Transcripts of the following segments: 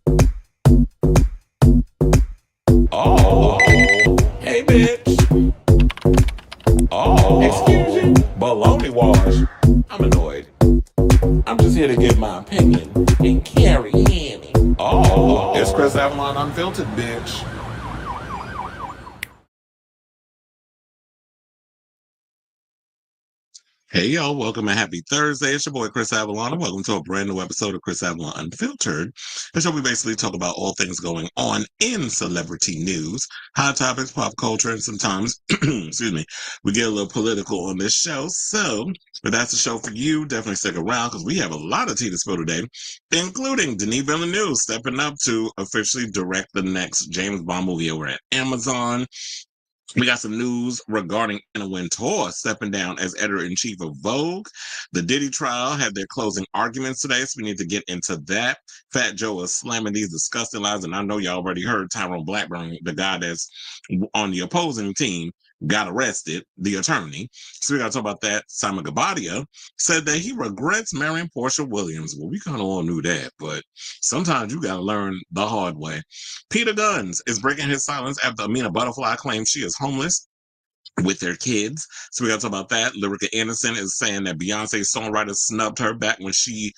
Oh, hey bitch. Oh, excuse you. Baloney wash. I'm annoyed. I'm just here to give my opinion and carry in. Oh, it's Chris Avalon Unfiltered, bitch. Hey y'all, welcome and happy Thursday. It's your boy Chris Avalon, and welcome to a brand new episode of Chris Avalon Unfiltered. The show we basically talk about all things going on in celebrity news, hot topics, pop culture, and sometimes, excuse me, we get a little political on this show. So, if that's the show for you, definitely stick around because we have a lot of tea to spill today, including Denis Villeneuve stepping up to officially direct the next James Bond movie over at Amazon. We got some news regarding Wintour stepping down as editor-in-chief of Vogue. The Diddy trial had their closing arguments today, so we need to get into that. Fat Joe is slamming these disgusting lies, and I know y'all already heard Tyrone Blackburn, the guy that's on the opposing team, got arrested, the attorney. So we got to talk about that. Simon Guobadia said that he regrets marrying Porsha Williams. Well, we kind of all knew that, but sometimes you got to learn the hard way. Peter Gunz is breaking his silence after Amina Buddafly claims she is homeless with their kids. So we got to talk about that. Lyrica Anderson is saying that Beyonce's songwriters snubbed her back when she,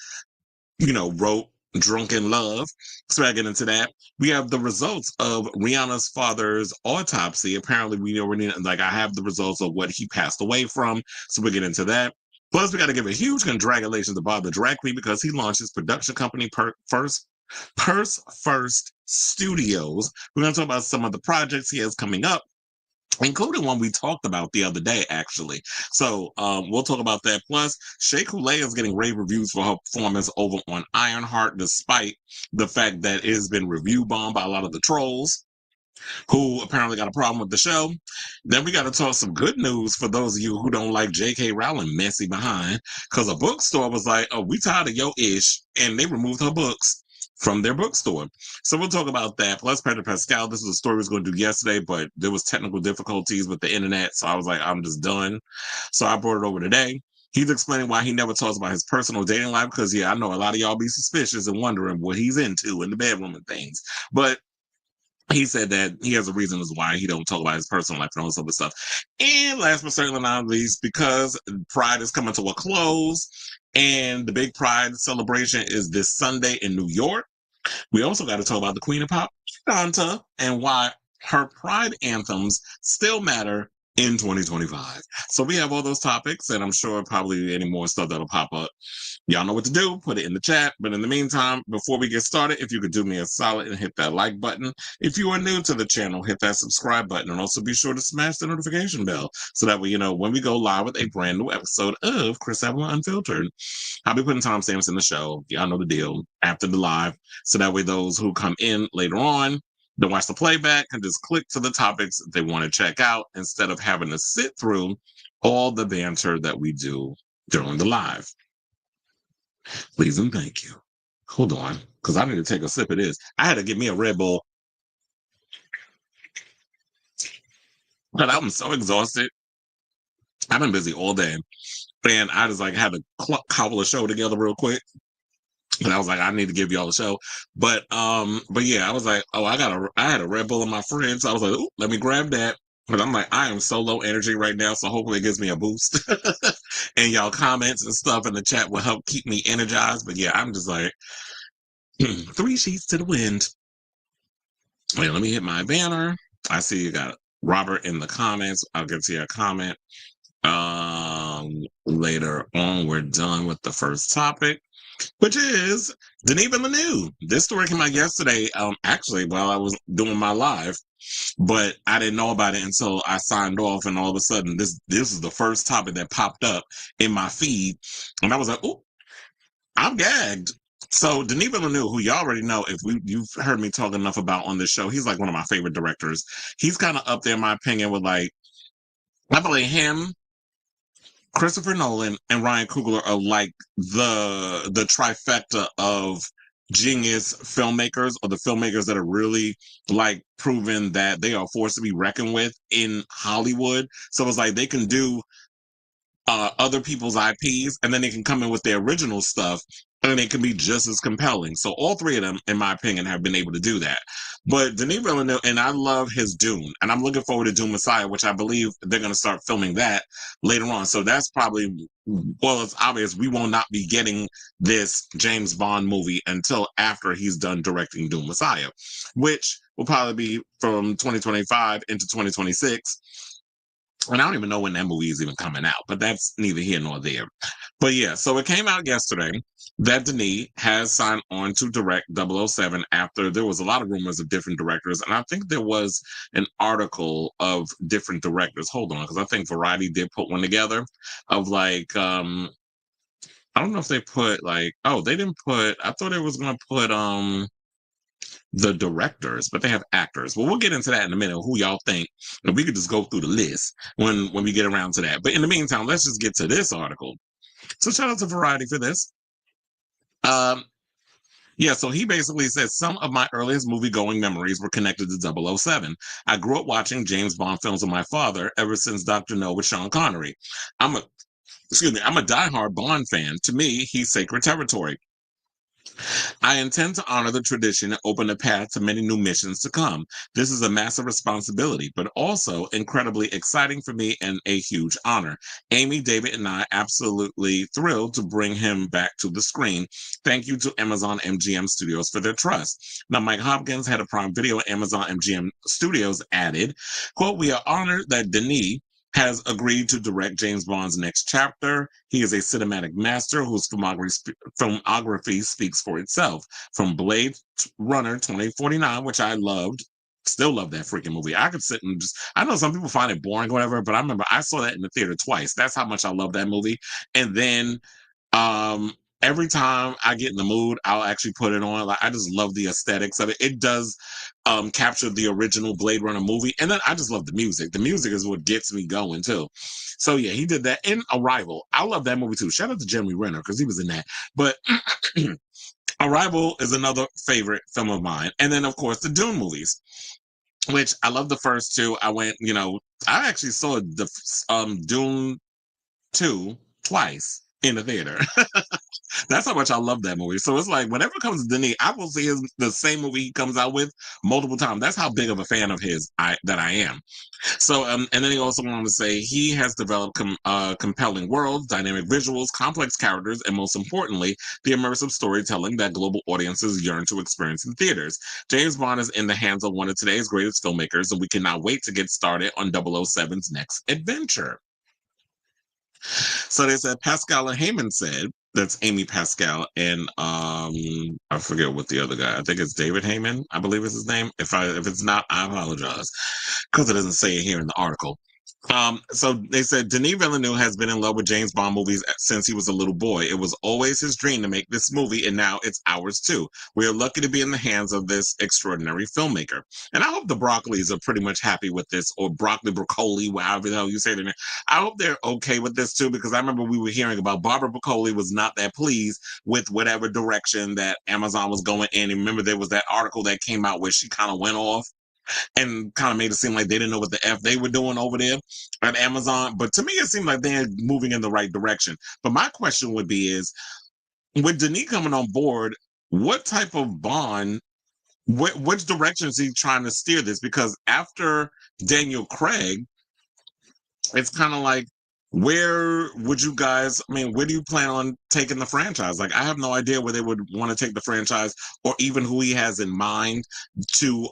wrote Drunken Love. So I get into that. We have the results of Rihanna's father's autopsy. Apparently, we already, I have the results of what he passed away from. So we'll get into that. Plus, we got to give a huge congratulations to Bob the Drag Queen because he launched his production company Purse First Studios. We're going to talk about some of the projects he has coming up, including one we talked about the other day, actually. So we'll talk about that. Plus, Shea Couleé is getting rave reviews for her performance over on Ironheart, despite the fact that it has been review bombed by a lot of the trolls who apparently got a problem with the show. Then we got to talk some good news for those of you who don't like J.K. Rowling messy behind, because a bookstore was like, oh, we tired of your ish, and they removed her books from their bookstore. So we'll talk about that. Plus, Pedro Pascal, this was a story we was going to do yesterday, but there was technical difficulties with the internet, so I was like, I'm just done. So I brought it over today. He's explaining why he never talks about his personal dating life, because, I know a lot of y'all be suspicious and wondering what he's into in the bedroom and things. But he said that he has a reason as why he don't talk about his personal life and all this other stuff. And last but certainly not least, because Pride is coming to a close and the big Pride celebration is this Sunday in New York, we also got to talk about the Queen of Pop, Danta, and why her Pride anthems still matter in 2025. So we have all those topics, and I'm sure probably any more stuff that'll pop up. Y'all know what to do. Put it in the chat. But in the meantime, before we get started, if you could do me a solid and hit that like button. If you are new to the channel, hit that subscribe button. And also be sure to smash the notification bell so that way, when we go live with a brand new episode of Chris Avalon Unfiltered, I'll be putting timestamps in the show. Y'all know the deal after the live. So that way those who come in later on don't watch the playback and just click to the topics they want to check out instead of having to sit through all the banter that we do during the live. Please and thank you. Hold on, because I need to take a sip of this. I had to get me a Red Bull. But I'm so exhausted. I've been busy all day. And I just had to cobble a show together real quick. And I was like, I need to give y'all a show. But yeah, I was like, oh, I had a Red Bull in my fridge. So I was like, oh, let me grab that. But I'm like, I am so low energy right now. So hopefully it gives me a boost. And y'all comments and stuff in the chat will help keep me energized. But yeah, I'm just like, 3 sheets to the wind. Wait, let me hit my banner. I see you got Robert in the comments. I'll get to your comment later on. We're done with the first topic, which is Denis Villeneuve. This story came out yesterday, actually, while I was doing my live, but I didn't know about it until I signed off, and all of a sudden, this is the first topic that popped up in my feed, and I was like, oh, I'm gagged. So Denis Villeneuve, who you already know, if you've heard me talk enough about on this show, he's like one of my favorite directors. He's kind of up there, in my opinion, with I believe him, Christopher Nolan, and Ryan Coogler are like the trifecta of genius filmmakers, or the filmmakers that are really proven that they are a force to be reckoned with in Hollywood. So it's like they can do other people's IPs, and then they can come in with their original stuff and it can be just as compelling. So all three of them, in my opinion, have been able to do that. But Denis Villeneuve, and I love his Dune, and I'm looking forward to Dune Messiah, which I believe they're going to start filming that later on. So that's probably, well, it's obvious we will not be getting this James Bond movie until after he's done directing Dune Messiah, which will probably be from 2025 into 2026. And I don't even know when that movie is even coming out, but that's neither here nor there. But yeah, so it came out yesterday that Denis has signed on to direct 007 after there was a lot of rumors of different directors. And I think there was an article of different directors. Hold on, because I think Variety did put one together of like, I don't know if they put like, oh, they didn't put, I thought it was going to put, the directors, but they have actors. Well, we'll get into that in a minute. Who y'all think? And we could just go through the list when we get around to that. But in the meantime, let's just get to this article. So shout out to Variety for this. Um, yeah, so he basically says some of my earliest movie-going memories were connected to 007. I grew up watching James Bond films with my father ever since Dr. No with Sean Connery. I'm a I'm a diehard Bond fan. To me, he's sacred territory. I intend to honor the tradition and open the path to many new missions to come. This is a massive responsibility, but also incredibly exciting for me and a huge honor. Amy, David, and I absolutely thrilled to bring him back to the screen. Thank you to Amazon MGM Studios for their trust. Now, Mike Hopkins, head of Prime Video at Amazon MGM Studios, added, quote, we are honored that Denis has agreed to direct James Bond's next chapter. He is a cinematic master whose filmography speaks for itself. From Blade Runner 2049, which I loved, still love that freaking movie. I could sit and just, I know some people find it boring or whatever, but I remember I saw that in the theater twice. That's how much I love that movie. And then um every time I get in the mood, I'll actually put it on. Like I just love the aesthetics of it. It does capture the original Blade Runner movie, and then I just love the music. The music is what gets me going too. So yeah, he did that in Arrival. I love that movie too. Shout out to Jeremy Renner because he was in that. But Arrival is another favorite film of mine, and then of course the Dune movies, which I love the first two. I went, I actually saw the Dune 2 twice in the theater. That's how much I love that movie. So it's like whenever it comes to Denis, I will see the same movie he comes out with multiple times. That's how big of a fan of his that I am. So and then he also wanted to say he has developed compelling worlds, dynamic visuals, complex characters, and most importantly, the immersive storytelling that global audiences yearn to experience in theaters. James Bond is in the hands of one of today's greatest filmmakers, and we cannot wait to get started on 007's next adventure. So they said Pascal and Heyman said, that's Amy Pascal and I forget what the other guy. I think it's David Heyman, I believe is his name. If it's not, I apologize because it doesn't say it here in the article. So they said Denis Villeneuve has been in love with James Bond movies since he was a little boy. It was always his dream to make this movie, and now it's ours too. We are lucky to be in the hands of this extraordinary filmmaker. And I hope the Broccolis are pretty much happy with this, or broccoli, however the hell you say their name. I hope they're okay with this too, because I remember we were hearing about Barbara Broccoli was not that pleased with whatever direction that Amazon was going in. And remember, there was that article that came out where she kind of went off and kind of made it seem like they didn't know what the F they were doing over there at Amazon. But to me, it seemed like they're moving in the right direction. But my question would be is, with Denis coming on board, what type of Bond, which direction is he trying to steer this? Because after Daniel Craig, it's kind of like, where would you guys, where do you plan on taking the franchise? Like, I have no idea where they would want to take the franchise or even who he has in mind to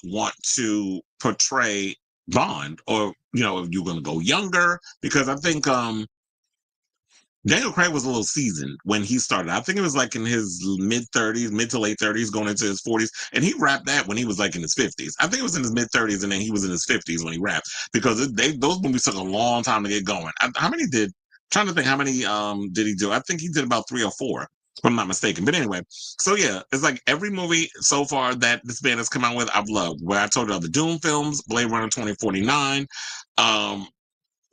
want to portray Bond, or, if you're going to go younger, because I think Daniel Craig was a little seasoned when he started. I think it was like in his mid to late 30s, going into his 40s. And he rapped that when he was like in his 50s. I think it was in his mid 30s, and then he was in his 50s when he rapped, because those movies took a long time to get going. Trying to think how many did he do? I think he did about 3 or 4, if I'm not mistaken. But anyway, so yeah, it's like every movie so far that this band has come out with, I've loved. Where I told you the Dune films, Blade Runner 2049,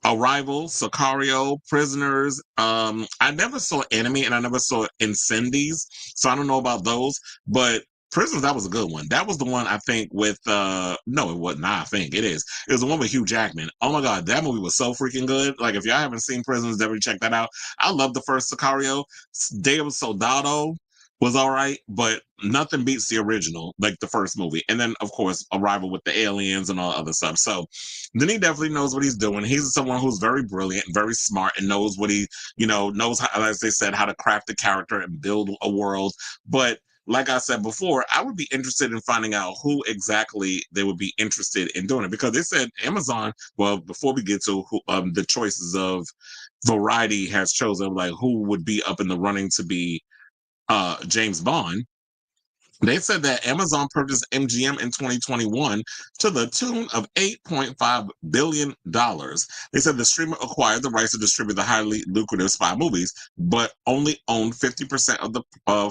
Arrival, Sicario, Prisoners. I never saw Enemy and I never saw Incendies, so I don't know about those. But Prisons, that was a good one. That was the one I think with no, it wasn't. I think it is. It was the one with Hugh Jackman. Oh my god, that movie was so freaking good. Like if y'all haven't seen Prisons, definitely check that out. I love the first Sicario. Day of Soldado was all right, but nothing beats the original, like the first movie. And then of course Arrival with the aliens and all other stuff. So then he definitely knows what he's doing. He's someone who's very brilliant, very smart, and knows what he, knows how, as they said, how to craft a character and build a world. But like I said before, I would be interested in finding out who exactly they would be interested in doing it, because they said Amazon. Well, before we get to the choices of Variety has chosen, like who would be up in the running to be James Bond. They said that Amazon purchased MGM in 2021 to the tune of $8.5 billion. They said the streamer acquired the rights to distribute the highly lucrative spy movies, but only owned 50% of the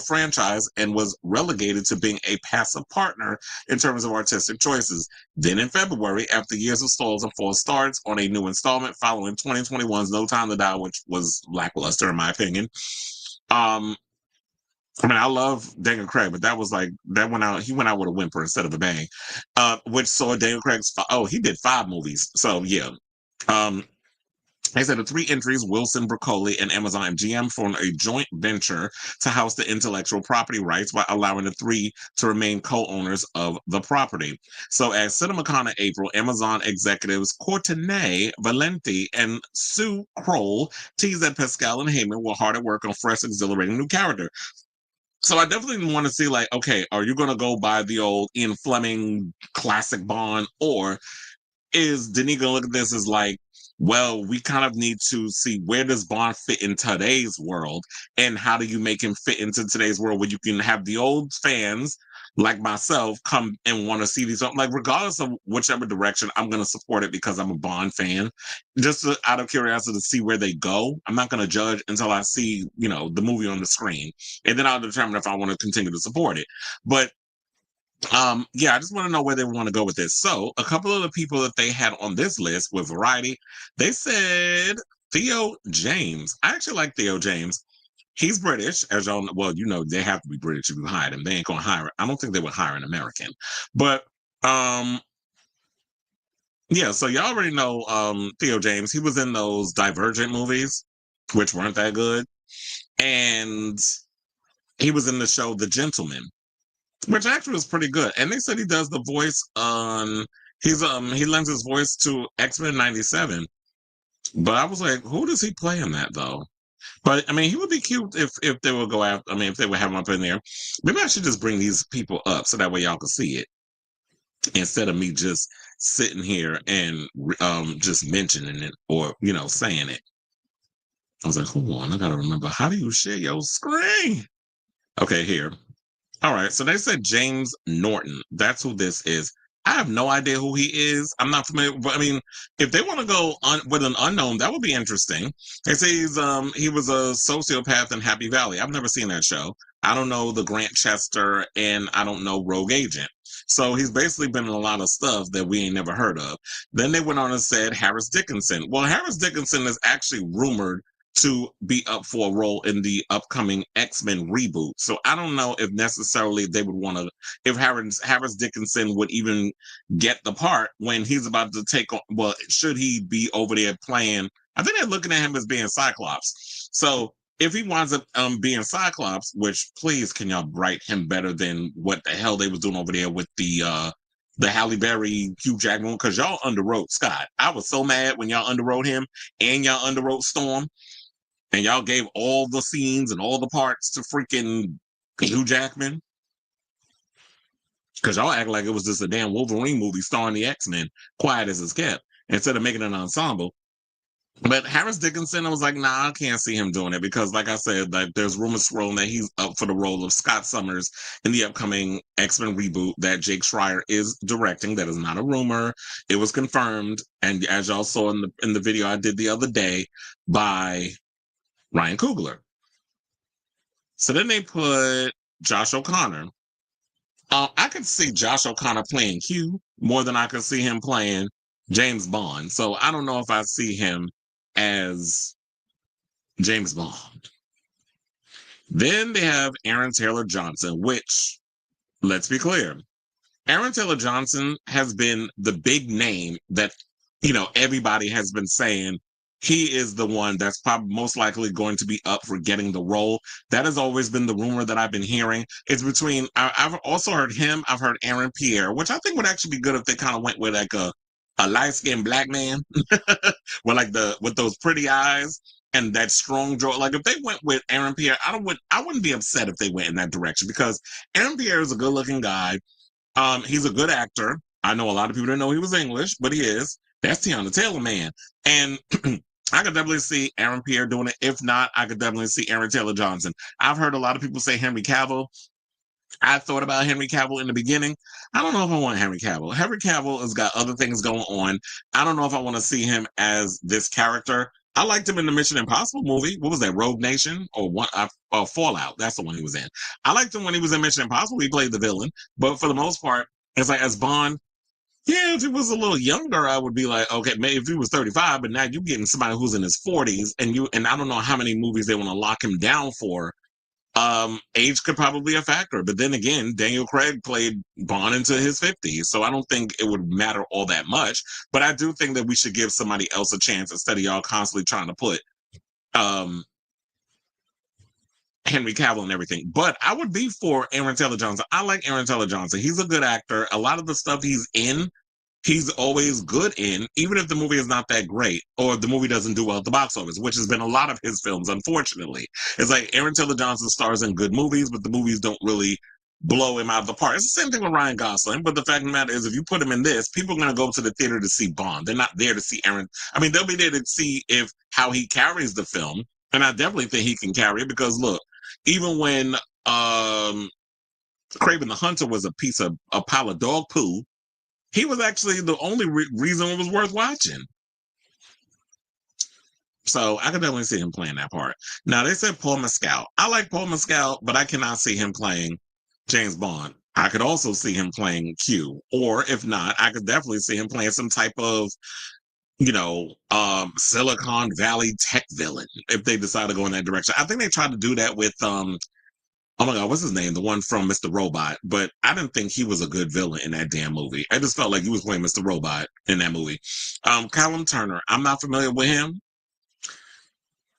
franchise and was relegated to being a passive partner in terms of artistic choices. Then in February, after years of stalls and false starts on a new installment following 2021's No Time to Die, which was lackluster in my opinion, I mean, I love Daniel Craig, but that was like that went out. He went out with a whimper instead of a bang, which saw Daniel Craig's. Oh, he did 5 movies. So yeah, um, they said the 3 entries, Wilson, Broccoli, and Amazon MGM, formed a joint venture to house the intellectual property rights while allowing the 3 to remain co-owners of the property. So at CinemaCon in April, Amazon executives Courtenay Valenti and Sue Kroll teased that Pascal and Heyman were hard at work on fresh, exhilarating new character. So I definitely want to see, like, okay, are you going to go by the old Ian Fleming classic Bond, or is Denis going to look at this as like, well, we kind of need to see where does Bond fit in today's world, and how do you make him fit into today's world where you can have the old fans like myself come and want to see these, like, regardless of whichever direction, I'm going to support it because I'm a Bond fan, just out of curiosity to see where they go. I'm not going to judge until I see, the movie on the screen, and then I'll determine if I want to continue to support it. But yeah, I just want to know where they want to go with this. So a couple of the people that they had on this list with Variety, they said Theo James. I actually like Theo James. He's British, as y'all know. Well, they have to be British if you hire them. They ain't gonna hire. I don't think they would hire an American. But yeah, so y'all already know Theo James. He was in those Divergent movies, which weren't that good. And he was in the show The Gentleman, which actually was pretty good. And they said he does the voice on he lends his voice to X-Men 97. But I was like, who does he play in that though? But I mean, he would be cute if they would go out. I mean, if they would have him up in there. Maybe I should just bring these people up so that way y'all can see it, instead of me just sitting here and just mentioning it, or saying it. I was like, hold on, I gotta remember, how do you share your screen? Okay, here. All right, so they said James Norton. That's who this is. I have no idea who he is. I'm not familiar, but I mean, if they want to go with an unknown, that would be interesting. They say he was a sociopath in Happy Valley. I've never seen that show. I don't know the Grant Chester, and I don't know Rogue Agent. So he's basically been in a lot of stuff that we ain't never heard of. Then they went on and said Harris Dickinson. Well, Harris Dickinson is actually rumored to be up for a role in the upcoming X-Men reboot. So I don't know if necessarily they would want to, if Harris Dickinson would even get the part when he's about to take on, well, should he be over there playing, I think they're looking at him as being Cyclops. So if he winds up being Cyclops, which please can y'all write him better than what the hell they was doing over there with the Halle Berry, Hugh Jackman, because y'all underwrote Scott. I was so mad when y'all underwrote him and y'all underwrote Storm. And y'all gave all the scenes and all the parts to freaking Hugh Jackman. Because y'all act like it was just a damn Wolverine movie starring the X-Men, quiet as it's kept, instead of making an ensemble. But Harris Dickinson, I was like, nah, I can't see him doing it, because, like I said, like there's rumors swirling that he's up for the role of Scott Summers in the upcoming X-Men reboot that Jake Schreier is directing. That is not a rumor; it was confirmed. And as y'all saw in the video I did the other day by Ryan Coogler. So then they put Josh O'Connor. I could see Josh O'Connor playing Q more than I could see him playing James Bond. So I don't know if I see him as James Bond. Then they have Aaron Taylor Johnson, which, let's be clear. Aaron Taylor Johnson has been the big name that, everybody has been saying he is the one that's probably most likely going to be up for getting the role. That has always been the rumor that I've been hearing. It's between, I've also heard him, I've heard Aaron Pierre, which I think would actually be good if they kind of went with like a light-skinned black man with those pretty eyes and that strong jaw. Like if they went with Aaron Pierre, I wouldn't be upset if they went in that direction because Aaron Pierre is a good-looking guy. He's a good actor. I know a lot of people didn't know he was English, but he is. That's Tiana Taylor, man. And I could definitely see Aaron Pierre doing it. If not, I could definitely see Aaron Taylor Johnson. I've heard a lot of people say Henry Cavill. I thought about Henry Cavill in the beginning. I don't know if I want Henry Cavill. Henry Cavill has got other things going on. I don't know if I want to see him as this character. I liked him in the Mission Impossible movie. What was that? Rogue Nation or Fallout? That's the one he was in. I liked him when he was in Mission Impossible. He played the villain, but for the most part, it's like as Bond. Yeah, if he was a little younger, I would be like, okay, maybe if he was 35, but now you're getting somebody who's in his 40s, and I don't know how many movies they want to lock him down for. Age could probably be a factor, but then again, Daniel Craig played Bond into his 50s, so I don't think it would matter all that much. But I do think that we should give somebody else a chance instead of y'all constantly trying to put Henry Cavill and everything. But I would be for Aaron Taylor Johnson. I like Aaron Taylor Johnson. He's a good actor. A lot of the stuff he's in, he's always good in, even if the movie is not that great or if the movie doesn't do well at the box office, which has been a lot of his films, unfortunately. It's like Aaron Taylor Johnson stars in good movies, but the movies don't really blow him out of the park. It's the same thing with Ryan Gosling, but the fact of the matter is if you put him in this, people are going to go to the theater to see Bond. They're not there to see Aaron. I mean, they'll be there to see how he carries the film, and I definitely think he can carry it because, look, even when Kraven the Hunter was a pile of dog poo, he was actually the only reason it was worth watching. So I could definitely see him playing that part. Now, they said Paul Mescal. I like Paul Mescal, but I cannot see him playing James Bond. I could also see him playing Q. Or if not, I could definitely see him playing some type of, Silicon Valley tech villain if they decide to go in that direction. I think they tried to do that with oh my God, what's his name? The one from Mr. Robot. But I didn't think he was a good villain in that damn movie. I just felt like he was playing Mr. Robot in that movie. Callum Turner, I'm not familiar with him.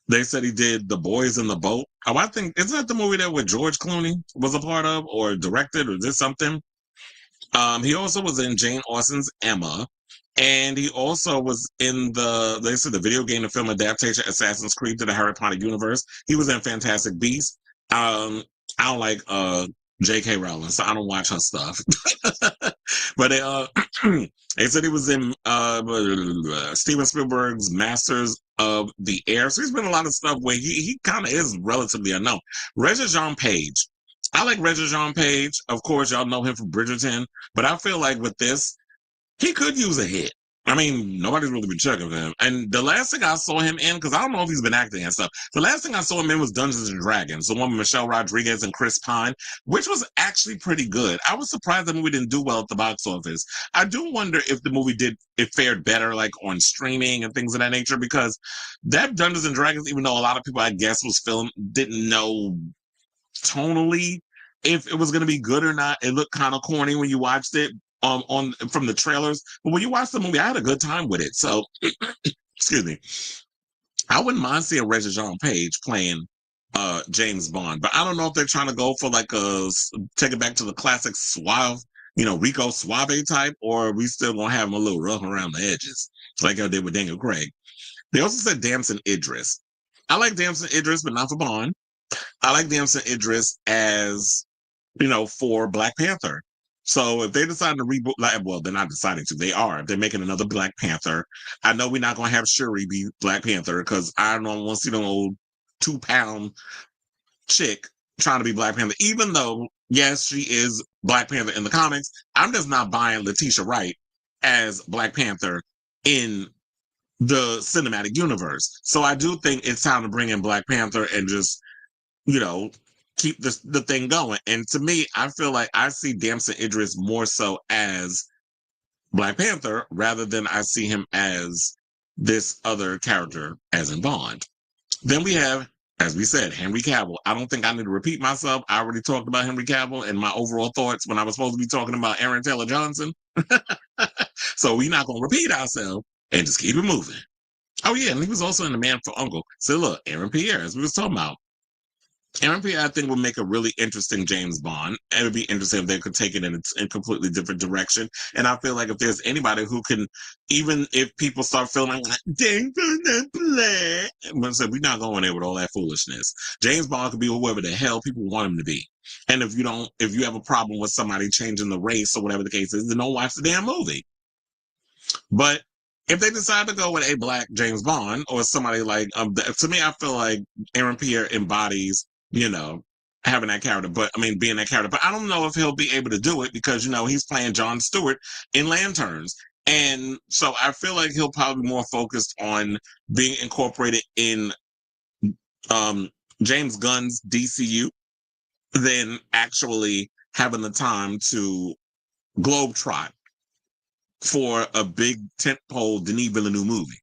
They said he did The Boys in the Boat. Oh, I think, isn't that the movie that with George Clooney was a part of or directed or did something? He also was in Jane Austen's Emma. And he also was in they said the video game and film adaptation Assassin's Creed to the Harry Potter universe. He was in Fantastic Beasts. I don't like J.K. Rowling, so I don't watch her stuff. But they said he was in Steven Spielberg's Masters of the Air. So he's been in a lot of stuff where he kind of is relatively unknown. Regé-Jean Page. I like Regé-Jean Page. Of course, y'all know him from Bridgerton. But I feel like with this, he could use a hit. I mean, nobody's really been checking for him. And the last thing I saw him in, because I don't know if he's been acting and stuff, the last thing I saw him in was Dungeons and Dragons, the one with Michelle Rodriguez and Chris Pine, which was actually pretty good. I was surprised the movie didn't do well at the box office. I do wonder if the movie fared better, like on streaming and things of that nature, because that Dungeons and Dragons, even though a lot of people, I guess, didn't know tonally if it was going to be good or not. It looked kind of corny when you watched it. From the trailers, but when you watch the movie, I had a good time with it. So, excuse me, I wouldn't mind seeing Regé-Jean Page playing James Bond, but I don't know if they're trying to go for like take it back to the classic suave, Rico Suave type, or are we still gonna have him a little rough around the edges, like I did with Daniel Craig. They also said Damson Idris. I like Damson Idris, but not for Bond. I like Damson Idris as for Black Panther. So if they decide to reboot, well, they're not deciding to. They are. They're making another Black Panther. I know we're not going to have Shuri be Black Panther because I don't want to see the old 2-pound chick trying to be Black Panther. Even though, yes, she is Black Panther in the comics, I'm just not buying Letitia Wright as Black Panther in the cinematic universe. So I do think it's time to bring in Black Panther and just, keep the thing going. And to me, I feel like I see Damson Idris more so as Black Panther rather than I see him as this other character as in Bond. Then we have as we said, Henry Cavill. I don't think I need to repeat myself. I already talked about Henry Cavill and my overall thoughts when I was supposed to be talking about Aaron Taylor Johnson. So we're not going to repeat ourselves and just keep it moving. Oh, yeah, and he was also in The Man for Uncle. So look, Aaron Pierre, as we was talking about. Aaron Pierre, I think, would make a really interesting James Bond. It would be interesting if they could take it in a completely different direction. And I feel like if there's anybody who can, even if people start feeling like, James Bond, we're not going there with all that foolishness. James Bond could be whoever the hell people want him to be. And if you have a problem with somebody changing the race or whatever the case is, then don't watch the damn movie. But if they decide to go with a black James Bond or somebody like, to me, I feel like Aaron Pierre embodies, having that character, being that character. But I don't know if he'll be able to do it because, he's playing Jon Stewart in Lanterns. And so I feel like he'll probably be more focused on being incorporated in James Gunn's DCU than actually having the time to globetrot for a big tentpole Denis Villeneuve movie.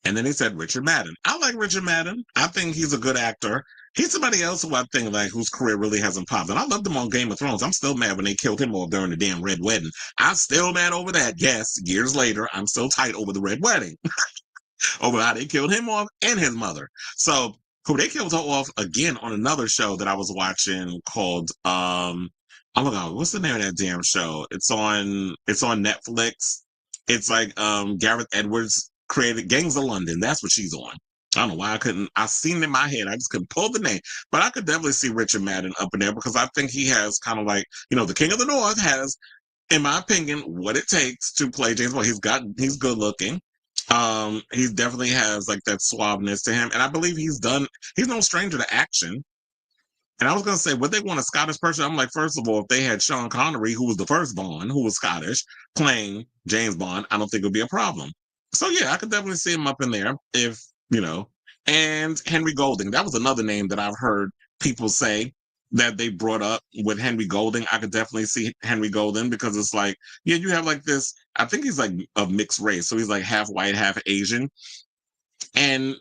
And then they said Richard Madden. I like Richard Madden. I think he's a good actor. He's somebody else who I think whose career really hasn't popped. And I loved him on Game of Thrones. I'm still mad when they killed him off during the damn Red Wedding. I'm still mad over that. Yes, years later, I'm still tight over the Red Wedding. Over how they killed him off and his mother. So who they killed her off again on another show that I was watching called oh my god, what's the name of that damn show? It's on Netflix. It's like Gareth Edwards created Gangs of London. That's what she's on. I don't know why I seen it in my head. I just couldn't pull the name. But I could definitely see Richard Madden up in there because I think he has kind of like, the King of the North has, in my opinion, what it takes to play James Bond. He's good looking. He definitely has like that suaveness to him. And I believe he's no stranger to action. And I was going to say, would they want a Scottish person? I'm like, first of all, if they had Sean Connery, who was the first Bond, who was Scottish, playing James Bond, I don't think it would be a problem. So, yeah, I could definitely see him up in there if, and Henry Golding. That was another name that I've heard people say that they brought up with Henry Golding. I could definitely see Henry Golding because it's like, yeah, you have like this, I think he's like of mixed race. So he's like half white, half Asian. And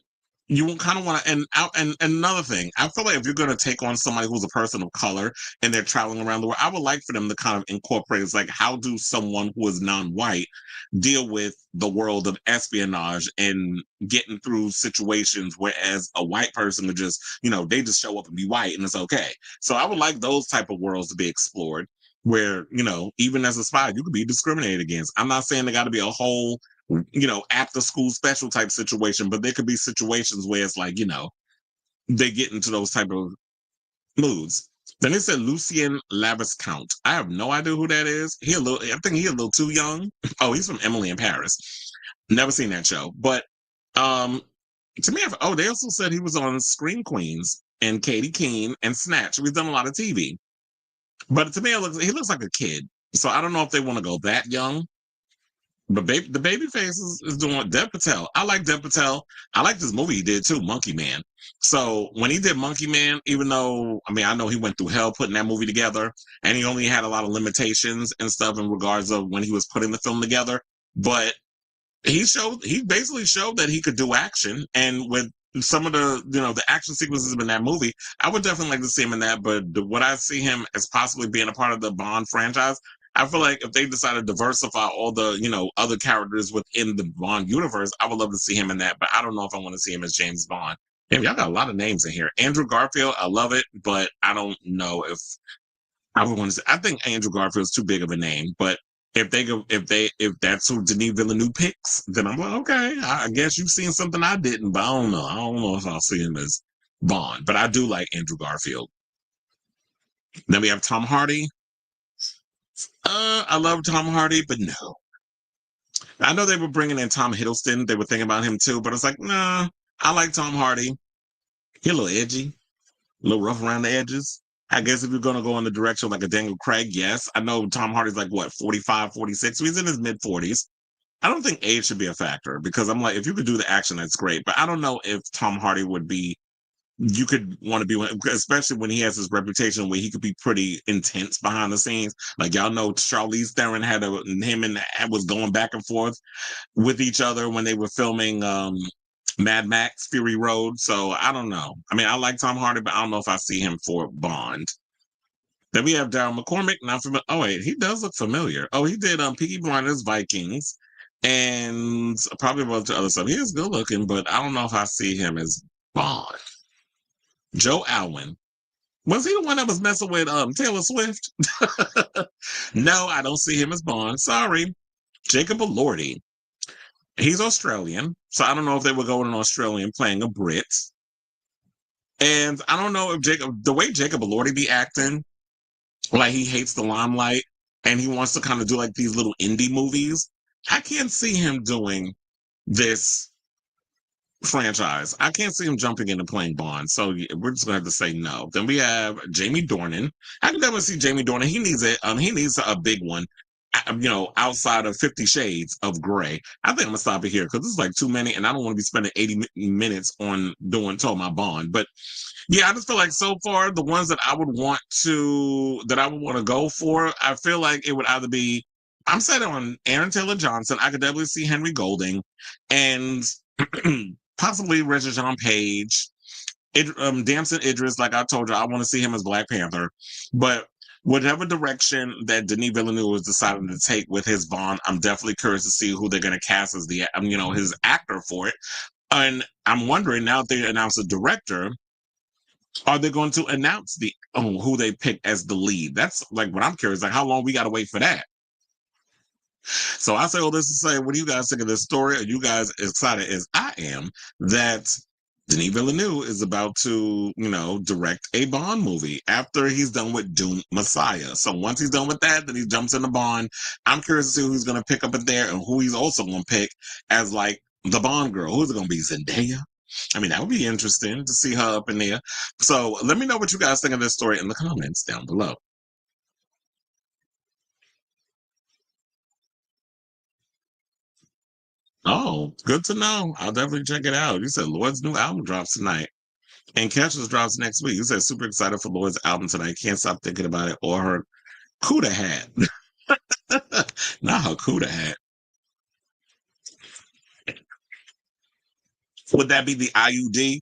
you kind of want to, and another thing, I feel like if you're going to take on somebody who's a person of color and they're traveling around the world, I would like for them to kind of incorporate, it's like, how do someone who is non-white deal with the world of espionage and getting through situations, whereas a white person would just, they just show up and be white and it's okay. So I would like those type of worlds to be explored where, even as a spy, you could be discriminated against. I'm not saying there got to be a whole after school special type situation, but there could be situations where it's like, they get into those type of moods. Then they said Lucien Laviscount. I have no idea who that is. I think he's a little too young. Oh, he's from Emily in Paris. Never seen that show. But to me, they also said he was on Scream Queens and Katie Keene and Snatch. We've done a lot of TV. But to me, he looks like a kid. So I don't know if they want to go that young. But the baby face is doing Dev Patel. I like Dev Patel. I like this movie he did too, Monkey Man. So when he did Monkey Man, even though, I know he went through hell putting that movie together and he only had a lot of limitations and stuff in regards of when he was putting the film together. But he basically showed that he could do action. And with some of the action sequences in that movie, I would definitely like to see him in that. But would I see him as possibly being a part of the Bond franchise? I feel like if they decide to diversify all the, other characters within the Bond universe, I would love to see him in that. But I don't know if I want to see him as James Bond. Damn, y'all got a lot of names in here. Andrew Garfield, I love it, but I don't know if I would want to say. I think Andrew Garfield's too big of a name. But if that's who Denis Villeneuve picks, then I'm like, okay, I guess you've seen something I didn't, but I don't know. I don't know if I'll see him as Bond. But I do like Andrew Garfield. Then we have Tom Hardy. I love Tom Hardy, but no. I know they were bringing in Tom Hiddleston. They were thinking about him too, but it's like, nah, I like Tom Hardy. He's a little edgy, a little rough around the edges. I guess if you're going to go in the direction of like a Daniel Craig, yes. I know Tom Hardy's like, 45, 46? So he's in his mid-40s. I don't think age should be a factor because I'm like, if you could do the action, that's great. But I don't know if Tom Hardy would be you could want to be one, especially when he has his reputation where he could be pretty intense behind the scenes. Like y'all know, Charlize Theron him and was going back and forth with each other when they were filming Mad Max, Fury Road. So I don't know. I mean, I like Tom Hardy, but I don't know if I see him for Bond. Then we have Darryl McCormick. Not familiar. Oh wait, he does look familiar. Oh, he did Peaky Blinders, Vikings, and probably a bunch of other stuff. He is good looking, but I don't know if I see him as Bond. Joe Alwyn. Was he the one that was messing with Taylor Swift? No, I don't see him as Bond. Sorry. Jacob Elordi. He's Australian, so I don't know if they would go with an Australian playing a Brit. And I don't know if the way Jacob Elordi be acting, like he hates the limelight and he wants to kind of do like these little indie movies. I can't see him doing this franchise. I can't see him jumping into playing Bond. So we're just gonna have to say no. Then we have Jamie Dornan. I can definitely see Jamie Dornan. He needs it. He needs a big one. Outside of 50 Shades of Grey. I think I'm gonna stop it here because this is like too many, and I don't want to be spending 80 minutes on talking my Bond. But yeah, I just feel like so far the ones that I would want to go for, I feel like it would either be I'm set on Aaron Taylor Johnson. I could definitely see Henry Golding and possibly Regis Jean Page. Damson Idris, like I told you, I want to see him as Black Panther. But whatever direction that Denis Villeneuve is deciding to take with his Bond, I'm definitely curious to see who they're going to cast as his actor for it. And I'm wondering now that they announced a director, are they going to announce who they pick as the lead? That's like what I'm curious. Like, how long we got to wait for that? So I say all this to say, what do you guys think of this story? Are you guys excited as I am that Denis Villeneuve is about to, direct a Bond movie after he's done with Dune Messiah? So once he's done with that, then he jumps into Bond. I'm curious to see who he's going to pick up in there and who he's also going to pick as like the Bond girl. Who's it going to be? Zendaya? I mean, that would be interesting to see her up in there. So let me know what you guys think of this story in the comments down below. Oh, good to know. I'll definitely check it out. You said Lord's new album drops tonight. And Catchers drops next week. You said super excited for Lord's album tonight. Can't stop thinking about it. Or her Cuda hat. Not her Cuda hat. Would that be the IUD?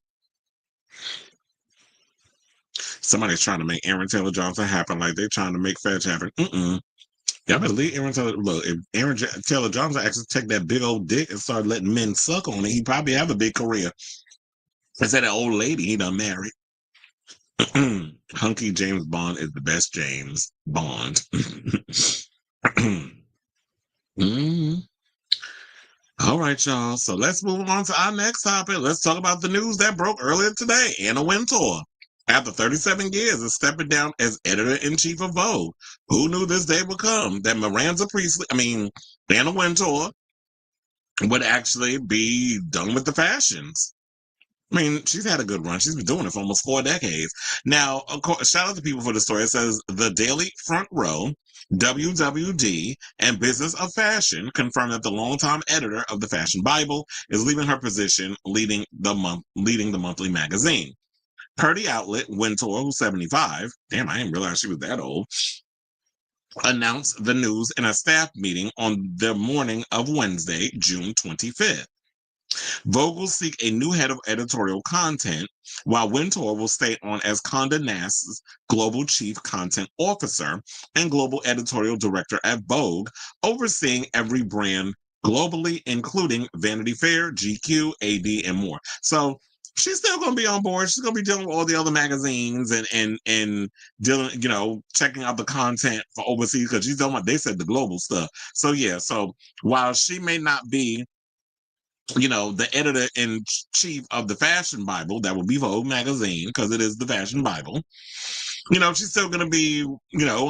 Somebody's trying to make Aaron Taylor Johnson happen like they're trying to make Fetch happen. Y'all better leave Aaron Taylor. Look, if Taylor Johnson actually take that big old dick and start letting men suck on it, he probably have a big career. Instead of that old lady he done married. Hunky James Bond is the best James Bond. All right, y'all. So let's move on to our next topic. Let's talk about the news that broke earlier today. Anna Wintour, after 37 years, is stepping down as editor-in-chief of Vogue. Who knew this day would come? That Anna Wintour would actually be done with the fashions. I mean, she's had a good run. She's been doing it for almost 4 decades. Now, of course, shout out to people for the story. It says the Daily Front Row, WWD, and Business of Fashion confirmed that the longtime editor of the Fashion Bible is leaving her position leading the monthly magazine. Per the outlet, Wintour, who's 75, damn, I didn't realize she was that old, announced the news in a staff meeting on the morning of Wednesday, June 25th. Vogue will seek a new head of editorial content, while Wintour will stay on as Condé Nast's Global Chief Content Officer and Global Editorial Director at Vogue, overseeing every brand globally, including Vanity Fair, GQ, AD, and more. So she's still going to be on board. She's going to be dealing with all the other magazines and dealing, checking out the content for overseas because she's doing what they said, the global stuff. So yeah, so while she may not be the editor-in-chief of the Fashion Bible, that will be Vogue magazine, because it is the Fashion Bible. She's still going to be,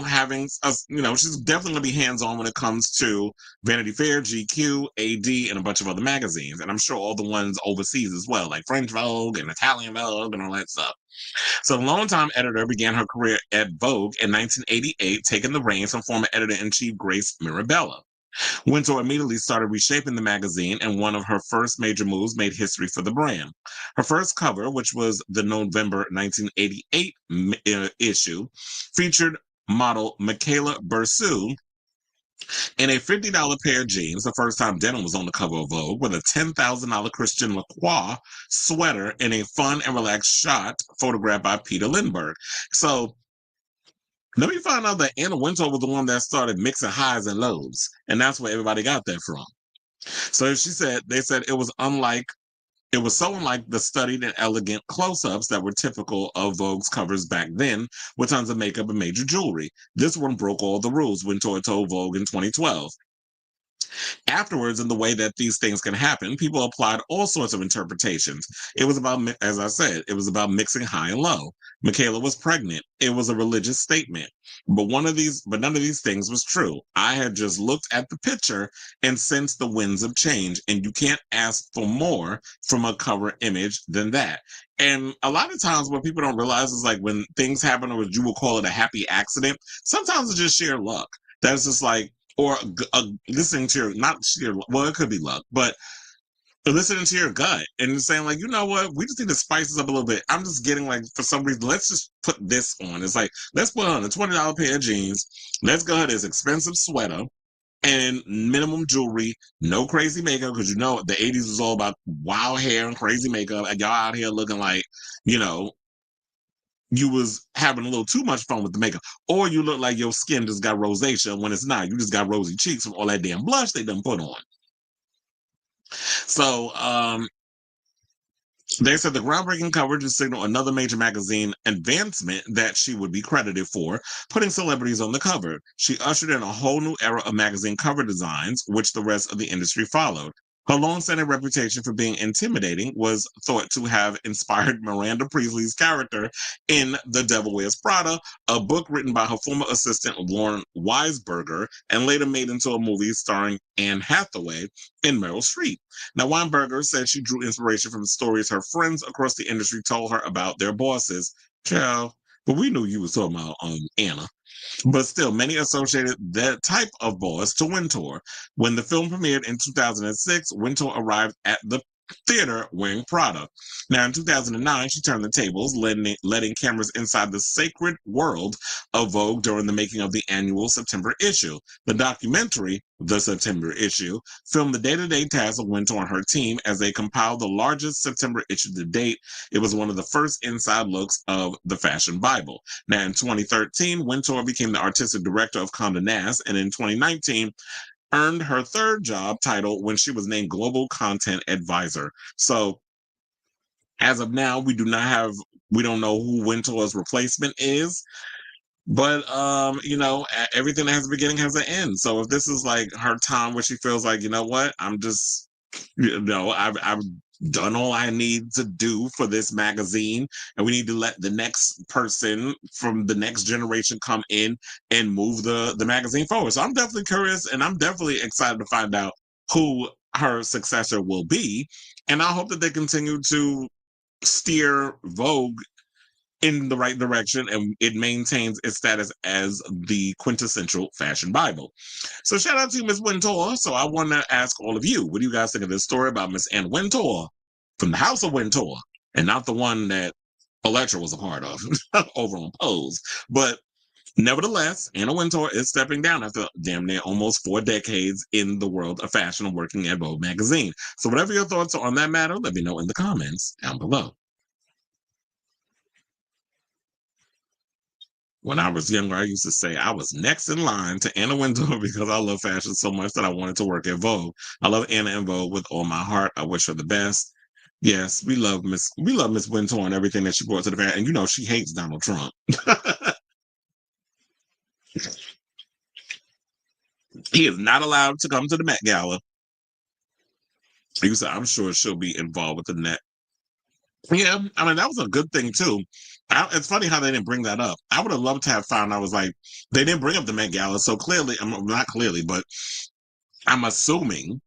having us, she's definitely going to be hands-on when it comes to Vanity Fair, GQ, AD, and a bunch of other magazines. And I'm sure all the ones overseas as well, like French Vogue and Italian Vogue and all that stuff. So the longtime editor began her career at Vogue in 1988, taking the reins from former editor-in-chief Grace Mirabella. Wintour immediately started reshaping the magazine, and one of her first major moves made history for the brand. Her first cover, which was the November 1988 issue, featured model Michaela Bersu In a $50 pair of jeans, the first time denim was on the cover of Vogue, with a $10,000 Christian Lacroix sweater in a fun and relaxed shot photographed by Peter Lindbergh. So let me find out that Anna Wintour was the one that started mixing highs and lows, and that's where everybody got that from. So they said it was so unlike the studied and elegant close-ups that were typical of Vogue's covers back then, with tons of makeup and major jewelry. This one broke all the rules, Wintour told Vogue in 2012. Afterwards, in the way that these things can happen, people applied all sorts of interpretations. It was about, as I said, it was about mixing high and low. Michaela was pregnant. It was a religious statement. But none of these things was true. I had just looked at the picture and sensed the winds of change, and you can't ask for more from a cover image than that. And a lot of times what people don't realize is like when things happen, or you will call it a happy accident, sometimes it's just sheer luck. That's just like, or listening to your, not your, well, it could be luck, but listening to your gut and saying like, you know what, we just need to spice this up a little bit. I'm just getting like, for some reason, let's just put this on. It's like, let's put on a $20 pair of jeans. Let's go ahead, this expensive sweater and minimum jewelry, no crazy makeup, because you know the 80s was all about wild hair and crazy makeup, and y'all out here looking like, you know, you was having a little too much fun with the makeup, or you look like your skin just got rosacea when it's not. You just got rosy cheeks from all that damn blush they done put on. So they said the groundbreaking coverage would signal another major magazine advancement that she would be credited for, putting celebrities on the cover. She ushered in a whole new era of magazine cover designs, which the rest of the industry followed. Her long-standing reputation for being intimidating was thought to have inspired Miranda Priestley's character in The Devil Wears Prada, a book written by her former assistant Lauren Weisberger and later made into a movie starring Anne Hathaway and Meryl Streep. Now, Weinberger said she drew inspiration from the stories her friends across the industry told her about their bosses. Child, but we knew you was talking about Anna. But still, many associated that type of boss to Wintour. When the film premiered in 2006, Wintour arrived at the theater wearing Prada. Now, in 2009, she turned the tables, letting cameras inside the sacred world of Vogue during the making of the annual September issue. The documentary, The September Issue, filmed the day-to-day tasks of Wintour and her team as they compiled the largest September issue to date. It was one of the first inside looks of the fashion Bible. Now, in 2013, Wintour became the artistic director of Condé Nast, and in 2019, earned her third job title when she was named Global Content Advisor. So as of now, we don't know who Wintour's replacement is. But you know, everything that has a beginning has an end. So if this is like her time where she feels like, you know what, I'm just, you know, I've done all I need to do for this magazine, and we need to let the next person from the next generation come in and move the magazine forward. So I'm definitely curious, and I'm definitely excited to find out who her successor will be, and I hope that they continue to steer Vogue in the right direction and it maintains its status as the quintessential fashion Bible. So shout out to Miss Wintour. So I want to ask all of you, what do you guys think of this story about Miss Anne Wintour from the House of Wintour, and not the one that Electra was a part of over on Pose? But nevertheless, Anna Wintour is stepping down after damn near almost 4 decades in the world of fashion and working at Vogue magazine. So whatever your thoughts are on that matter, let me know in the comments down below. When I was younger, I used to say I was next in line to Anna Wintour because I love fashion so much that I wanted to work at Vogue. I love Anna and Vogue with all my heart. I wish her the best. Yes, we love Miss Wintour and everything that she brought to the fashion. And you know she hates Donald Trump. He is not allowed to come to the Met Gala. You said I'm sure she'll be involved with the net. Yeah, I mean that was a good thing too. It's funny how they didn't bring that up. I would have loved to have found. I was like, they didn't bring up the Met Gala, so clearly, I'm not clearly, but I'm assuming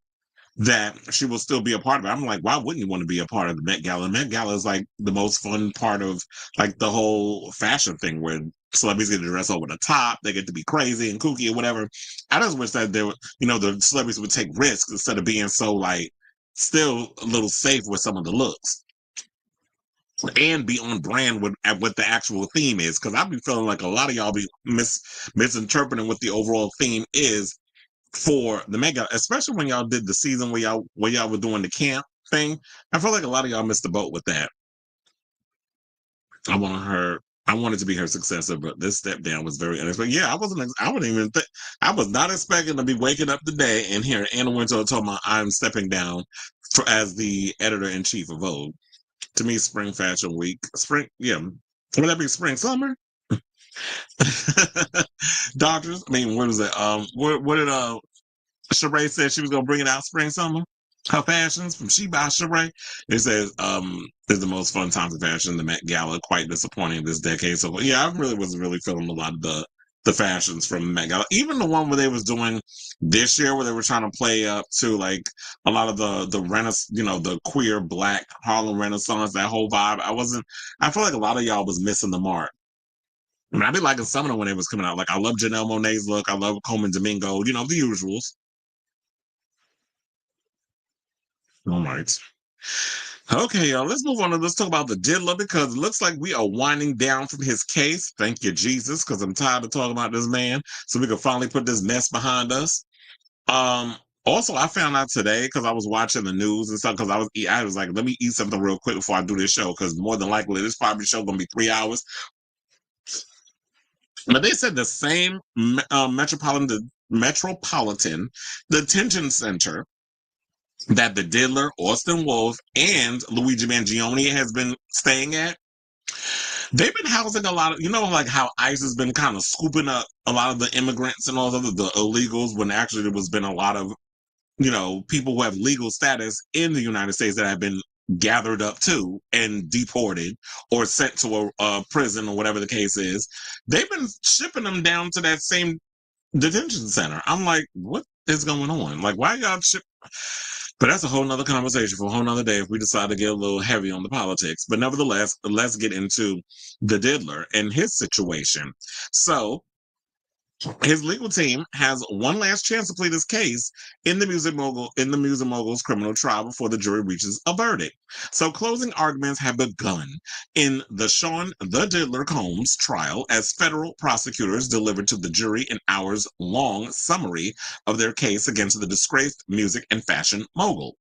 that she will still be a part of it. I'm like, why wouldn't you want to be a part of the Met Gala? Met Gala is like the most fun part of like the whole fashion thing where celebrities get to dress over the top, they get to be crazy and kooky or whatever. I just wish that there were, you know, the celebrities would take risks instead of being so like still a little safe with some of the looks and be on brand with what the actual theme is. Because I've been feeling like a lot of y'all be misinterpreting what the overall theme is for the Met Gala, especially when y'all did the season where y'all were doing the camp thing. I feel like a lot of y'all missed the boat with that. I wanted to be her successor, but this step down was very unexpected. Yeah, I wouldn't even think, I was not expecting to be waking up today and hearing Anna Wintour told me I'm stepping down as the editor-in-chief of Vogue. To me, spring fashion week, would that be spring, summer? Doctors, I mean, what is it? What did Sheree said she was gonna bring it out spring, summer? Her fashions from She by Sheree. It says is the most fun times of fashion. The Met Gala quite disappointing this decade. So yeah, I really was really feeling a lot of the fashions from the Met Gala. Even the one where they was doing this year, where they were trying to play up to like a lot of the Renaissance, the queer Black Harlem Renaissance, that whole vibe. I feel like a lot of y'all was missing the mark. I mean, I be liking some of them when it was coming out. Like I love Janelle Monáe's look. I love Coleman Domingo. The usuals. All right. Okay, y'all, let's move on and let's talk about the diddler because it looks like we are winding down from his case. Thank you, Jesus, because I'm tired of talking about this man. So we can finally put this mess behind us. Also, I found out today because I was watching the news and stuff because I was like, let me eat something real quick before I do this show because more than likely this probably show gonna be 3 hours. But they said the same metropolitan detention center that the diddler, Austin Wolf, and Luigi Mangione has been staying at. They've been housing a lot of, like how ICE has been kind of scooping up a lot of the immigrants and all the illegals when actually there was been a lot of, people who have legal status in the United States that have been gathered up too and deported or sent to a prison or whatever the case is. They've been shipping them down to that same detention center. I'm like, what is going on? Like, why y'all ship? But that's a whole nother conversation for a whole nother day if we decide to get a little heavy on the politics. But nevertheless, let's get into the diddler and his situation. So his legal team has one last chance to plead his case in the music mogul's criminal trial before the jury reaches a verdict. So closing arguments have begun in the Sean the Diddler Combs trial as federal prosecutors delivered to the jury an hours-long summary of their case against the disgraced music and fashion mogul.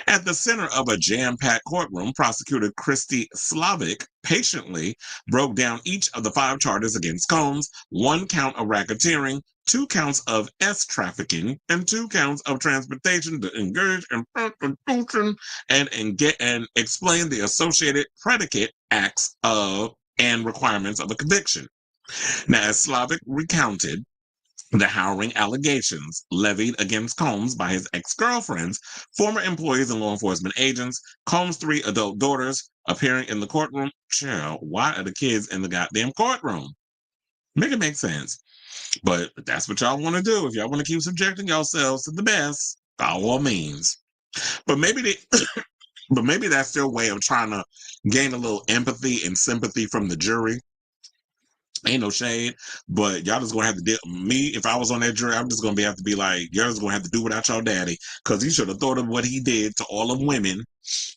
At the center of a jam-packed courtroom, prosecutor Christy Slavic patiently broke down each of the 5 charges against Combs: 1 count of racketeering, 2 counts of trafficking, and 2 counts of transportation to engage in prostitution, and explain the associated predicate acts of and requirements of a conviction. Now, as Slavic recounted the harrowing allegations levied against Combs by his ex-girlfriends, former employees, and law enforcement agents, Combs' 3 adult daughters appearing in the courtroom. Child, why are the kids in the goddamn courtroom? Make it make sense. But that's what y'all want to do. If y'all want to keep subjecting yourselves to the best, by all means. But maybe that's their way of trying to gain a little empathy and sympathy from the jury. Ain't no shade, but y'all just gonna have to deal. Me, if I was on that jury, I'm just gonna have to be like, y'all just gonna have to do without your daddy, because he should have thought of what he did to all of women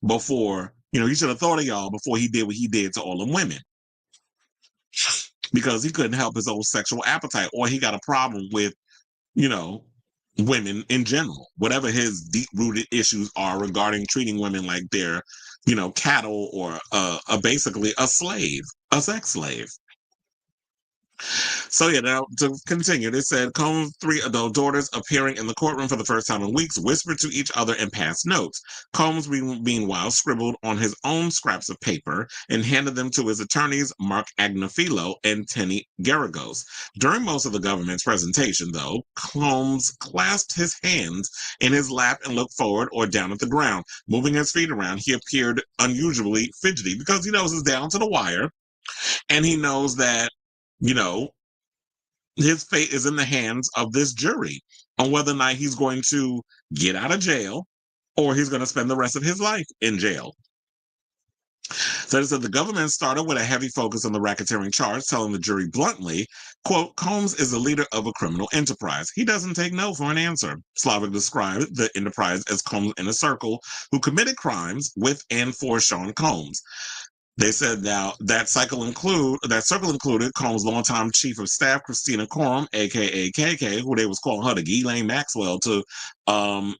before. He should have thought of y'all before he did what he did to all of women, because he couldn't help his own sexual appetite, or he got a problem with, women in general. Whatever his deep-rooted issues are regarding treating women like they're, cattle or basically a slave, a sex slave. So yeah, now to continue, they said Combs' 3 adult daughters appearing in the courtroom for the first time in weeks whispered to each other and passed notes. Combs, meanwhile, scribbled on his own scraps of paper and handed them to his attorneys, Mark Agnafilo and Tenny Garagos. During most of the government's presentation, though, Combs clasped his hands in his lap and looked forward or down at the ground. Moving his feet around, he appeared unusually fidgety because he knows it's down to the wire, and he knows that his fate is in the hands of this jury on whether or not he's going to get out of jail or he's going to spend the rest of his life in jail. So it said the government started with a heavy focus on the racketeering charge, telling the jury bluntly, quote, Combs is the leader of a criminal enterprise. He doesn't take no for an answer. Slavic described the enterprise as Combs' inner circle, who committed crimes with and for Sean Combs. They said now that circle included Combs' longtime chief of staff, Christina Coram, aka KK, who they was calling her the Ghislaine Maxwell um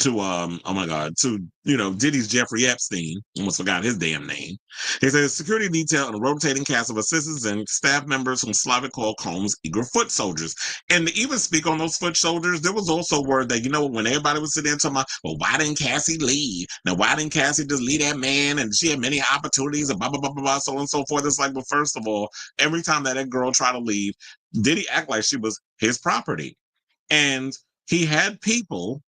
oh my god, to Diddy's Jeffrey Epstein. Almost forgot his damn name. He says security detail and a rotating cast of assistants and staff members whom Slavic called Combs eager foot soldiers. And to even speak on those foot soldiers, there was also word that when everybody was sitting there talking about, well, why didn't Cassie leave? Now why didn't Cassie just leave that man? And she had many opportunities and blah blah blah blah blah, so on and so forth. It's like, well, first of all, every time that girl tried to leave, Diddy act like she was his property, and he had people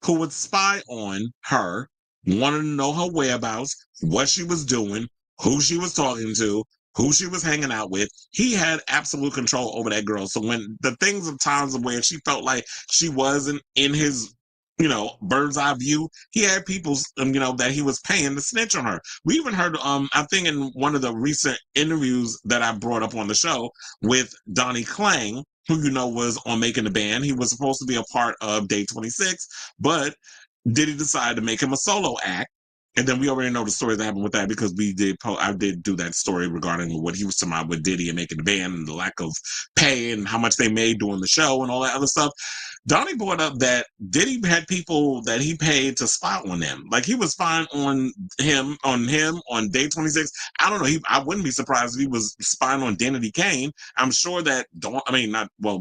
who would spy on her, wanted to know her whereabouts, what she was doing, who she was talking to, who she was hanging out with. He had absolute control over that girl. So when the things of times where she felt like she wasn't in his, bird's eye view, he had people, that he was paying to snitch on her. We even heard, I think in one of the recent interviews that I brought up on the show with Donnie Klang, who was on Making the Band. He was supposed to be a part of Day 26, but Diddy decided to make him a solo act. And then we already know the story that happened with that because I did do that story regarding what he was talking about with Diddy and Making the Band and the lack of pay and how much they made doing the show and all that other stuff. Donnie brought up that Diddy had people that he paid to spy on them. Like he was spying on him on Day 26. I don't know. I wouldn't be surprised if he was spying on Danity Kane. I'm sure that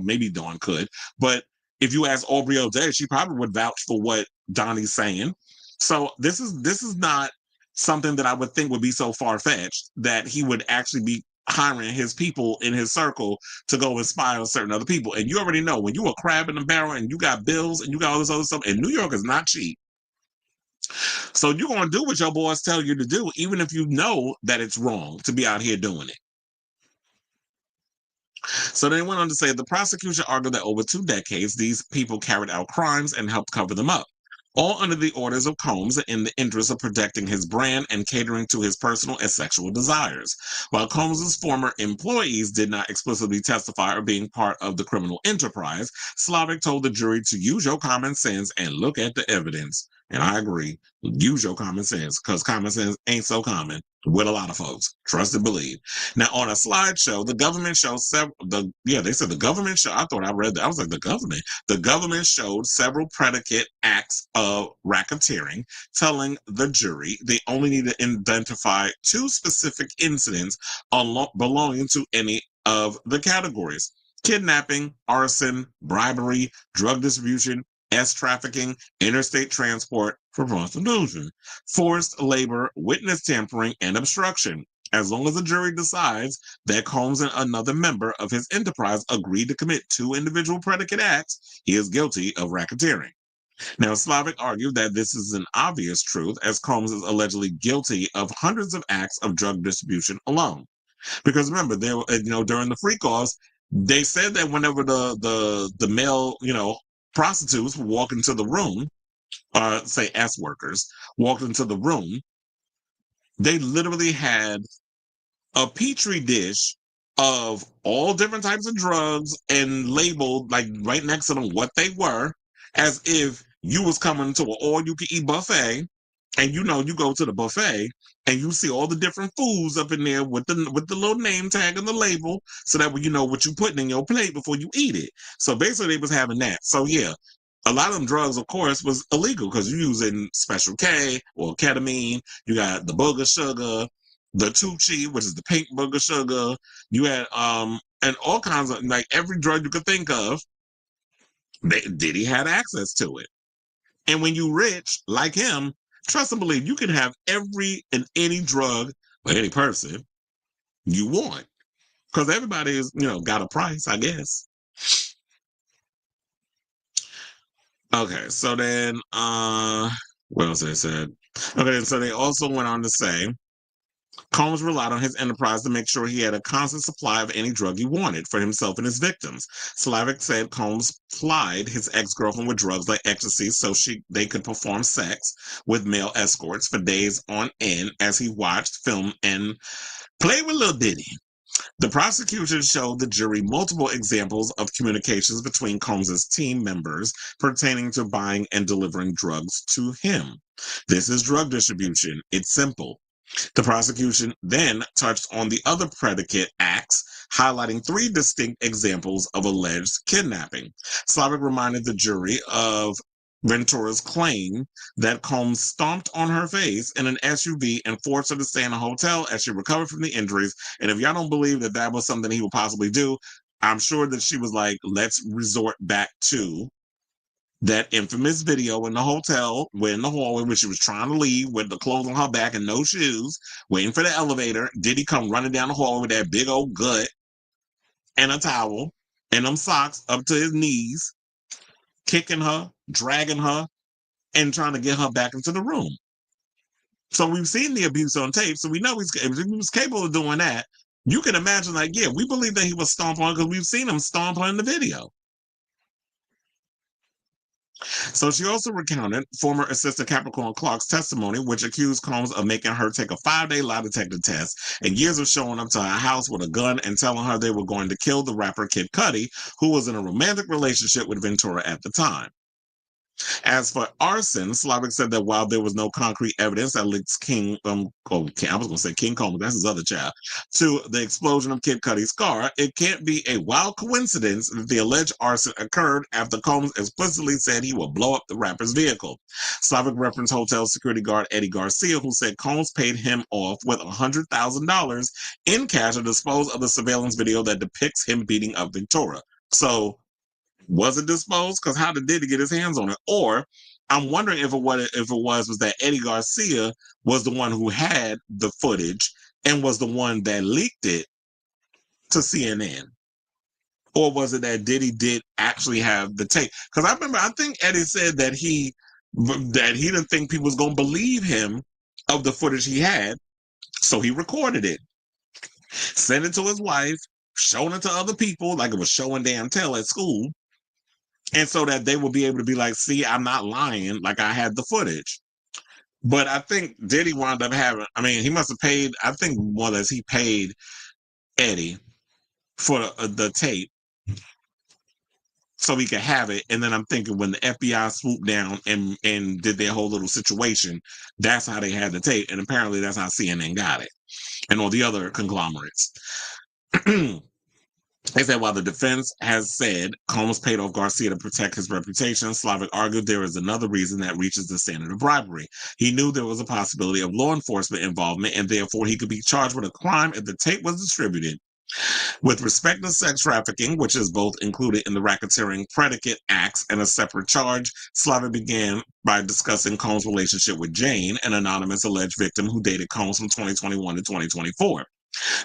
maybe Dawn could, but if you ask Aubrey O'Day, she probably would vouch for what Donnie's saying. So this is not something that I would think would be so far-fetched that he would actually be hiring his people in his circle to go and spy on certain other people. And you already know when you a crab in the barrel and you got bills and you got all this other stuff, and New York is not cheap. So you're going to do what your boss tell you to do, even if you know that it's wrong to be out here doing it. So they went on to say the prosecution argued that over 2 decades, these people carried out crimes and helped cover them up, all under the orders of Combs in the interest of protecting his brand and catering to his personal and sexual desires. While Combs' former employees did not explicitly testify or being part of the criminal enterprise, Slavic told the jury to use your common sense and look at the evidence. And I agree. Use your common sense because common sense ain't so common with a lot of folks. Trust and believe. Now, on a slideshow, the government showed they said the government show. I thought I read that. I was like, the government. The government showed several predicate acts of racketeering, telling the jury they only need to identify 2 specific incidents belonging to any of the categories: kidnapping, arson, bribery, drug distribution, trafficking, interstate transport for prostitution, forced labor, witness tampering, and obstruction. As long as the jury decides that Combs and another member of his enterprise agreed to commit 2 individual predicate acts, he is guilty of racketeering. Now, Slavic argued that this is an obvious truth, as Combs is allegedly guilty of hundreds of acts of drug distribution alone. Because remember, there, during the freak-offs, they said that whenever the male, prostitutes would walk into the room, say S workers, walked into the room, they literally had a petri dish of all different types of drugs and labeled like right next to them what they were, as if you was coming to an all-you-can-eat buffet, and you go to the buffet and you see all the different foods up in there with the little name tag and the label, so that way you know what you're putting in your plate before you eat it. So basically, they was having that. So yeah, a lot of them drugs, of course, was illegal because you're using Special K or ketamine. You got the booger sugar, the Tucci, which is the pink booger sugar. You had and all kinds of, like, every drug you could think of. Diddy had access to it. And when you rich like him, trust and believe, you can have every and any drug or any person you want, because everybody is, got a price, I guess. Okay, so then what else they said? Okay, so they also went on to say Combs relied on his enterprise to make sure he had a constant supply of any drug he wanted for himself and his victims. Slavic said Combs plied his ex-girlfriend with drugs like ecstasy so they could perform sex with male escorts for days on end as he watched, filmed, and played with Lil Diddy. The prosecution showed the jury multiple examples of communications between Combs' team members pertaining to buying and delivering drugs to him. This is drug distribution. It's simple. The prosecution then touched on the other predicate acts, highlighting 3 distinct examples of alleged kidnapping. Slavic reminded the jury of Ventura's claim that Combs stomped on her face in an SUV and forced her to stay in a hotel as she recovered from the injuries. And if y'all don't believe that that was something he would possibly do, I'm sure that she was like, let's resort back to that infamous video in the hotel, where in the hallway when she was trying to leave with the clothes on her back and no shoes, waiting for the elevator. Diddy come running down the hallway with that big old gut and a towel and them socks up to his knees, kicking her, dragging her, and trying to get her back into the room. So we've seen the abuse on tape, so we know if he was capable of doing that. You can imagine, like, yeah, we believe that he was stomped on because we've seen him stomp her in the video. So she also recounted former assistant Capricorn Clark's testimony, which accused Combs of making her take a 5-day lie detector test and years of showing up to her house with a gun and telling her they were going to kill the rapper Kid Cudi, who was in a romantic relationship with Ventura at the time. As for arson, Slavic said that while there was no concrete evidence that links King, I was going to say King Combs, that's his other child, to the explosion of Kid Cudi's car, it can't be a wild coincidence that the alleged arson occurred after Combs explicitly said he would blow up the rapper's vehicle. Slavic referenced hotel security guard Eddie Garcia, who said Combs paid him off with $100,000 in cash to dispose of the surveillance video that depicts him beating up Ventura. So, was it disposed? Because how did Diddy get his hands on it? Or I'm wondering if it was that Eddie Garcia was the one who had the footage and was the one that leaked it to CNN. Or was it that Diddy did actually have the tape? Because I think Eddie said that he didn't think people was gonna believe him of the footage he had, so he recorded it, sent it to his wife, showing it to other people like it was show and damn tell at school. And so that they will be able to be like, see, I'm not lying, like I had the footage. But I think Diddy wound up having, he must have paid, I think more or less he paid Eddie for the tape so he could have it. And then I'm thinking when the FBI swooped down and did their whole little situation, that's how they had the tape. And apparently that's how CNN got it and all the other conglomerates. They said while the defense has said Combs paid off Garcia to protect his reputation, Slavic argued there is another reason that reaches the standard of bribery. He knew there was a possibility of law enforcement involvement, and therefore he could be charged with a crime if the tape was distributed. With respect to sex trafficking, which is both included in the racketeering predicate acts and a separate charge, Slavic began by discussing Combs' relationship with Jane, an anonymous alleged victim who dated Combs from 2021 to 2024.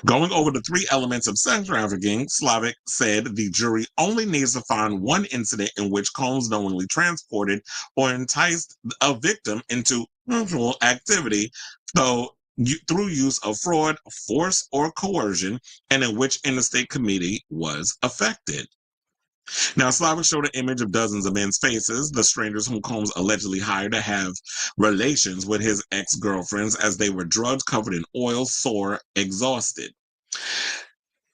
Going over the 3 elements of sex trafficking, Slavic said the jury only needs to find one incident in which Combs knowingly transported or enticed a victim into sexual activity, through use of fraud, force, or coercion, and in which interstate committee was affected. Now, Slavic showed an image of dozens of men's faces, the strangers whom Combs allegedly hired to have relations with his ex-girlfriends as they were drugged, covered in oil, sore, exhausted.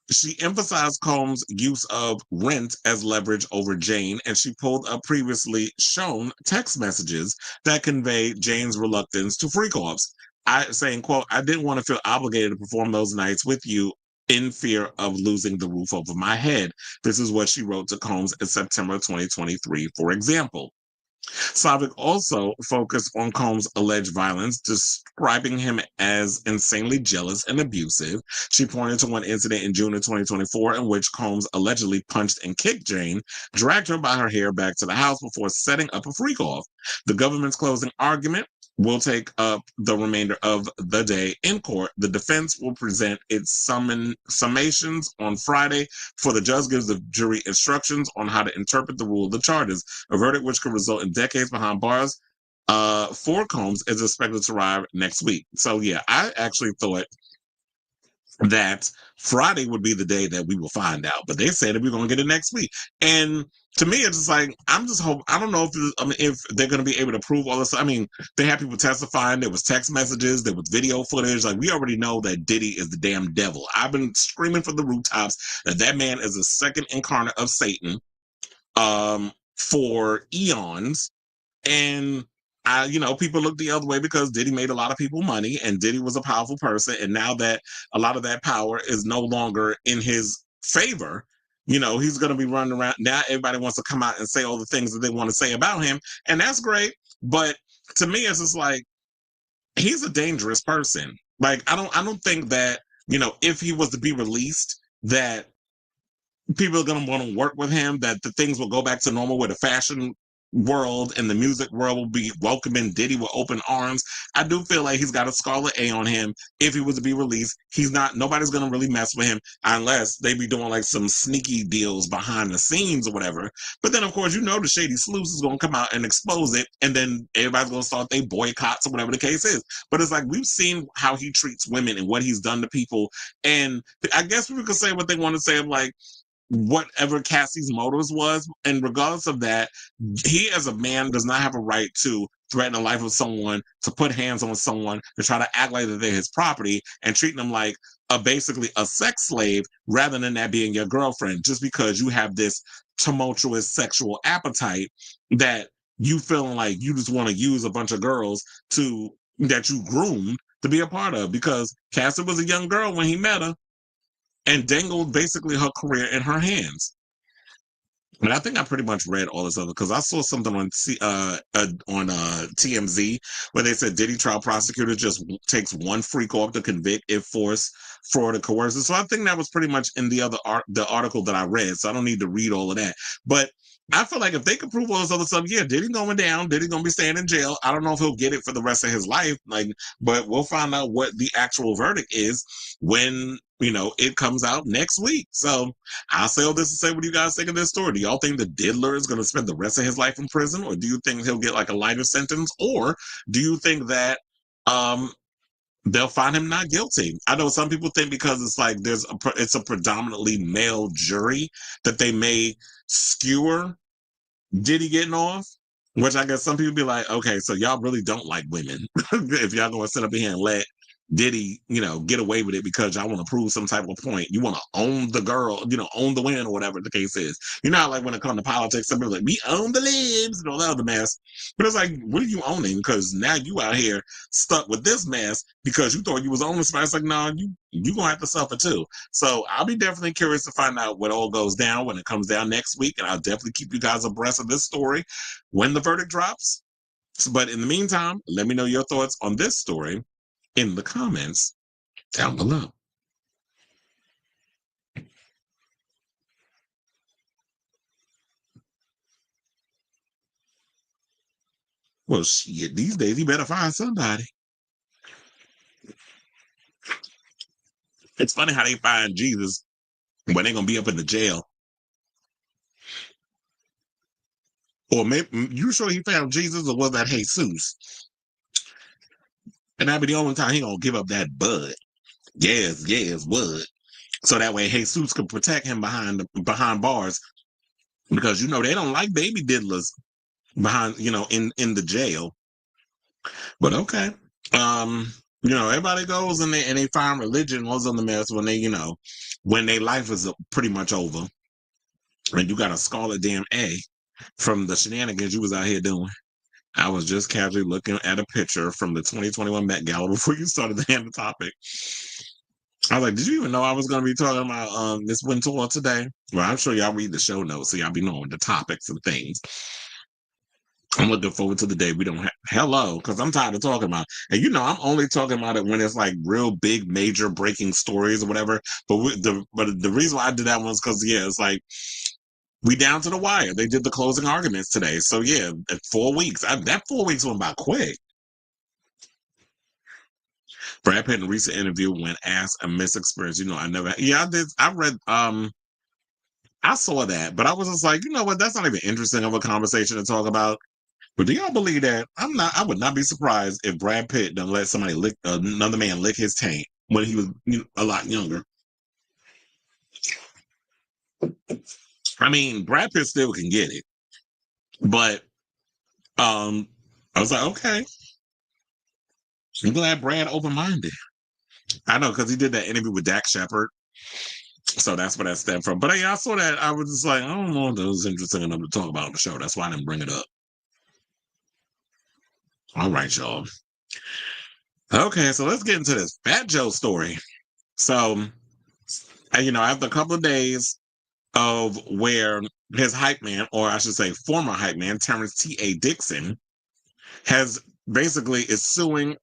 She emphasized Combs' use of rent as leverage over Jane, and she pulled up previously shown text messages that convey Jane's reluctance to freak-offs. Saying, quote, I didn't want to feel obligated to perform those nights with you in fear of losing the roof over my head. This is what she wrote to Combs in September 2023, for example. Slavic also focused on Combs' alleged violence, describing him as insanely jealous and abusive. She pointed to one incident in June of 2024 in which Combs allegedly punched and kicked Jane, dragged her by her hair back to the house before setting up a freak-off. The government's closing argument will take up the remainder of the day in court. The defense will present its summations on Friday before the judge gives the jury instructions on how to interpret the rule of the charges. A verdict which could result in decades behind bars for Combs is expected to arrive next week. So yeah, I actually thought that Friday would be the day that we will find out. But they said that we're going to get it next week. And to me, it's just like, I'm just hope. I don't know if they're going to be able to prove all this. I mean, they had people testifying. There was text messages. There was video footage. Like, we already know that Diddy is the damn devil. I've been screaming from the rooftops that man is the second incarnate of Satan for eons. And people look the other way because Diddy made a lot of people money and Diddy was a powerful person. And now that a lot of that power is no longer in his favor, he's going to be running around. Now everybody wants to come out and say all the things that they want to say about him. And that's great. But to me, it's just like, he's a dangerous person. Like, I don't think that, if he was to be released, that people are going to want to work with him, that the things will go back to normal, where the fashion world and the music world will be welcoming Diddy with open arms. I do feel like he's got a scarlet A on him. If he was to be released, nobody's going to really mess with him unless they be doing like some sneaky deals behind the scenes or whatever. But then, of course, the shady sleuths is going to come out and expose it, and then everybody's going to start their boycotts or whatever the case is. But it's like, we've seen how he treats women and what he's done to people. And I guess people can say what they want to say of like, whatever Cassie's motives was, and regardless of that, he as a man does not have a right to threaten the life of someone, to put hands on someone, to try to act like that they're his property and treat them like basically a sex slave rather than that being your girlfriend, just because you have this tumultuous sexual appetite that you feeling like you just want to use a bunch of girls that you groomed to be a part of, because Cassie was a young girl when he met her and dangled basically her career in her hands. But I think I pretty much read all this other, because I saw something on TMZ where they said Diddy trial prosecutor just takes one freak off to convict if force, fraud, or coercive. So I think that was pretty much in the article that I read. So I don't need to read all of that. But I feel like if they could prove all this other stuff, yeah, Diddy's going down. Diddy's going to be staying in jail. I don't know if he'll get it for the rest of his life. But we'll find out what the actual verdict is when it comes out next week. So I'll say all this to say, what do you guys think of this story? Do y'all think the diddler is going to spend the rest of his life in prison, or do you think he'll get like a lighter sentence, or do you think that they'll find him not guilty? I know some people think because it's like it's a predominantly male jury that they may skewer Diddy getting off, which I guess some people be like, okay, so y'all really don't like women if y'all going to sit up here and let Diddy, get away with it because y'all want to prove some type of point. You want to own the girl, own the win or whatever the case is. Like when it comes to politics, some people are like, we own the libs and all that other mess. But it's like, what are you owning? Because now you out here stuck with this mess because you thought you was owning somebody. It's like, no, you going to have to suffer too. So I'll be definitely curious to find out what all goes down when it comes down next week. And I'll definitely keep you guys abreast of this story when the verdict drops. But in the meantime, let me know your thoughts on this story in the comments down below. Well, shit, these days you better find somebody. It's funny how they find Jesus when they're gonna be up in the jail. Or maybe you sure he found Jesus, or was that Jesus? And that'd be the only time he gonna give up that bud. Yes, bud. So that way Jesus can protect him behind bars, because they don't like baby diddlers behind in the jail. But okay. Everybody goes and they find religion was on the mess when when their life is pretty much over. And you got a scarlet damn A from the shenanigans you was out here doing. I was just casually looking at a picture from the 2021 Met Gala before you started the end of the topic. I was like, did you even know I was going to be talking about Miss Wintour today? Well, I'm sure y'all read the show notes, so y'all be knowing the topics and things. I'm looking forward to the day we don't have hello, because I'm tired of talking about it. And I'm only talking about it when it's like real big, major breaking stories or whatever. But the reason why I did that one is because it's like we down to the wire. They did the closing arguments today, so 4 weeks. That 4 weeks went by quick. Brad Pitt in a recent interview when asked a mixed experience. I did. I read. I saw that, but I was just like, what? That's not even interesting of a conversation to talk about. But do y'all believe that? I would not be surprised if Brad Pitt done let somebody another man lick his taint when he was a lot younger. I mean, Brad Pitt still can get it, but I was like, okay, I'm glad Brad open-minded. I know, because he did that interview with Dak Shepard, so that's where that stemmed from. But yeah, I saw that. I was just like, I don't know if that was interesting enough to talk about on the show. That's why I didn't bring it up. All right, y'all. Okay, so let's get into this Fat Joe story. So, after a couple of days of where his hype man, or I should say former hype man, Terrence T.A. Dixon, has basically is suing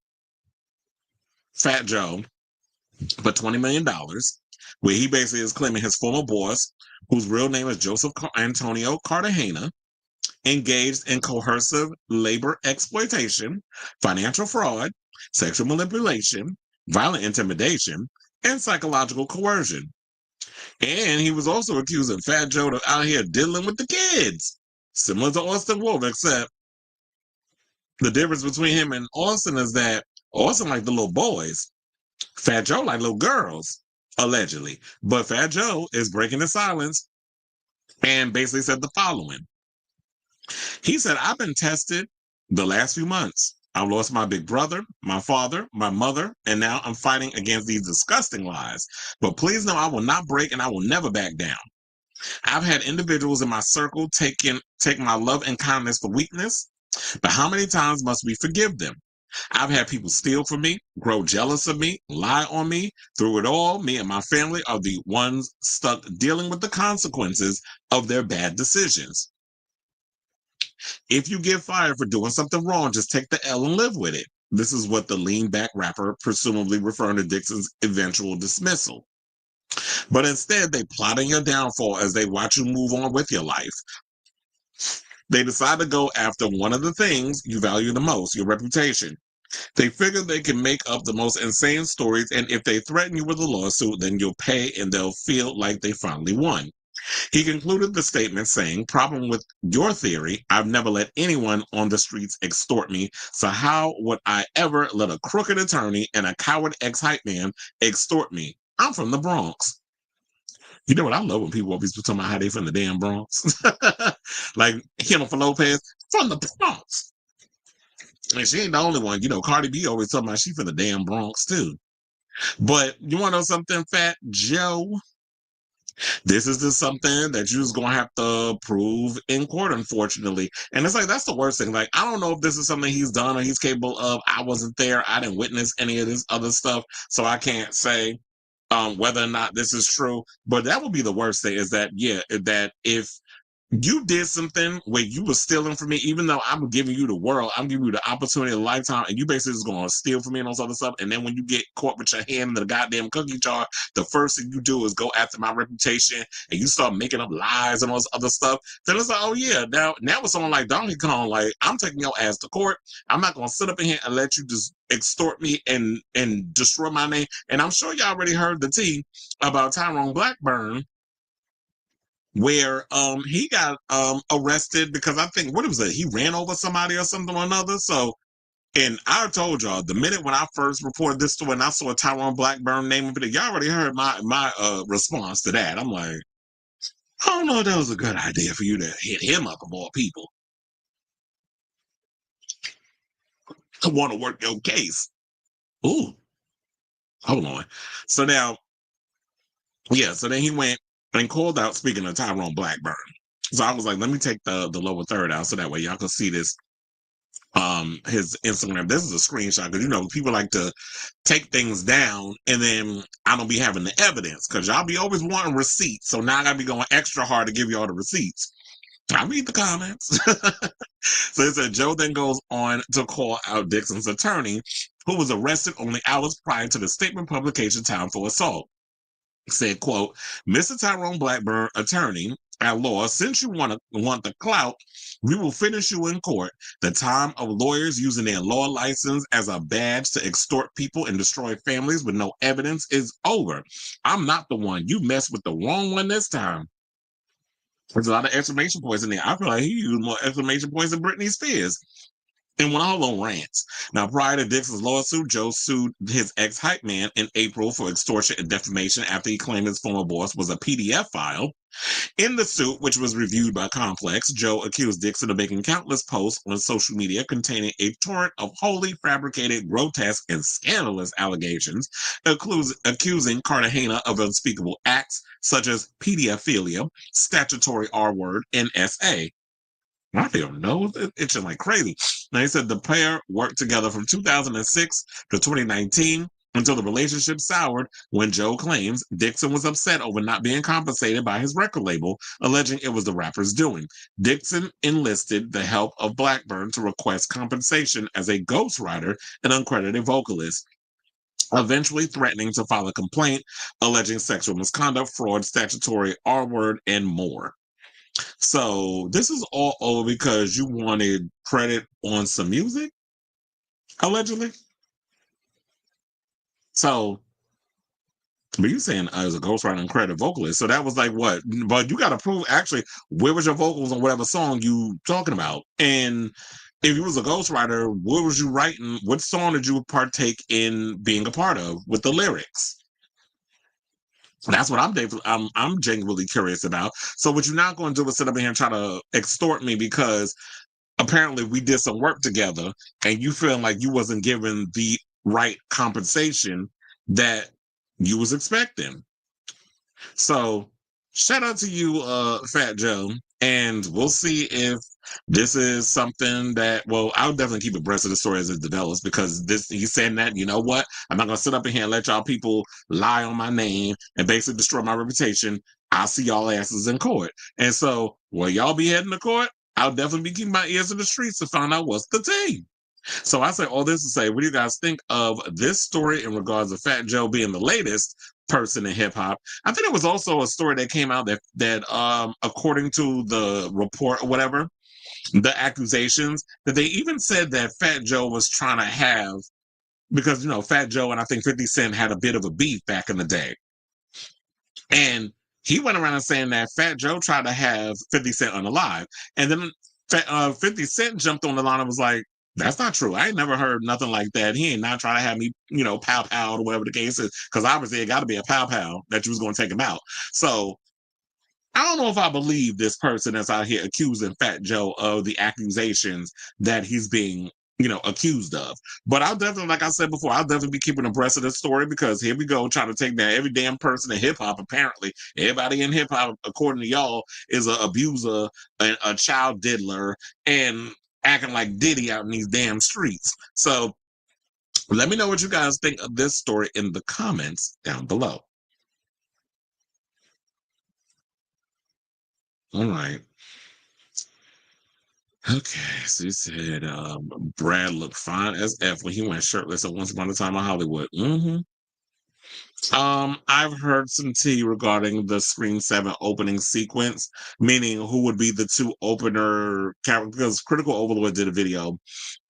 Fat Joe for $20 million, where he basically is claiming his former boss, whose real name is Joseph Antonio Cartagena, engaged in coercive labor exploitation, financial fraud, sexual manipulation, violent intimidation, and psychological coercion. And he was also accusing Fat Joe of out here dealing with the kids, similar to Austin Wolf, except the difference between him and Austin is that Austin like the little boys, Fat Joe like little girls, allegedly. But Fat Joe is breaking the silence and basically said the following. He said, I've been tested the last few months. I lost my big brother, my father, my mother, and now I'm fighting against these disgusting lies. But please know I will not break and I will never back down. I've had individuals in my circle take my love and kindness for weakness, but how many times must we forgive them? I've had people steal from me, grow jealous of me, lie on me. Through it all, me and my family are the ones stuck dealing with the consequences of their bad decisions. If you get fired for doing something wrong, just take the L and live with it. This is what the lean back rapper, presumably referring to Dixon's eventual dismissal. But instead, they plot on your downfall as they watch you move on with your life. They decide to go after one of the things you value the most, your reputation. They figure they can make up the most insane stories, and if they threaten you with a lawsuit, then you'll pay and they'll feel like they finally won. He concluded the statement saying, problem with your theory, I've never let anyone on the streets extort me, so how would I ever let a crooked attorney and a coward ex-hype man extort me? I'm from the Bronx. You know what? I love when people always talking about how they from the damn Bronx. Like Jennifer Lopez, from the Bronx. And she ain't the only one. Cardi B always talking about she from the damn Bronx too. But you want to know something, Fat Joe? This is just something that you're just going to have to prove in court, unfortunately. And it's like, that's the worst thing. Like, I don't know if this is something he's done or he's capable of. I wasn't there. I didn't witness any of this other stuff. So I can't say whether or not this is true. But that would be the worst thing is that, that if you did something where you were stealing from me, even though I'm giving you the world, I'm giving you the opportunity of a lifetime, and you basically just going to steal from me and all this other stuff. And then when you get caught with your hand in the goddamn cookie jar, the first thing you do is go after my reputation and you start making up lies and all this other stuff. Then it's like, oh yeah, now with someone like Donkey Kong, like I'm taking your ass to court. I'm not going to sit up in here and let you just extort me and destroy my name. And I'm sure you already heard the tea about Tyrone Blackburn, where he got arrested because I think what was it? He ran over somebody or something or another. So, and I told y'all the minute when I first reported this story and I saw Tyrone Blackburn name of it, y'all already heard my response to that. I'm like, I don't know if that was a good idea for you to hit him up of all people. I want to work your case. Ooh, hold on. So now, so then he went and called out, speaking of Tyrone Blackburn. So I was like, let me take the lower third out so that way y'all can see this. His Instagram. This is a screenshot because people like to take things down and then I don't be having the evidence because y'all be always wanting receipts. So now I gotta be going extra hard to give you all the receipts. I read the comments. So it said Joe then goes on to call out Dixon's attorney, who was arrested only hours prior to the statement publication time for assault. Said, quote, Mr. Tyrone Blackburn, attorney at law, since you want the clout, we will finish you in court. The time of lawyers using their law license as a badge to extort people and destroy families with no evidence is over. I'm not the one. You messed with the wrong one this time. There's a lot of exclamation points in there. I feel like he used more exclamation points than Britney Spears. in one of her little rants. Now, prior to Dixon's lawsuit, Joe sued his ex-hype man in April for extortion and defamation after he claimed his former boss was a PDF file. In the suit, which was reviewed by Complex, Joe accused Dixon of making countless posts on social media containing a torrent of wholly fabricated, grotesque, and scandalous allegations, accusing Cartagena of unspeakable acts such as pedophilia, statutory R-word, and SA. I don't know. It's just like crazy. Now, he said the pair worked together from 2006 to 2019 until the relationship soured when Joe claims Dixon was upset over not being compensated by his record label, alleging it was the rapper's doing. Dixon enlisted the help of Blackburn to request compensation as a ghostwriter and uncredited vocalist, eventually threatening to file a complaint alleging sexual misconduct, fraud, statutory R-word, and more. So this is all over because you wanted credit on some music, allegedly. So, but you saying as a ghostwriter and credit vocalist, so that was like what? But you got to prove actually where was your vocals on whatever song you talking about, and if you was a ghostwriter, what was you writing? What song did you partake in being a part of with the lyrics? That's what I'm genuinely curious about. So what you're not going to do is sit up here and try to extort me because apparently we did some work together and you feel like you wasn't given the right compensation that you was expecting. So shout out to you, Fat Joe. And we'll see if this is something that, well, I'll definitely keep abreast of the story as it develops because he's saying that, you know what? I'm not going to sit up in here and let y'all people lie on my name and basically destroy my reputation. I'll see y'all asses in court. And so, will y'all be heading to court? I'll definitely be keeping my ears to the streets to find out what's the tea. So I say all this to say, what do you guys think of this story in regards to Fat Joe being the latest person in hip hop? I think it was also a story that came out that according to the report or whatever, the accusations that they even said that Fat Joe was trying to have because Fat Joe and I think 50 Cent had a bit of a beef back in the day, and he went around and saying that Fat Joe tried to have 50 Cent unalive, and then 50 Cent jumped on the line and was like, that's not true. I ain't never heard nothing like that. He ain't not trying to have me, pow pow or whatever the case is. Because obviously it got to be a pow pow that you was going to take him out. So I don't know if I believe this person that's out here accusing Fat Joe of the accusations that he's being, accused of. But I'll definitely, like I said before, I'll definitely be keeping abreast of this story because here we go, trying to take down every damn person in hip hop. Apparently, everybody in hip hop, according to y'all, is an abuser, a child diddler, and acting like Diddy out in these damn streets. So let me know what you guys think of this story in the comments down below. All right. Okay, so you said Brad looked fine as F when he went shirtless at Once Upon a Time in Hollywood. I've heard some tea regarding the Scream 7 opening sequence, meaning who would be the two opener characters, because Critical Overlord did a video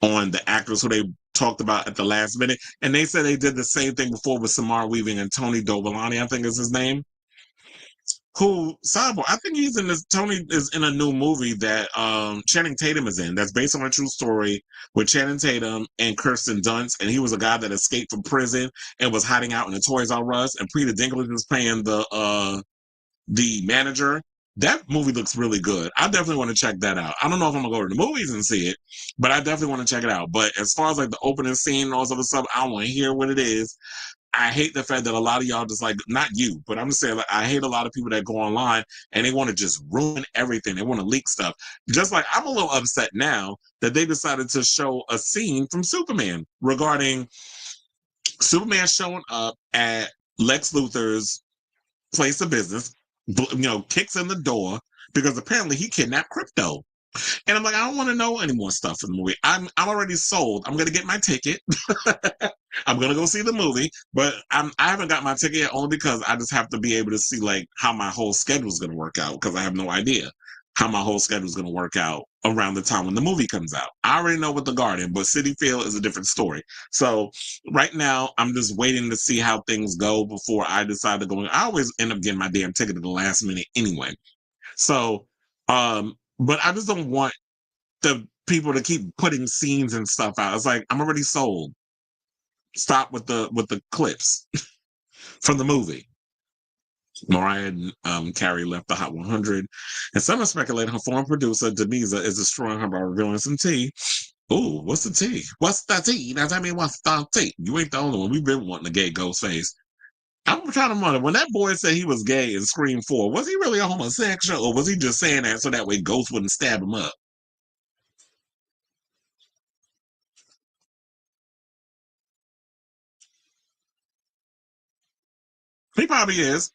on the actors who they talked about at the last minute, and they said they did the same thing before with Samara Weaving and Tony Dovolani, I think is his name. Who sidebar? I think he's in this. Tony is in a new movie that Channing Tatum is in. That's based on a true story with Channing Tatum and Kirsten Dunst. And he was a guy that escaped from prison and was hiding out in the Toys R Us. And Peter Dinklage was playing the manager. That movie looks really good. I definitely want to check that out. I don't know if I'm gonna go to the movies and see it, but I definitely want to check it out. But as far as like the opening scene and all this other stuff, I want to hear what it is. I hate the fact that a lot of y'all just like, not you, but I'm just saying, like, I hate a lot of people that go online and they want to just ruin everything. They want to leak stuff. Just like I'm a little upset now that they decided to show a scene from Superman regarding Superman showing up at Lex Luthor's place of business, kicks in the door because apparently he kidnapped Crypto. And I'm like, I don't want to know any more stuff in the movie. I'm already sold. I'm gonna get my ticket. I'm gonna go see the movie, but I haven't got my ticket yet only because I just have to be able to see like how my whole schedule is gonna work out because I have no idea how my whole schedule is gonna work out around the time when the movie comes out. I already know with The Garden, but City Field is a different story. So right now, I'm just waiting to see how things go before I decide to go. I always end up getting my damn ticket at the last minute anyway. So, but I just don't want people to keep putting scenes and stuff out. It's like, I'm already sold. Stop with the clips from the movie. Mariah Carey left the Hot 100, and some are speculating her former producer Denis is destroying her by revealing some tea. Ooh, what's the tea? What's the tea? Now tell me what's the tea? You ain't the only one. We've been wanting a gay Ghostface. I'm trying to wonder, when that boy said he was gay in Scream 4, was he really a homosexual, or was he just saying that so that way Ghost wouldn't stab him up? He probably is,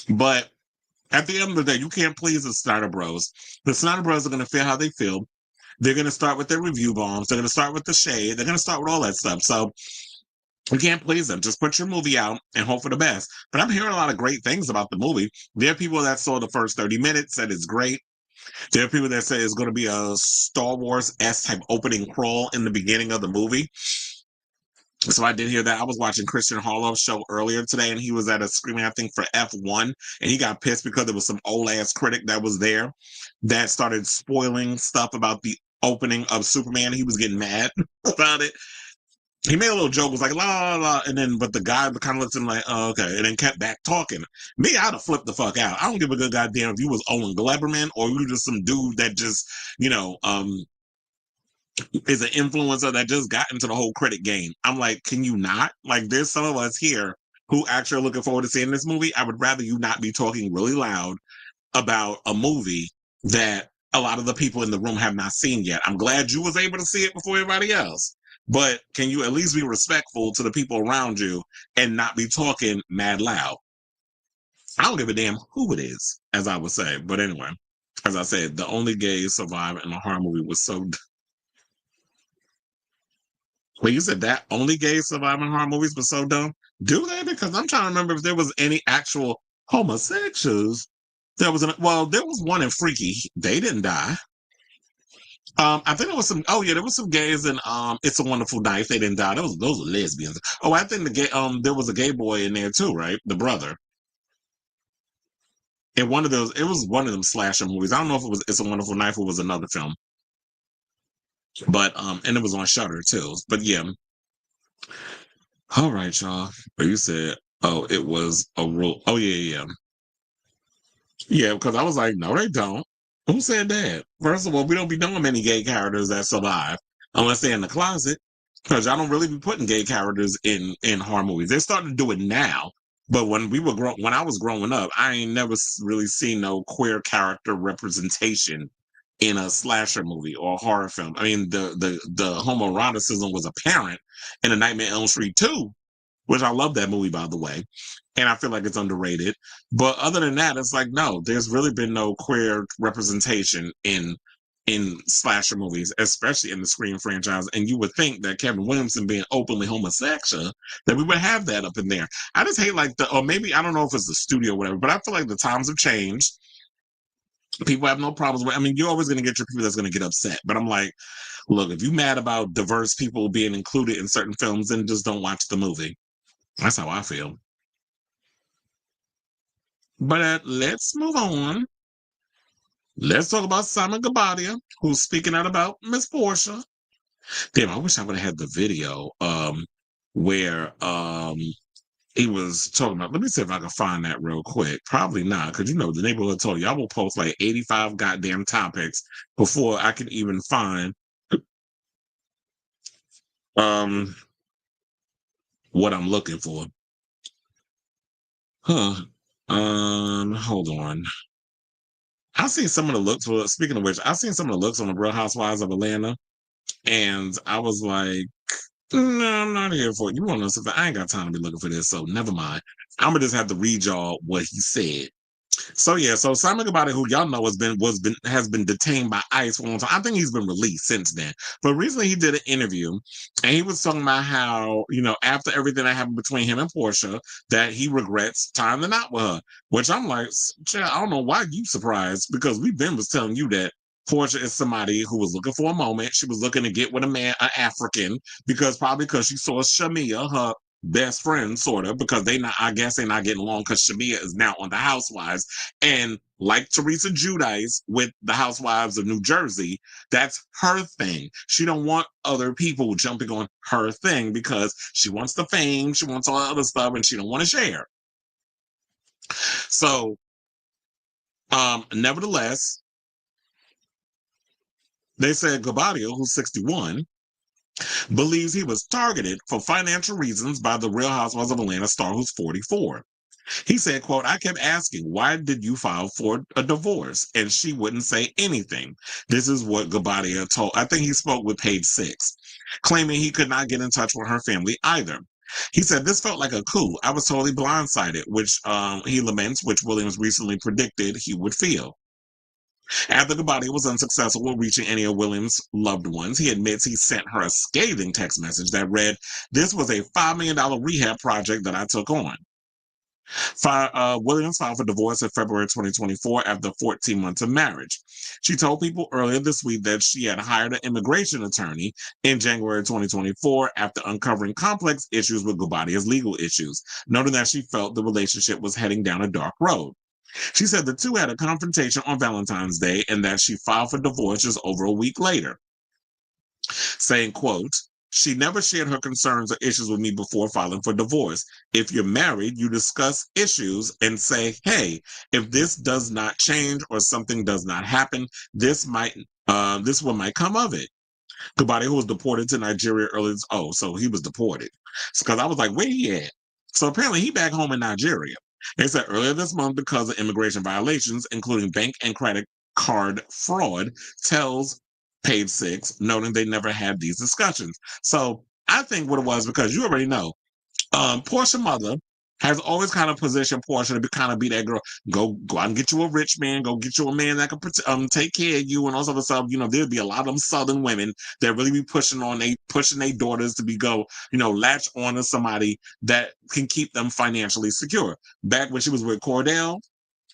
but at the end of the day, you can't please the Snyder Bros. The Snyder Bros are going to feel how they feel. They're going to start with their review bombs. They're going to start with the shade. They're going to start with all that stuff. So you can't please them. Just put your movie out and hope for the best. But I'm hearing a lot of great things about the movie. There are people that saw the first 30 minutes, said it's great. There are people that say it's going to be a Star Wars-esque type opening crawl in the beginning of the movie. So I did hear that. I was watching Christian Harlow's show earlier today, and he was at a screening, I think, for F1, and he got pissed because there was some old-ass critic that was there that started spoiling stuff about the opening of Superman. He was getting mad about it. He made a little joke, was like, la, la, la, and then, but the guy kind of looked at him like, oh, okay, and then kept back talking. Me, I'd have flipped the fuck out. I don't give a good goddamn if you was Owen Gleberman or you were just some dude that just, is an influencer that just got into the whole critic game. I'm like, can you not? Like, there's some of us here who actually are looking forward to seeing this movie. I would rather you not be talking really loud about a movie that a lot of the people in the room have not seen yet. I'm glad you was able to see it before everybody else. But can you at least be respectful to the people around you and not be talking mad loud? I don't give a damn who it is, as I would say. But anyway, as I said, the only gay survivor in a horror movie was so. Well, you said that only gay surviving horror movies were so dumb. Do they? Because I'm trying to remember if there was any actual homosexuals. There was there was one in Freaky. They didn't die. I think there was some. Oh yeah, there was some gays in It's a Wonderful Life. They didn't die. Those were lesbians. Oh, I think the gay there was a gay boy in there too, right? The brother. In one of those, it was one of them slasher movies. I don't know if it was It's a Wonderful Life or was another film, but and it was on Shudder too. But yeah. All right, y'all. But you said, oh, it was a rule. Oh yeah. Yeah, because I was like, no, they don't. Who said that? First of all, we don't be knowing many gay characters that survive unless they're in the closet. Because y'all don't really be putting gay characters in horror movies. They're starting to do it now. But when I was growing up, I ain't never really seen no queer character representation in a slasher movie or a horror film. I mean, the homoeroticism was apparent in A Nightmare on Elm Street 2, which I love that movie, by the way. And I feel like it's underrated. But other than that, it's like, no, there's really been no queer representation in slasher movies, especially in the Scream franchise. And you would think that Kevin Williamson being openly homosexual, that we would have that up in there. I just hate or maybe, I don't know if it's the studio or whatever, but I feel like the times have changed. People have no problems with, I mean, you're always going to get your people that's going to get upset. But I'm like, look, if you're mad about diverse people being included in certain films, then just don't watch the movie. That's how I feel. But let's move on. Let's talk about Simon Guobadia, who's speaking out about Miss Porsha. Damn, I wish I would have had the video where he was talking about. Let me see if I can find that real quick. Probably not, because the neighborhood told you I will post like 85 goddamn topics before I can even find what I'm looking for. Huh. Hold on. I've seen some of the looks. Well, speaking of which, I've seen some of the looks on the Real Housewives of Atlanta, and I was like, no, I'm not here for it. You want to know something? I ain't got time to be looking for this, so never mind. I'm gonna just have to read y'all what he said. So yeah, so Simon Guobadia, who y'all know has been detained by ICE for a long time. I think he's been released since then. But recently he did an interview and he was talking about how, after everything that happened between him and Porsha, that he regrets tying the knot with her. Which I'm like, I don't know why you surprised, because was telling you that Porsha is somebody who was looking for a moment. She was looking to get with a man, an African, because she saw Shamia, best friends, sort of, because I guess they're not getting along because Shamia is now on the Housewives. And like Teresa Giudice with the Housewives of New Jersey, that's her thing. She don't want other people jumping on her thing because she wants the fame, she wants all the other stuff, and she don't want to share. So, nevertheless, they said Guobadia, who's 61, believes he was targeted for financial reasons by the Real Housewives of Atlanta star who's 44. He said, quote, I kept asking, why did you file for a divorce? And she wouldn't say anything. This is what Guobadia told. I think he spoke with Page Six, claiming he could not get in touch with her family either. He said, this felt like a coup. I was totally blindsided, which he laments, which Williams recently predicted he would feel. After Guobadia was unsuccessful with reaching any of Williams' loved ones, he admits he sent her a scathing text message that read, this was a $5 million rehab project that I took on. Williams filed for divorce in February 2024 after 14 months of marriage. She told people earlier this week that she had hired an immigration attorney in January 2024 after uncovering complex issues with Guobadia's legal issues, noting that she felt the relationship was heading down a dark road. She said the two had a confrontation on Valentine's Day and that she filed for divorce just over a week later, saying, quote, she never shared her concerns or issues with me before filing for divorce. If you're married, you discuss issues and say, hey, if this does not change or something does not happen, this one might come of it. Guobadia, who was deported to Nigeria earlier. Oh, so he was deported. Because I was like, where he at? So apparently he back home in Nigeria. They said earlier this month, because of immigration violations, including bank and credit card fraud, tells Page Six, noting they never had these discussions. So I think what it was, because you already know, Porsha mother has always kind of positioned Porsha to kind of be that girl. Go out and get you a rich man. Go get you a man that can take care of you and all sort of stuff. You know, there'd be a lot of them Southern women that really be pushing their daughters to latch on to somebody that can keep them financially secure. Back when she was with Cordell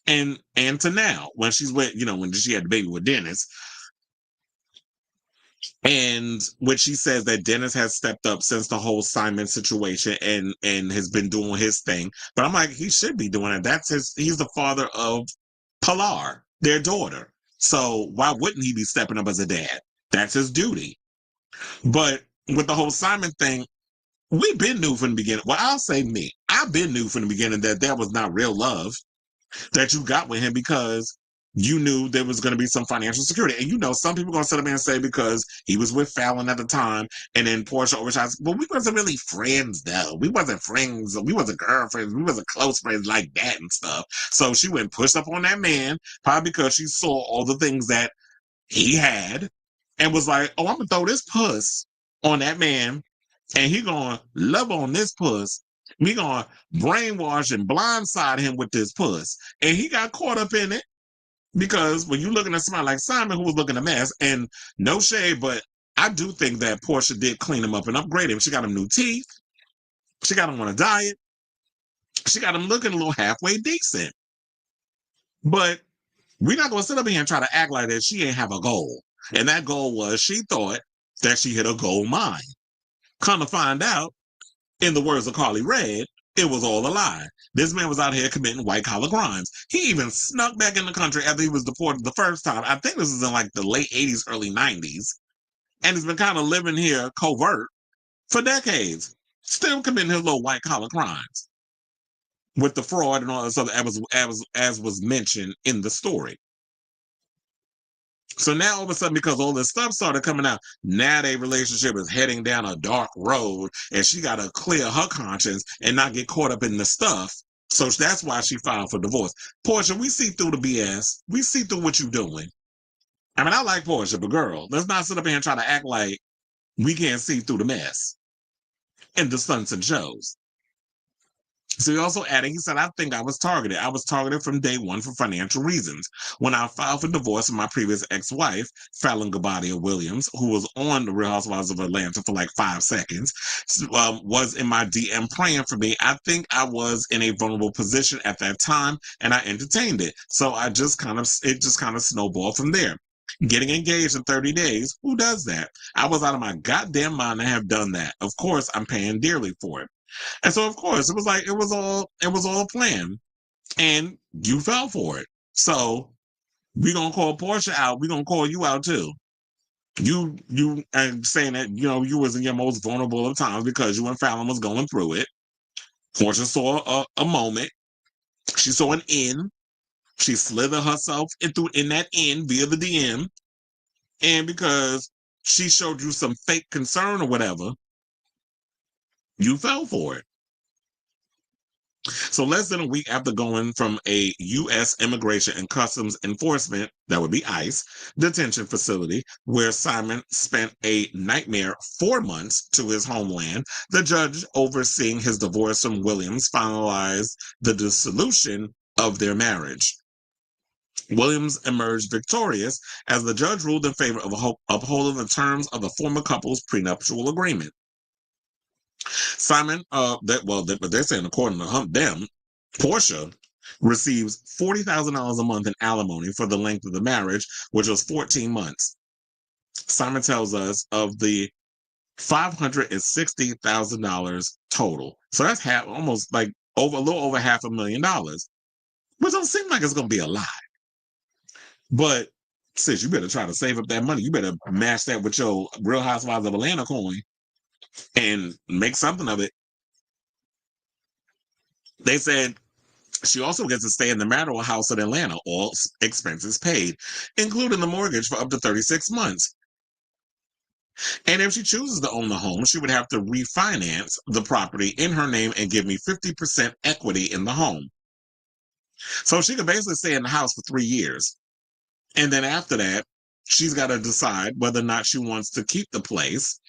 and to now when she's with, when she had the baby with Denis. And when she says that Denis has stepped up since the whole Simon situation and has been doing his thing. But I'm like, he should be doing it. He's the father of Pilar, their daughter. So why wouldn't he be stepping up as a dad? That's his duty. But with the whole Simon thing, we've been knew from the beginning. Well, I'll say me. I've been knew from the beginning that was not real love that you got with him, because you knew there was going to be some financial security. And some people are going to sit up there and say because he was with Fallon at the time and then Porsha overshot. Well, we wasn't really friends though. We wasn't friends. We wasn't girlfriends. We wasn't close friends like that and stuff. So she went pushed up on that man, probably because she saw all the things that he had and was like, oh, I'm going to throw this puss on that man and he going to love on this puss. We gonna brainwash and blindside him with this puss. And he got caught up in it because when you're looking at somebody like Simon, who was looking a mess, and no shade, but I do think that Porsha did clean him up and upgrade him. She got him new teeth. She got him on a diet. She got him looking a little halfway decent. But we're not gonna sit up here and try to act like that she ain't have a goal. And that goal was she thought that she hit a gold mine. Come to find out, in the words of Carly Red, it was all a lie. This man was out here committing white-collar crimes. He even snuck back in the country after he was deported the first time. I think this is in like the late 80s, early 90s. And he's been kind of living here covert for decades. Still committing his little white-collar crimes. With the fraud and all this other, as was mentioned in the story. So now all of a sudden, because all this stuff started coming out, now their relationship is heading down a dark road and she got to clear her conscience and not get caught up in the stuff. So that's why she filed for divorce. Porsha, we see through the BS. We see through what you're doing. I mean, I like Porsha, but girl, let's not sit up here and try to act like we can't see through the mess in the stunts and shows. So he also added, he said, I think I was targeted. I was targeted from day one for financial reasons. When I filed for divorce with my previous ex-wife, Fallon Guobadia Williams, who was on the Real Housewives of Atlanta for like 5 seconds, was in my DM praying for me. I think I was in a vulnerable position at that time and I entertained it. So it just kind of snowballed from there. Getting engaged in 30 days, who does that? I was out of my goddamn mind to have done that. Of course, I'm paying dearly for it. And so, of course, it was like it was all a plan, and you fell for it. So we gonna call Porsha out. We gonna call you out too. You and saying that you was in your most vulnerable of times because you and Fallon was going through it. Porsha saw a moment. She saw an in. She slithered herself in that in via the DM, and because she showed you some fake concern or whatever, you fell for it. So less than a week after going from a U.S. Immigration and Customs Enforcement, that would be ICE, detention facility, where Simon spent a nightmare 4 months to his homeland, the judge overseeing his divorce from Williams finalized the dissolution of their marriage. Williams emerged victorious as the judge ruled in favor of upholding the terms of the former couple's prenuptial agreement. Simon, but they're saying according to them, Porsha receives $40,000 a month in alimony for the length of the marriage, which was 14 months. Simon tells us of the $560,000 total. So that's almost like a little over $500,000, which don't seem like it's going to be a lot. But sis, you better try to save up that money. You better match that with your Real Housewives of Atlanta coin and make something of it. They said she also gets to stay in the marital house in Atlanta, all expenses paid, including the mortgage for up to 36 months. And if she chooses to own the home, she would have to refinance the property in her name and give me 50% equity in the home. So she could basically stay in the house for 3 years. And then after that, she's got to decide whether or not she wants to keep the place,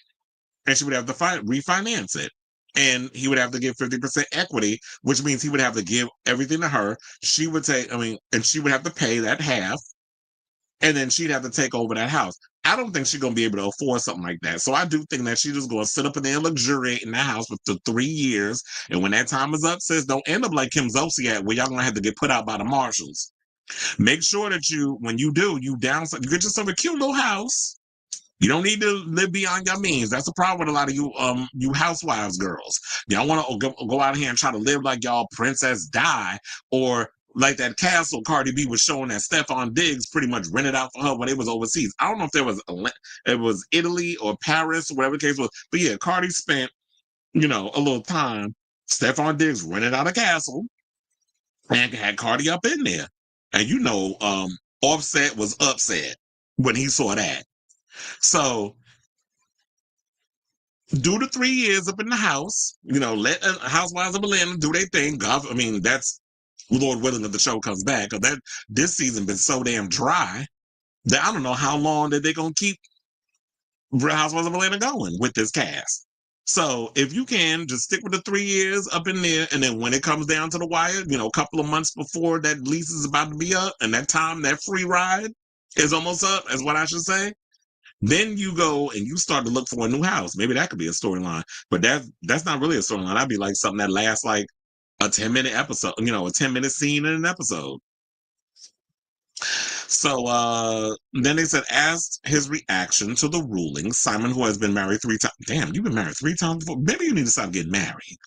and she would have to refinance it. And he would have to give 50% equity, which means he would have to give everything to her. She would and she would have to pay that half, and then she'd have to take over that house. I don't think she's going to be able to afford something like that. So I do think that she's just going to sit up in there and luxuriate in that house for 3 years. And when that time is up, sis, don't end up like Kim Zolciak, where y'all going to have to get put out by the marshals. Make sure that when you do, you get yourself a cute little house. You don't need to live beyond your means. That's the problem with a lot of you housewives girls. Y'all want to go out here and try to live like y'all Princess Di, or like that castle Cardi B was showing that Stefan Diggs pretty much rented out for her when it was overseas. I don't know if it was Italy or Paris, or whatever the case was. But yeah, Cardi spent, a little time. Stefan Diggs rented out a castle and had Cardi up in there. And Offset was upset when he saw that. So do the 3 years up in the house, let Housewives of Atlanta do their thing. That's Lord willing if the show comes back. Because this season been so damn dry that I don't know how long that they're going to keep Housewives of Atlanta going with this cast. So if you can, just stick with the 3 years up in there. And then when it comes down to the wire, a couple of months before that lease is about to be up, and that free ride is almost up, is what I should say. Then you go and you start to look for a new house. Maybe that could be a storyline, but that's not really a storyline. That'd be like something that lasts like a 10-minute episode, a 10-minute scene in an episode. So then they said, as his reaction to the ruling, Simon, who has been married 3 times, damn, you've been married 3 times before. Maybe you need to stop getting married.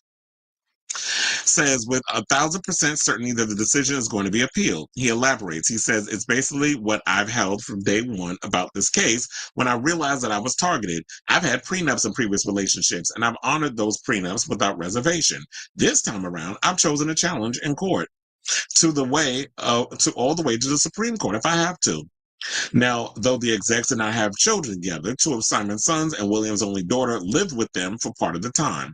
Says with 1,000% certainty that the decision is going to be appealed. He elaborates. He says, it's basically what I've held from day one about this case when I realized that I was targeted. I've had prenups in previous relationships, and I've honored those prenups without reservation. This time around, I've chosen a challenge in court to all the way to the Supreme Court if I have to. Now, though the execs did not have children together, 2 of Simon's sons and William's only daughter lived with them for part of the time.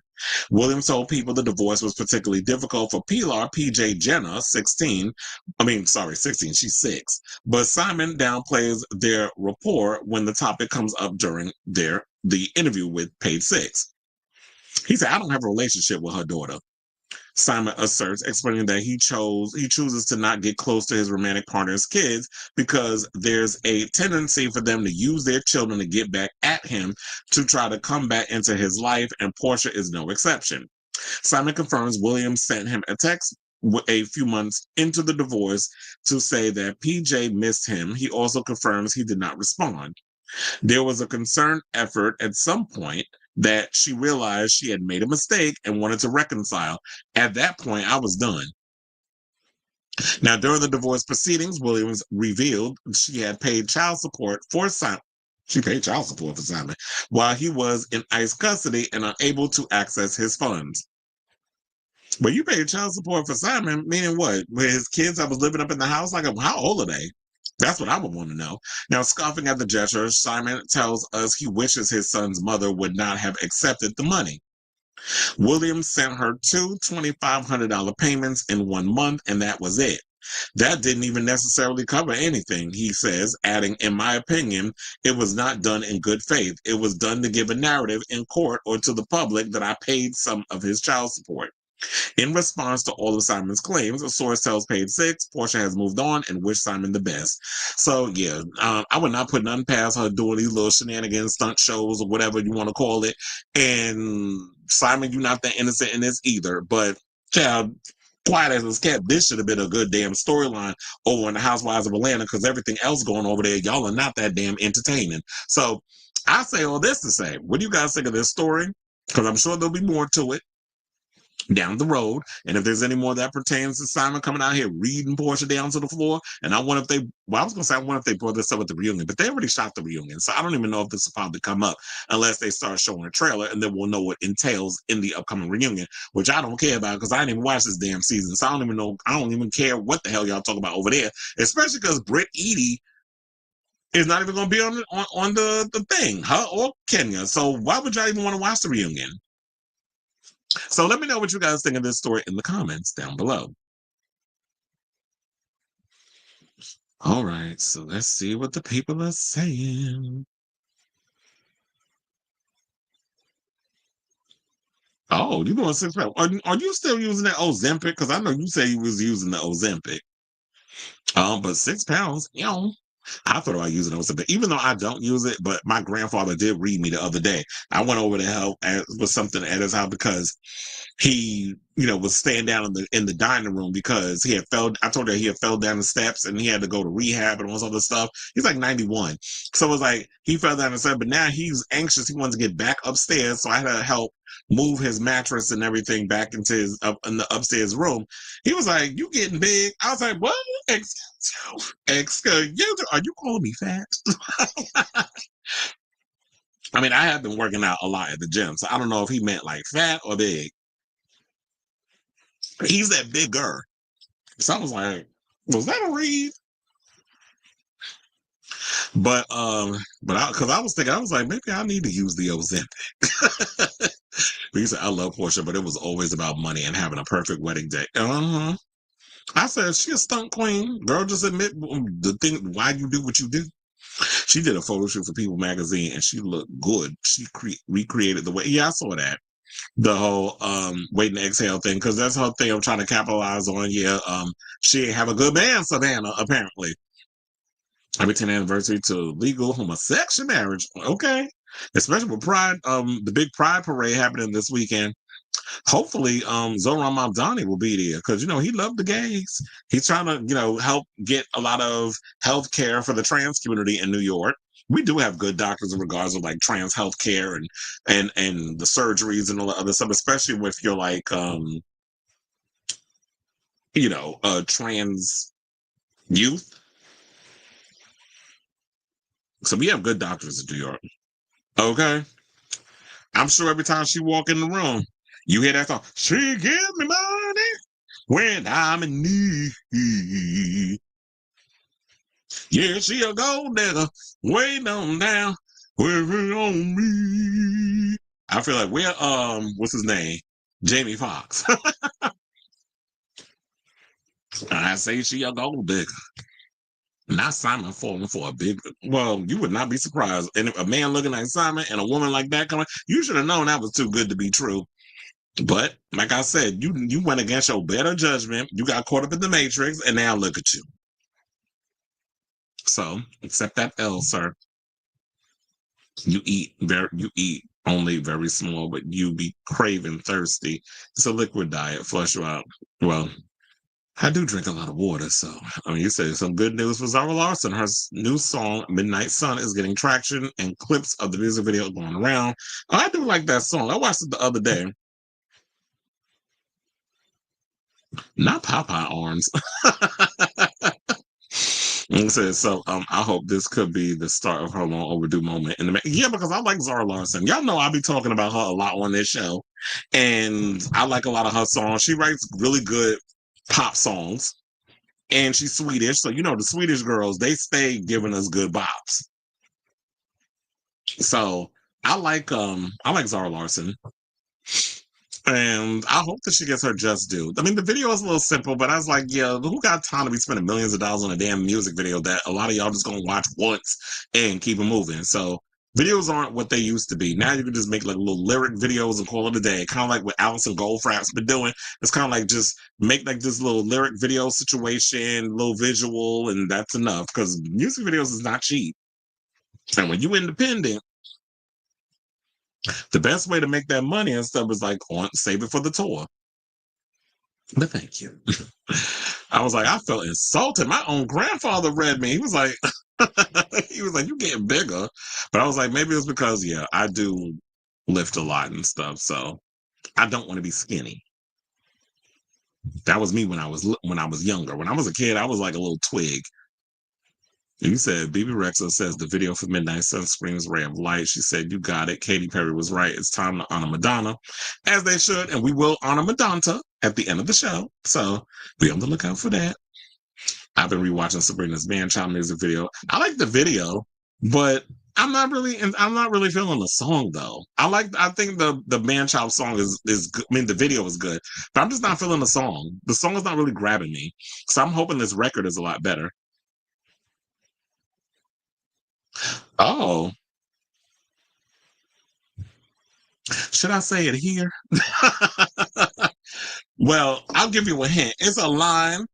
Williams told people the divorce was particularly difficult for Pilar PJ Jenna, 16, she's 6. But Simon downplays their rapport when the topic comes up during the interview with Page 6. He said, I don't have a relationship with her daughter. Simon asserts, explaining that he chooses to not get close to his romantic partner's kids because there's a tendency for them to use their children to get back at him to try to come back into his life, and Porsha is no exception. Simon confirms Williams sent him a text a few months into the divorce to say that PJ missed him. He also confirms he did not respond. There was a concerned effort at some point that she realized she had made a mistake and wanted to reconcile. At that point, I was done. Now, during the divorce proceedings, Williams revealed she had paid child support for Simon. She paid child support for Simon while he was in ICE custody and unable to access his funds. But you paid child support for Simon, meaning what? With his kids that was living up in the house? Like, how old are they? That's what I would want to know. Now, scoffing at the gesture, Simon tells us he wishes his son's mother would not have accepted the money. Williams sent her two $2,500 payments in 1 month, and that was it. That didn't even necessarily cover anything, he says, adding, in my opinion, it was not done in good faith. It was done to give a narrative in court or to the public that I paid some of his child support. In response to all of Simon's claims, a source tells Page Six, Porsha has moved on and wished Simon the best. So, yeah, I would not put nothing past her doing these little shenanigans, stunt shows, or whatever you want to call it. And Simon, you're not that innocent in this either. But, child, quiet as it's kept, this should have been a good damn storyline over in the Housewives of Atlanta, because everything else going over there, y'all are not that damn entertaining. So, I say all this to say, what do you guys think of this story? Because I'm sure there'll be more to it down the road. And if there's any more that pertains to Simon coming out here reading Porsha down to the floor, and I wonder if they, well, I was going to say, I wonder if they brought this up at the reunion, but they already shot the reunion. So I don't even know if this will probably come up unless they start showing a trailer, and then we'll know what entails in the upcoming reunion, which I don't care about because I didn't even watch this damn season. So I don't even know, I don't even care what the hell y'all talk about over there, especially because Britt Edie is not even going to be on the thing, her or Kenya. So why would y'all even want to watch the reunion? So let me know what you guys think of this story in the comments down below. All right, so let's see what the people are saying. Oh, you doing 6 pounds? Are you still using that Ozempic? Because I know you say you was using the Ozempic. But 6 pounds, you know, I thought about using Ozempic, even though I don't use it. But my grandfather did read me the other day. I went over to help with something at his house because he, was staying down in the dining room because he had fell. I told her he had fell down the steps and he had to go to rehab and all this other stuff. He's like 91, so it was like he fell down the steps, but now he's anxious. He wants to get back upstairs, so I had to help move his mattress and everything back into his in the upstairs room. He was like, "You getting big?" I was like, "What? Excuse you? Are you calling me fat?" I mean, I have been working out a lot at the gym, so I don't know if he meant like fat or big. He's that bigger. So I was like, was that a read? But because I was thinking, I was like, maybe I need to use the Ozempic. He said, I love Porsha, but it was always about money and having a perfect wedding day. I said, she a stunt queen. Girl, just admit the thing, why you do what you do. She did a photo shoot for People magazine and she looked good. She recreated the way. Yeah, I saw that. The whole waiting to exhale thing, because that's her thing I'm trying to capitalize on. Yeah, she ain't have a good man, Savannah, apparently. Every 10th anniversary to legal homosexual marriage. Okay. Especially with Pride, the big Pride parade happening this weekend. Hopefully, Zohran Mamdani will be there because he loved the gays. He's trying to, help get a lot of health care for the trans community in New York. We do have good doctors in regards of like trans health care and the surgeries and all the other stuff, especially if you're like trans youth. So we have good doctors in New York. Okay. I'm sure every time she walk in the room, you hear that song, she give me money when I'm in need. Yeah, she a gold digger, way down, waiting on me. I feel like we're what's his name? Jamie Foxx. I say she a gold digger. Not Simon falling for a big. Well, you would not be surprised. And if a man looking like Simon and a woman like that coming, you should have known that was too good to be true. But like I said, you went against your better judgment. You got caught up in the matrix, and now look at you. So accept that L, sir. You eat only very small, but you be craving thirsty. It's a liquid diet, flush you out. Well, I do drink a lot of water, so I mean, you said some good news for Zara Larson. Her new song "Midnight Sun" is getting traction, and clips of the music video going around. I do like that song. I watched it the other day. Not Popeye arms. I hope this could be the start of her long overdue moment in the yeah, because I like Zara Larson. Y'all know I'll be talking about her a lot on this show, and I like a lot of her songs. She writes really good pop songs, and she's Swedish, so you know the Swedish girls, they stay giving us good bops. So I like Zara Larson. And I hope that she gets her just due. I mean, the video is a little simple, but I was like, yeah, who got time to be spending millions of dollars on a damn music video that a lot of y'all just gonna watch once and keep it moving? So videos aren't what they used to be. Now you can just make like little lyric videos and call it a day. Kind of like what Allison Goldfrapp's been doing. It's kind of like just make like this little lyric video situation, little visual, and that's enough. Because music videos is not cheap. And when you independent, the best way to make that money and stuff is like save it for the tour. But thank you. I was like, I felt insulted. My own grandfather read me. He was like, you getting bigger. But I was like, maybe it's because, yeah, I do lift a lot and stuff. So I don't want to be skinny. That was me when I was younger. When I was a kid, I was like a little twig. You said BB Rexa says the video for Midnight Sun screams ray of light. She said, you got it. Katy Perry was right. It's time to honor Madonna, as they should. And we will honor Madonna at the end of the show. So be on the lookout for that. I've been rewatching Sabrina's Man Child music video. I like the video, but I'm not really feeling the song though. I think the Man Child song is good. I mean, the video is good, but I'm just not feeling the song. The song is not really grabbing me. So I'm hoping this record is a lot better. Oh, should I say it here? Well, I'll give you a hint. It's a line.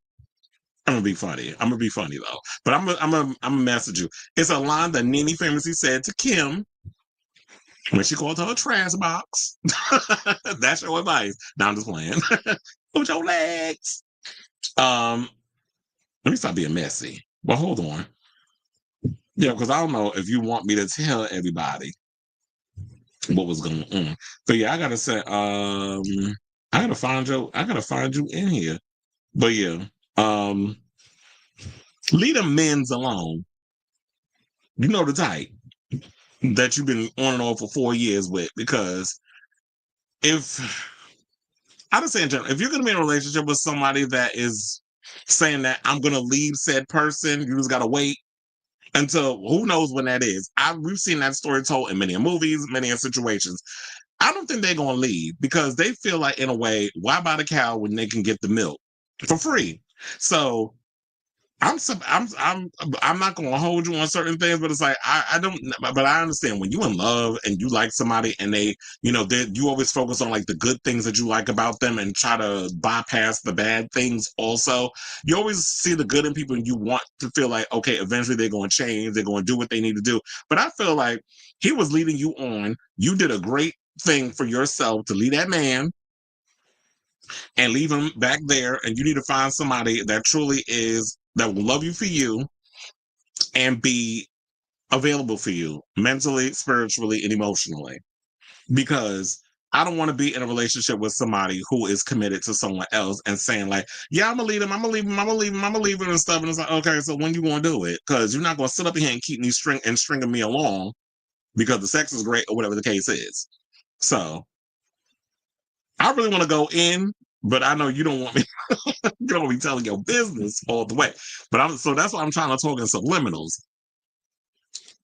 I'm gonna be funny. I'm gonna be funny though. But I'm gonna message you. It's a line that Nene famously said to Kim when she called her a trash box. That's your advice. Now I'm just playing. Put your legs. Um, Let me stop being messy. Well, hold on. Yeah, because I don't know if you want me to tell everybody what was going on. But yeah, I gotta say, I gotta find you in here. But yeah, um, leave them men's alone. You know the type that you've been on and off for 4 years with, because if I just say in general, if you're gonna be in a relationship with somebody that is saying that I'm gonna leave said person, you just gotta wait until who knows when that is. We've seen that story told in many movies, many situations. I don't think they're gonna leave because they feel like, in a way, why buy the cow when they can get the milk for free? So I'm not going to hold you on certain things, but it's like I don't. But I understand when you're in love and you like somebody, and you always focus on like the good things that you like about them and try to bypass the bad things. Also, you always see the good in people, and you want to feel like, okay, eventually they're going to change, they're going to do what they need to do. But I feel like he was leading you on. You did a great thing for yourself to lead that man and leave him back there, and you need to find somebody that truly is that will love you for you and be available for you mentally, spiritually, and emotionally. Because I don't want to be in a relationship with somebody who is committed to someone else and saying like, yeah, I'm gonna leave him, I'm gonna leave him, I'm gonna leave him, I'm gonna leave him and stuff. And it's like, okay, so when you gonna do it? Because you're not gonna sit up here and keep me stringing me along because the sex is great or whatever the case is. So I really want to go in, but I know you don't want me. You don't want me telling your business all the way. So that's why I'm trying to talk in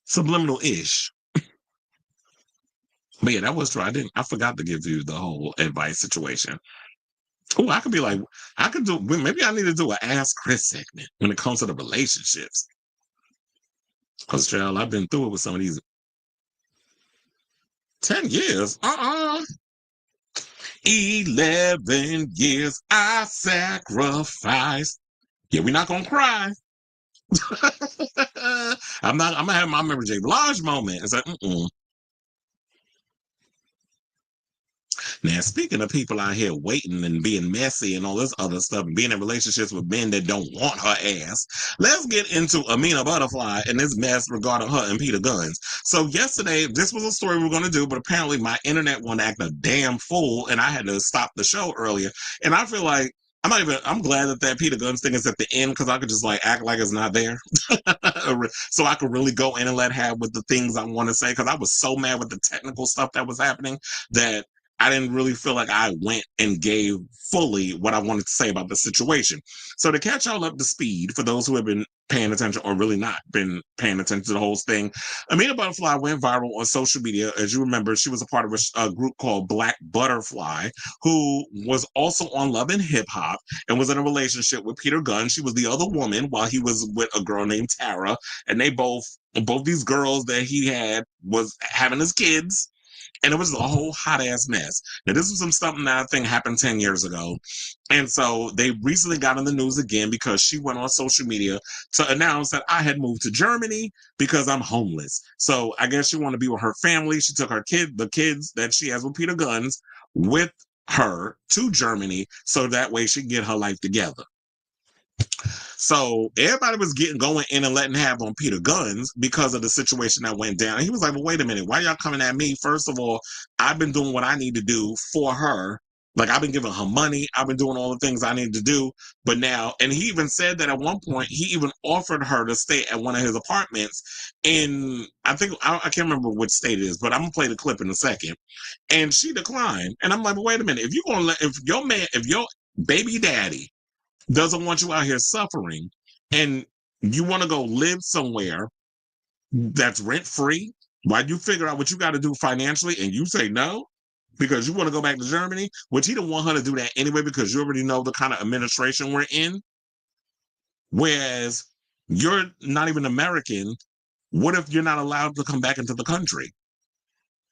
subliminal-ish. But yeah, that was true. I forgot to give you the whole advice situation. Oh, I could be like, I could do. Maybe I need to do an Ask Chris segment when it comes to the relationships. Because, child, I've been through it with some of these 10 years. 11 years I sacrificed. Yeah, we're not gonna cry. I'm gonna have my Mary J. Blige moment. It's like, Now, speaking of people out here waiting and being messy and all this other stuff and being in relationships with men that don't want her ass, let's get into Amina Buddafly and this mess regarding her and Peter Gunz. So yesterday, this was a story we were going to do, but apparently my internet wanted to act a damn fool and I had to stop the show earlier. And I feel like I'm glad that Peter Gunz thing is at the end because I could just like act like it's not there. So I could really go in and let have with the things I want to say because I was so mad with the technical stuff that was happening that I didn't really feel like I went and gave fully what I wanted to say about the situation. So to catch y'all up to speed, for those who have been paying attention or really not been paying attention to the whole thing, Amina Butterfly went viral on social media. As you remember, she was a part of a group called Black Butterfly, who was also on Love and Hip Hop and was in a relationship with Peter Gunz. She was the other woman while he was with a girl named Tara, and they both these girls that he had was having his kids. And it was a whole hot ass mess. Now, this was something that I think happened 10 years ago. And so they recently got in the news again because she went on social media to announce that I had moved to Germany because I'm homeless. So I guess she wanted to be with her family. She took the kids that she has with Peter Gunz, with her to Germany so that way she can get her life together. So everybody was going in and letting have on Peter Gunz because of the situation that went down. And he was like, well, wait a minute, why y'all coming at me? First of all, I've been doing what I need to do for her. Like, I've been giving her money. I've been doing all the things I need to do. But now, and he even said that at one point, he even offered her to stay at one of his apartments in, I can't remember which state it is, but I'm going to play the clip in a second. And she declined. And I'm like, well, wait a minute. If your baby daddy doesn't want you out here suffering and you want to go live somewhere that's rent free while you figure out what you got to do financially and you say no because you want to go back to Germany, which he don't want her to do that anyway because you already know the kind of administration we're in. Whereas you're not even American. What if you're not allowed to come back into the country?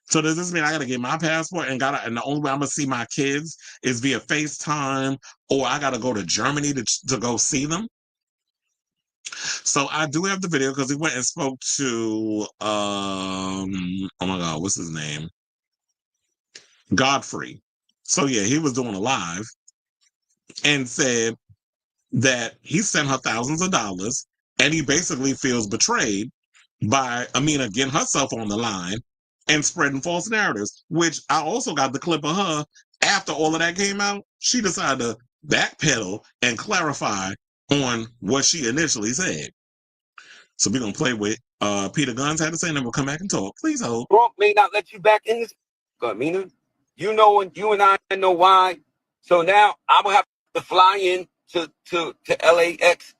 So does this mean I got to get my passport and the only way I'm gonna see my kids is via FaceTime, or I got to go to Germany to go see them? So I do have the video because he went and spoke to oh my God, what's his name? Godfrey. So yeah, he was doing a live and said that he sent her thousands of dollars and he basically feels betrayed by Amina getting herself on the line and spreading false narratives, which I also got the clip of her after all of that came out. She decided to backpedal and clarify on what she initially said. So we're going to play with Peter Gunz had to say, and then we'll come back and talk. Please hold. Trump may not let you back in this. Amina, you know, and you and I know why. So now I will have to fly in to LAX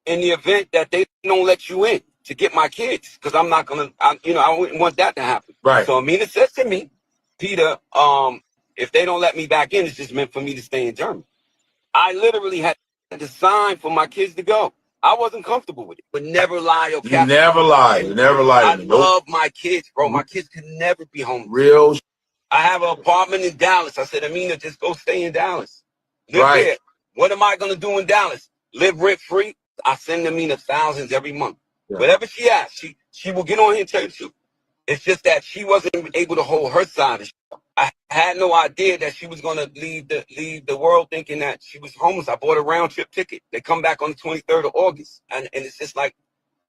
in the event that they don't let you in to get my kids, because I'm not gonna, I wouldn't want that to happen. Right. So Amina says to me, Peter, if they don't let me back in, it's just meant for me to stay in Germany. I literally had to sign for my kids to go. I wasn't comfortable with it, but never lie or cap. You never lie. You never lie. I love my kids, bro. My kids could never be home. Real. I have an apartment in Dallas. I said, Amina, just go stay in Dallas. Live there. What am I gonna do in Dallas? Live rent free? I send Amina thousands every month. Yeah. Whatever she asks, she will get on here and tell you. It's just that she wasn't able to hold her side of it. I had no idea that she was gonna leave the world thinking that she was homeless. I bought a round trip ticket. They come back on the 23rd of August, and it's just like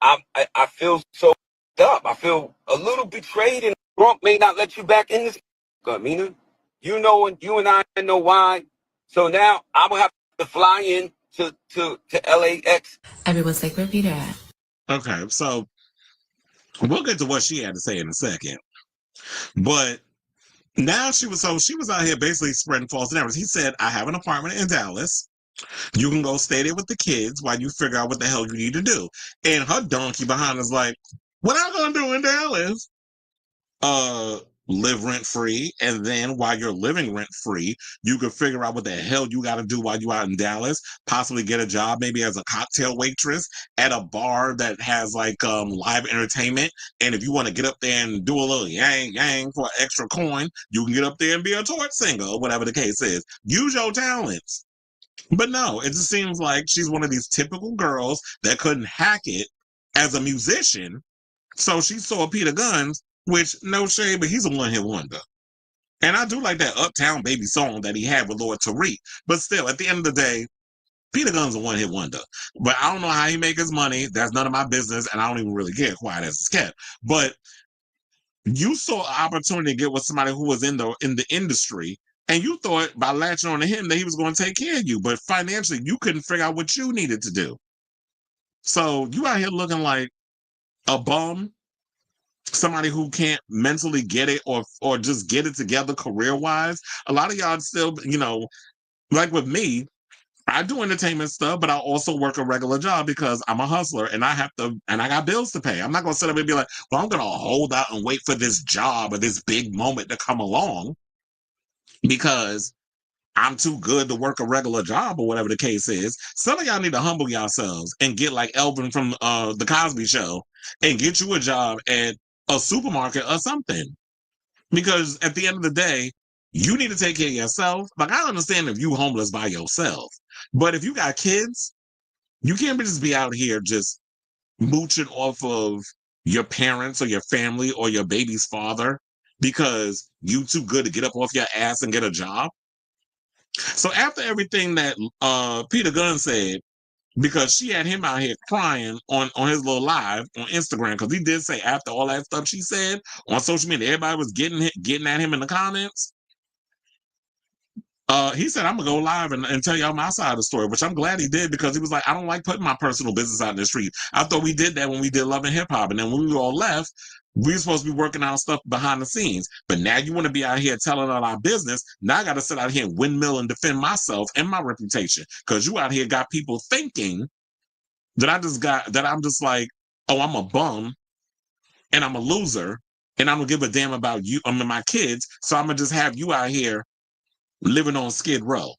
I feel so up. I feel a little betrayed, and Trump may not let you back in this. Amina, you know, and you and I know why. So now I will have to fly in to LAX. Everyone's like, where Peter at? Okay, so we'll get to what she had to say in a second. But now she was out here basically spreading false narratives. He said, I have an apartment in Dallas. You can go stay there with the kids while you figure out what the hell you need to do. And her donkey behind is like, what am I gonna do in Dallas? Live rent free, and then while you're living rent free, you can figure out what the hell you got to do while you're out in Dallas. Possibly get a job, maybe as a cocktail waitress at a bar that has like live entertainment. And if you want to get up there and do a little yang for an extra coin, you can get up there and be a torch singer or whatever the case is. Use your talents. But no, it just seems like she's one of these typical girls that couldn't hack it as a musician. So she saw Peter Gunz, which, no shade, but he's a one-hit wonder. And I do like that Uptown Baby song that he had with Lord Tariq. But still, at the end of the day, Peter Gunz a one-hit wonder. But I don't know how he make his money. That's none of my business, and I don't even really care, quiet as it's kept. But you saw an opportunity to get with somebody who was in the industry, and you thought by latching on to him that he was going to take care of you. But financially, you couldn't figure out what you needed to do. So you out here looking like a bum, somebody who can't mentally get it or just get it together career-wise. A lot of y'all still, like with me, I do entertainment stuff, but I also work a regular job because I'm a hustler and I got bills to pay. I'm not going to sit up and be like, well, I'm going to hold out and wait for this job or this big moment to come along because I'm too good to work a regular job or whatever the case is. Some of y'all need to humble yourselves and get like Elvin from the Cosby Show and get you a job at a supermarket or something. Because at the end of the day, you need to take care of yourself. Like, I understand if you homeless by yourself, but if you got kids, you can't just be out here just mooching off of your parents or your family or your baby's father because you too good to get up off your ass and get a job. So after everything that Peter Gunz said, because she had him out here crying on his little live on Instagram, because he did say after all that stuff she said on social media, everybody was getting at him in the comments. He said, I'm gonna go live and tell y'all my side of the story, which I'm glad he did because he was like, I don't like putting my personal business out in the street. I thought we did that when we did Love and Hip Hop, and then when we all left, we were supposed to be working on stuff behind the scenes. But now you want to be out here telling all our business. Now I got to sit out here and windmill and defend myself and my reputation because you out here got people thinking that I'm just like, oh, I'm a bum and I'm a loser and I don't give a damn about you, my kids. So I'm gonna just have you out here living on Skid Row.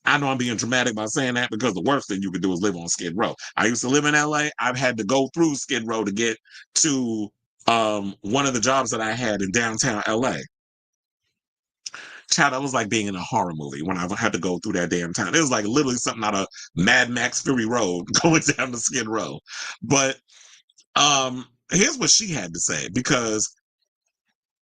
I know I'm being dramatic by saying that because the worst thing you could do is live on Skid Row. I used to live in LA. I've had to go through Skid Row to get to one of the jobs that I had in downtown LA. Child, that was like being in a horror movie when I had to go through that damn town. It was like literally something out of Mad Max Fury Road going down to Skid Row. But here's what she had to say, because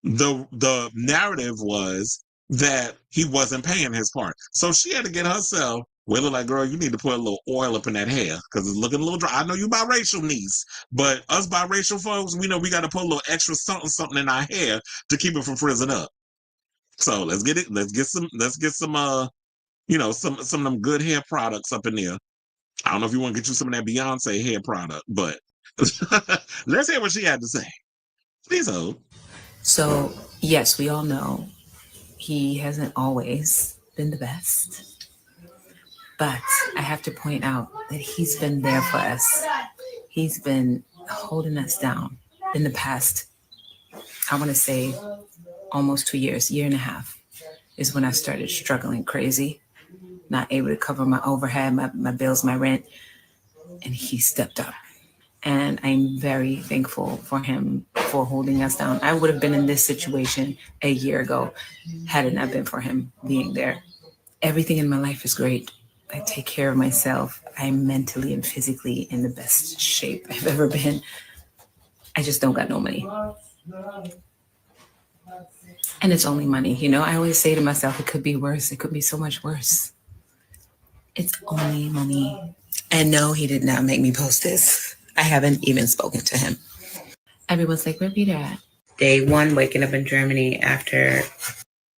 the narrative was that he wasn't paying his part. So she had to get herself, Willow, like, girl, you need to put a little oil up in that hair because it's looking a little dry. I know you biracial, niece, but us biracial folks, we know we got to put a little extra something in our hair to keep it from frizzing up. So let's get it. Let's get some some of them good hair products up in there. I don't know if you want to get you some of that Beyonce hair product, but let's hear what she had to say. Please hold. So, yes, we all know he hasn't always been the best. But I have to point out that he's been there for us. He's been holding us down in the past, I want to say almost 2 years, year and a half, is when I started struggling crazy, not able to cover my overhead, my bills, my rent. And he stepped up. And I'm very thankful for him for holding us down. I would have been in this situation a year ago had it not been for him being there. Everything in my life is great. I take care of myself. I'm mentally and physically in the best shape I've ever been. I just don't got no money. And it's only money. I always say to myself, it could be worse. It could be so much worse. It's only money. And no, he did not make me post this. I haven't even spoken to him. Everyone's like, where Peter at? Day one, waking up in Germany after.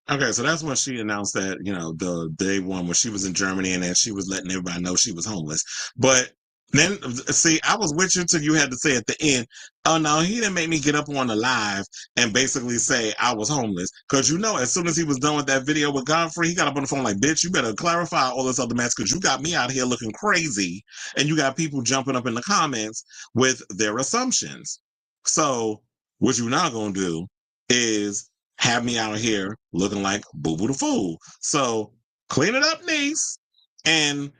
Okay, so that's when she announced that, the day one when she was in Germany and then she was letting everybody know she was homeless. But then, see, I was with you till you had to say at the end, oh, no, he didn't make me get up on the live and basically say I was homeless. Because, as soon as he was done with that video with Godfrey, he got up on the phone like, bitch, you better clarify all this other mess because you got me out here looking crazy and you got people jumping up in the comments with their assumptions. So what you're not going to do is have me out here looking like Boo Boo the Fool. So clean it up, niece. And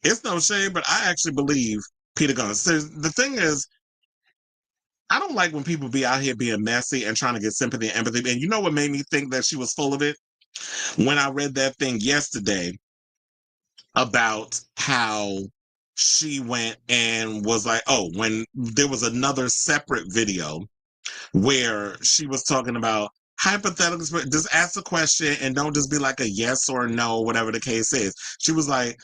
it's no shame, but I actually believe Peter Gunz. The thing is, I don't like when people be out here being messy and trying to get sympathy and empathy. And you know what made me think that she was full of it? When I read that thing yesterday about how she went and was like, oh, when there was another separate video where she was talking about hypothetical, just ask the question and don't just be like a yes or no, whatever the case is. She was like,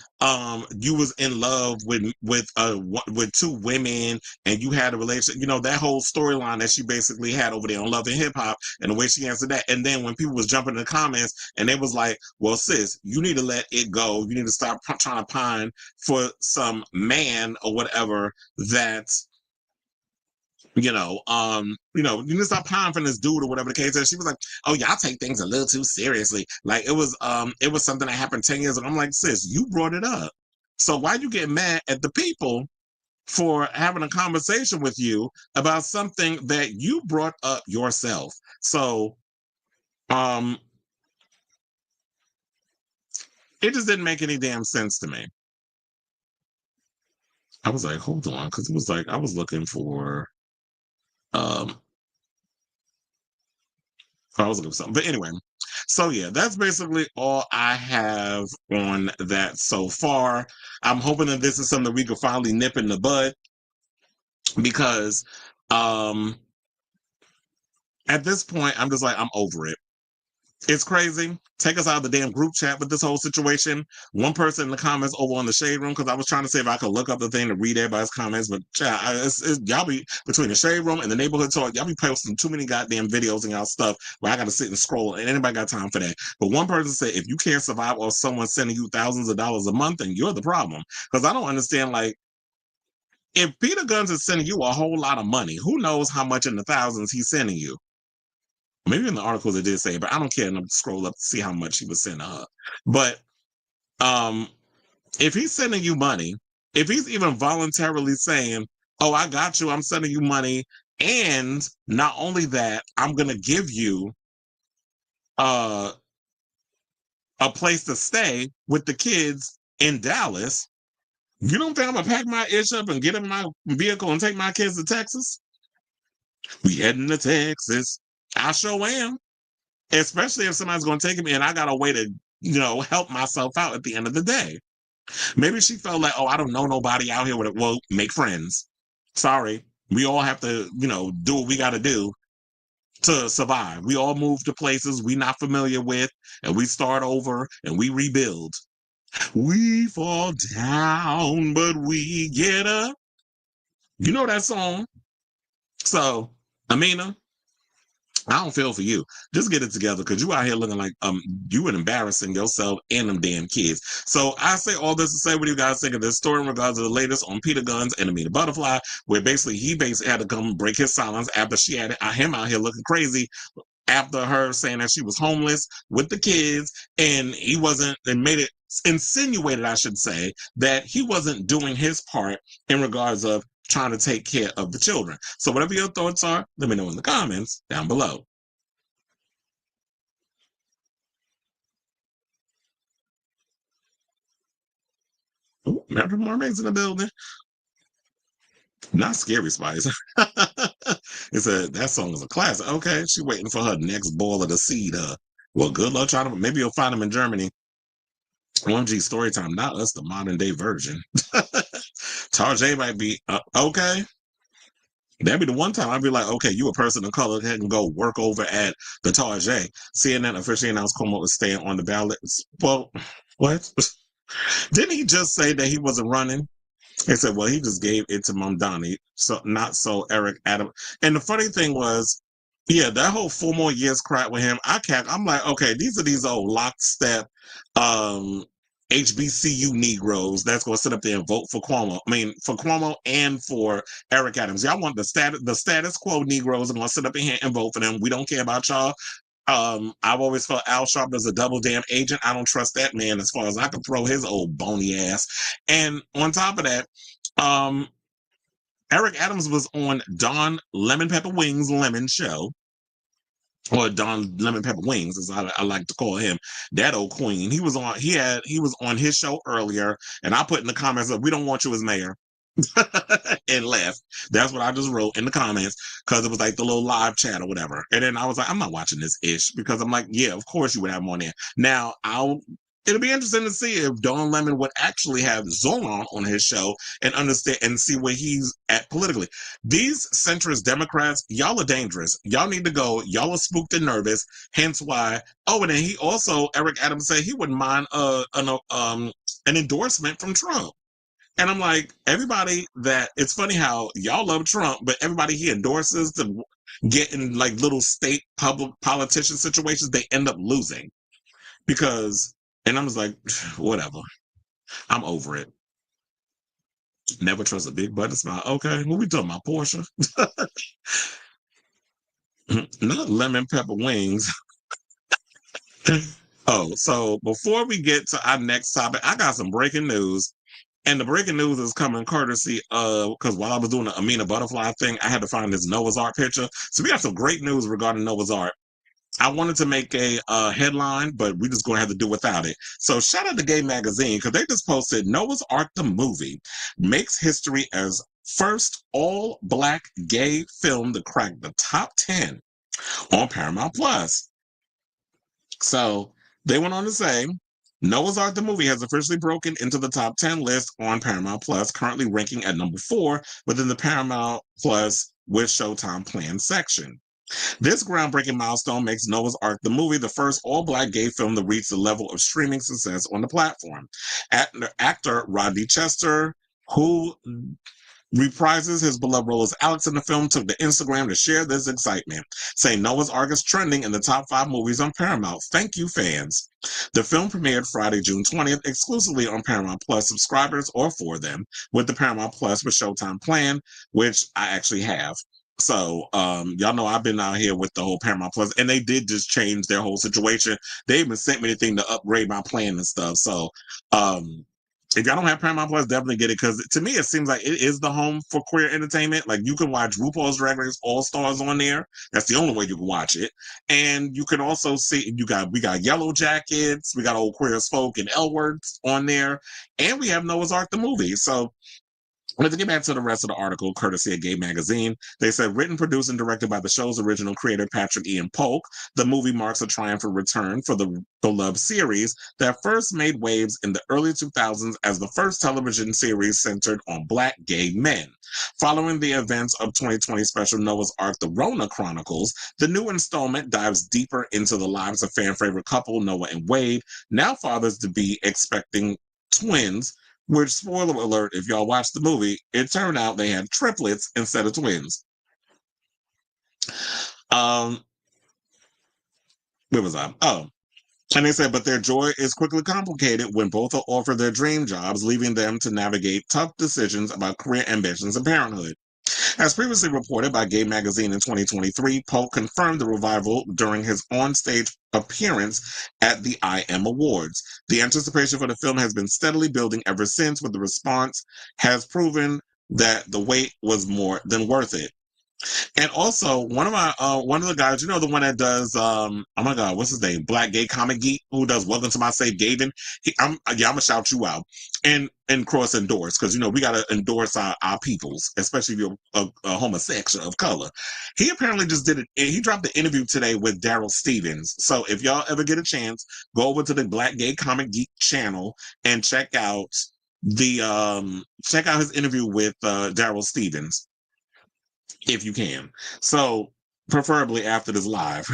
you was in love with two women and you had a relationship, you know, that whole storyline that she basically had over there on Love and Hip Hop and the way she answered that. And then when people was jumping in the comments and they was like, well, sis, you need to let it go. You need to stop trying to pine for some man or whatever that's, you need to stop pining for this dude or whatever the case is. She was like, oh, y'all take things a little too seriously. Like it was something that happened 10 years ago. I'm like, sis, you brought it up. So why you get mad at the people for having a conversation with you about something that you brought up yourself? So it just didn't make any damn sense to me. I was like, hold on, because it was like I was looking for I was looking for something. But anyway, so yeah, that's basically all I have on that so far. I'm hoping that this is something that we can finally nip in the bud because at this point, I'm just like, I'm over it. It's crazy. Take us out of the damn group chat with this whole situation. One person in the comments over on the Shade Room, because I was trying to see if I could look up the thing to read everybody's comments, but y'all be between the Shade Room and the Neighborhood Talk, y'all be posting too many goddamn videos and y'all stuff where I got to sit and scroll, and anybody got time for that. But one person said, if you can't survive off someone sending you thousands of dollars a month, then you're the problem. Because I don't understand, like, if Peter Gunz is sending you a whole lot of money, who knows how much in the thousands he's sending you? Maybe in the articles it did say, but I don't care enough to scroll up to see how much he was sending her. But if he's sending you money, if he's even voluntarily saying, oh, I got you, I'm sending you money, and not only that, I'm going to give you a place to stay with the kids in Dallas, you don't think I'm going to pack my ish up and get in my vehicle and take my kids to Texas? We heading to Texas. I sure am. Especially if somebody's going to take me and I got a way to, help myself out at the end of the day. Maybe she felt like, oh, I don't know nobody out here with it. Well, make friends. Sorry. We all have to, do what we got to do to survive. We all move to places we not familiar with and we start over and we rebuild. We fall down, but we get up. You know that song? So, Amina, I don't feel for you. Just get it together because you out here looking like you and embarrassing yourself and them damn kids. So I say all this to say, what do you guys think of this story in regards to the latest on Peter Gunz and Amina Buddafly, where he had to come break his silence after she had him out here looking crazy after her saying that she was homeless with the kids, and he wasn't, and made it insinuated, I should say, that he wasn't doing his part in regards of trying to take care of the children. So whatever your thoughts are, let me know in the comments down below. Ooh, Magic Mermaid's in the building. Not Scary Spice. That song is a classic. Okay, she waiting for her next ball of the seed. Well, good luck trying to. Maybe you'll find them in Germany. OMG Storytime, not us, the modern day version. Tarjay might be okay. That'd be the one time I'd be like, okay, you a person of color that can go work over at the Tarjay. CNN officially announced Cuomo was staying on the ballot. Well, what? Didn't he just say that he wasn't running? He said, well, he just gave it to Mamdani, so not so Eric Adams. And the funny thing was, yeah, that whole 4 more years crap with him, I'm like, okay, these are these old lockstep HBCU Negroes that's going to sit up there and vote for Cuomo. I mean, for Cuomo and for Eric Adams. Y'all want the status quo Negroes are going to sit up in here and vote for them. We don't care about y'all. I've always felt Al Sharpton's a double damn agent. I don't trust that man as far as I can throw his old bony ass. And on top of that, Eric Adams was on Don Lemon Pepper Wings Lemon Show, or Don Lemon Pepper Wings, as I like to call him. That old queen. He was on his show earlier, and I put in the comments that we don't want you as mayor. And left. That's what I just wrote in the comments because it was like the little live chat or whatever. And then I was like, I'm not watching this ish because I'm like, yeah, of course you would have him on there. Now it'll be interesting to see if Don Lemon would actually have Zoran on his show and understand and see where he's at politically. These centrist Democrats, y'all are dangerous. Y'all need to go. Y'all are spooked and nervous. Hence why. Oh, and then he also, Eric Adams said he wouldn't mind an endorsement from Trump. And I'm like, everybody that it's funny how y'all love Trump, but everybody he endorses to get in like little state public politician situations, they end up losing because. And I'm just like, whatever. I'm over it. Never trust a big button smile. Okay, what we talking about, Porsha? Not lemon pepper wings. Oh, so before we get to our next topic, I got some breaking news. And the breaking news is coming courtesy of, because while I was doing the Amina butterfly thing, I had to find this Noah's Ark picture. So we got some great news regarding Noah's Ark. I wanted to make a headline, but we're just going to have to do without it. So shout out to Gay Magazine because they just posted Noah's Ark the movie makes history as first all-black gay film to crack the top 10 on Paramount Plus. So they went on to say Noah's Ark the movie has officially broken into the top 10 list on Paramount Plus, currently ranking at number 4 within the Paramount Plus with Showtime Plan section. This groundbreaking milestone makes Noah's Ark the movie the first all-black gay film to reach the level of streaming success on the platform. Actor Rodney Chester, who reprises his beloved role as Alex in the film, took to Instagram to share this excitement, saying Noah's Ark is trending in the top 5 movies on Paramount. Thank you, fans. The film premiered Friday, June 20th, exclusively on Paramount Plus subscribers or for them, with the Paramount Plus with Showtime plan, which I actually have. So, y'all know I've been out here with the whole Paramount Plus, and they did just change their whole situation. They even sent me the thing to upgrade my plan and stuff. So, if y'all don't have Paramount Plus, definitely get it because to me it seems like it is the home for queer entertainment. Like you can watch RuPaul's Drag Race All Stars on there. That's the only way you can watch it. And you can also see we got Yellow Jackets, we got Old Queer as Folk and L Words on there, and we have Noah's Ark the movie. So let's get back to the rest of the article, courtesy of Gay Magazine. They said, written, produced, and directed by the show's original creator, Patrick Ian Polk, the movie marks a triumphant return for the beloved series that first made waves in the early 2000s as the first television series centered on Black gay men. Following the events of 2020 special Noah's Ark, The Rona Chronicles, the new installment dives deeper into the lives of fan-favorite couple Noah and Wade, now fathers-to-be expecting twins, which, spoiler alert, if y'all watch the movie, it turned out they had triplets instead of twins. Where was I? Oh. And they said, but their joy is quickly complicated when both are offered their dream jobs, leaving them to navigate tough decisions about career ambitions and parenthood. As previously reported by Gay Magazine in 2023, Polk confirmed the revival during his onstage appearance at the IM Awards. The anticipation for the film has been steadily building ever since, with the response has proven that the wait was more than worth it. And also, one of the guys, you know, the one that does, oh my God, what's his name? Black Gay Comic Geek, who does Welcome to My Safe Haven. I'm gonna shout you out and cross endorse because you know we gotta endorse our peoples, especially if you're a homosexual of color. He apparently just did it. He dropped the interview today with Daryl Stevens. So if y'all ever get a chance, go over to the Black Gay Comic Geek channel and check out his interview with Daryl Stevens. If you can. So preferably after this live.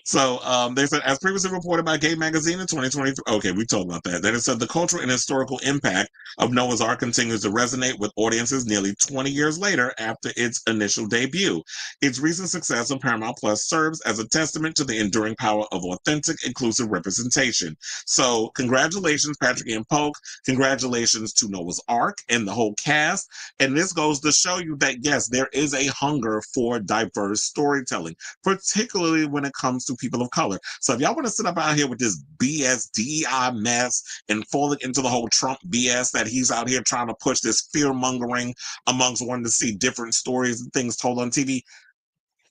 So they said, as previously reported by Gay Magazine in 2023, okay, we talked about that. Then it said the cultural and historical impact of Noah's Ark continues to resonate with audiences nearly 20 years later after its initial debut. Its recent success on Paramount Plus serves as a testament to the enduring power of authentic, inclusive representation. So congratulations, Patrick Ian Polk. Congratulations to Noah's Ark and the whole cast. And this goes to show you that, yes, there is a hunger for diverse storytelling, particularly when it comes to people of color. So if y'all want to sit up out here with this BS DEI mess and falling into the whole Trump BS that he's out here trying to push, this fear mongering amongst wanting to see different stories and things told on TV,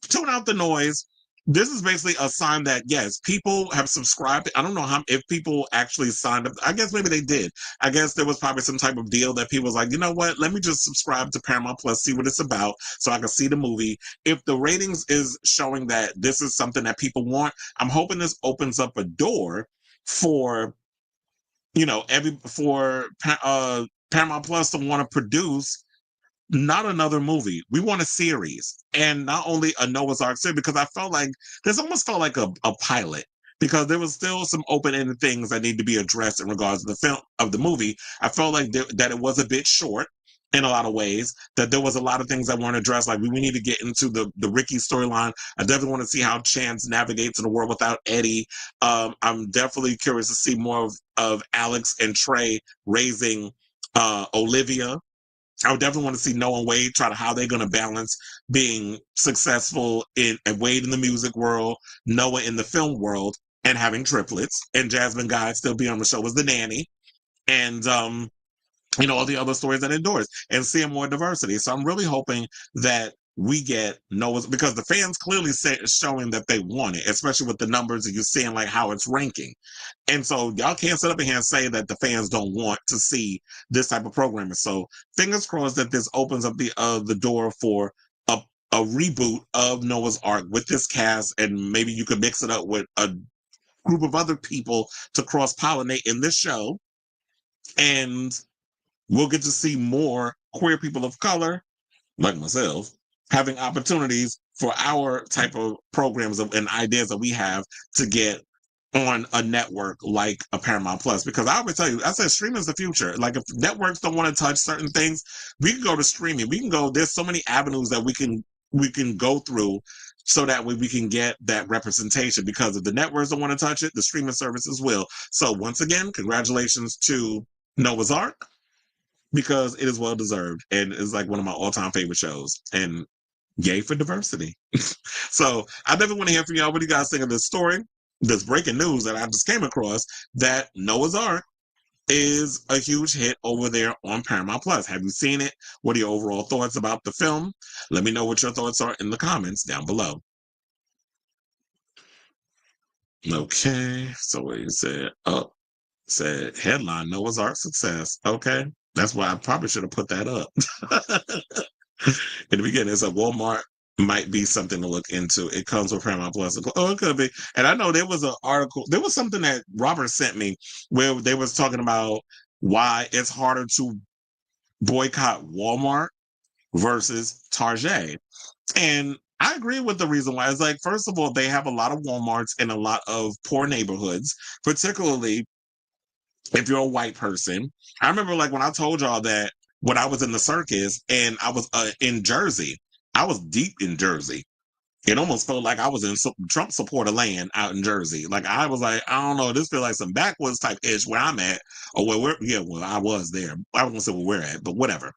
tune out the noise. This is basically a sign that, yes, people have subscribed. I don't know if people actually signed up. I guess maybe they did. I guess there was probably some type of deal that people was like, you know what? Let me just subscribe to Paramount Plus, see what it's about so I can see the movie. If the ratings is showing that this is something that people want, I'm hoping this opens up a door for Paramount Plus to want to produce not another movie. We want a series, and not only a Noah's Ark series, because I felt like this almost felt like a pilot, because there was still some open-ended things that need to be addressed in regards to the film of the movie. I felt like that it was a bit short in a lot of ways, that there was a lot of things that weren't addressed. Like we need to get into the Ricky storyline. I definitely want to see how Chance navigates in a world without Eddie. I'm definitely curious to see more of Alex and Trey raising Olivia. I would definitely want to see Noah and Wade try to how they're going to balance being successful and Wade in the music world, Noah in the film world, and having triplets, and Jasmine Guy still be on the show as the nanny, and all the other stories that endorse, and seeing more diversity. So I'm really hoping that we get Noah's, because the fans clearly showing that they want it, especially with the numbers that you're seeing, like how it's ranking. And so y'all can't sit up here and say that the fans don't want to see this type of programming. So fingers crossed that this opens up the door for a reboot of Noah's Ark with this cast, and maybe you could mix it up with a group of other people to cross-pollinate in this show. And we'll get to see more queer people of color, like myself, having opportunities for our type of programs and ideas that we have to get on a network like a Paramount Plus. Because I always tell you, I said streaming is the future. Like if networks don't want to touch certain things, we can go to streaming. There's so many avenues that we can go through, so that way we can get that representation. Because if the networks don't want to touch it, the streaming services will. So once again, congratulations to Noah's Ark, because it is well deserved, and it's like one of my all-time favorite shows, and yay for diversity. So I definitely want to hear from y'all. What do you guys think of this story, this breaking news that I just came across, that Noah's Ark is a huge hit over there on Paramount Plus? Have you seen it? What are your overall thoughts about the film? Let me know what your thoughts are in the comments down below. Okay, so what you said? Said headline Noah's Ark success. Okay, that's why I probably should have put that up. In the beginning, it's a Walmart might be something to look into. It comes with Paramount Plus. Oh, it could be. And I know there was an article, there was something that Robert sent me where they was talking about why it's harder to boycott Walmart versus Target. And I agree with the reason why. It's like, first of all, they have a lot of Walmarts in a lot of poor neighborhoods, particularly if you're a white person. I remember like when I told y'all that when I was in the circus and I was in Jersey, I was deep in Jersey. It almost felt like I was in some Trump supporter land out in Jersey. Like I was like, I don't know, this feels like some backwoods type ish where I'm at, or where I was there. I was gonna say where we're at, but whatever.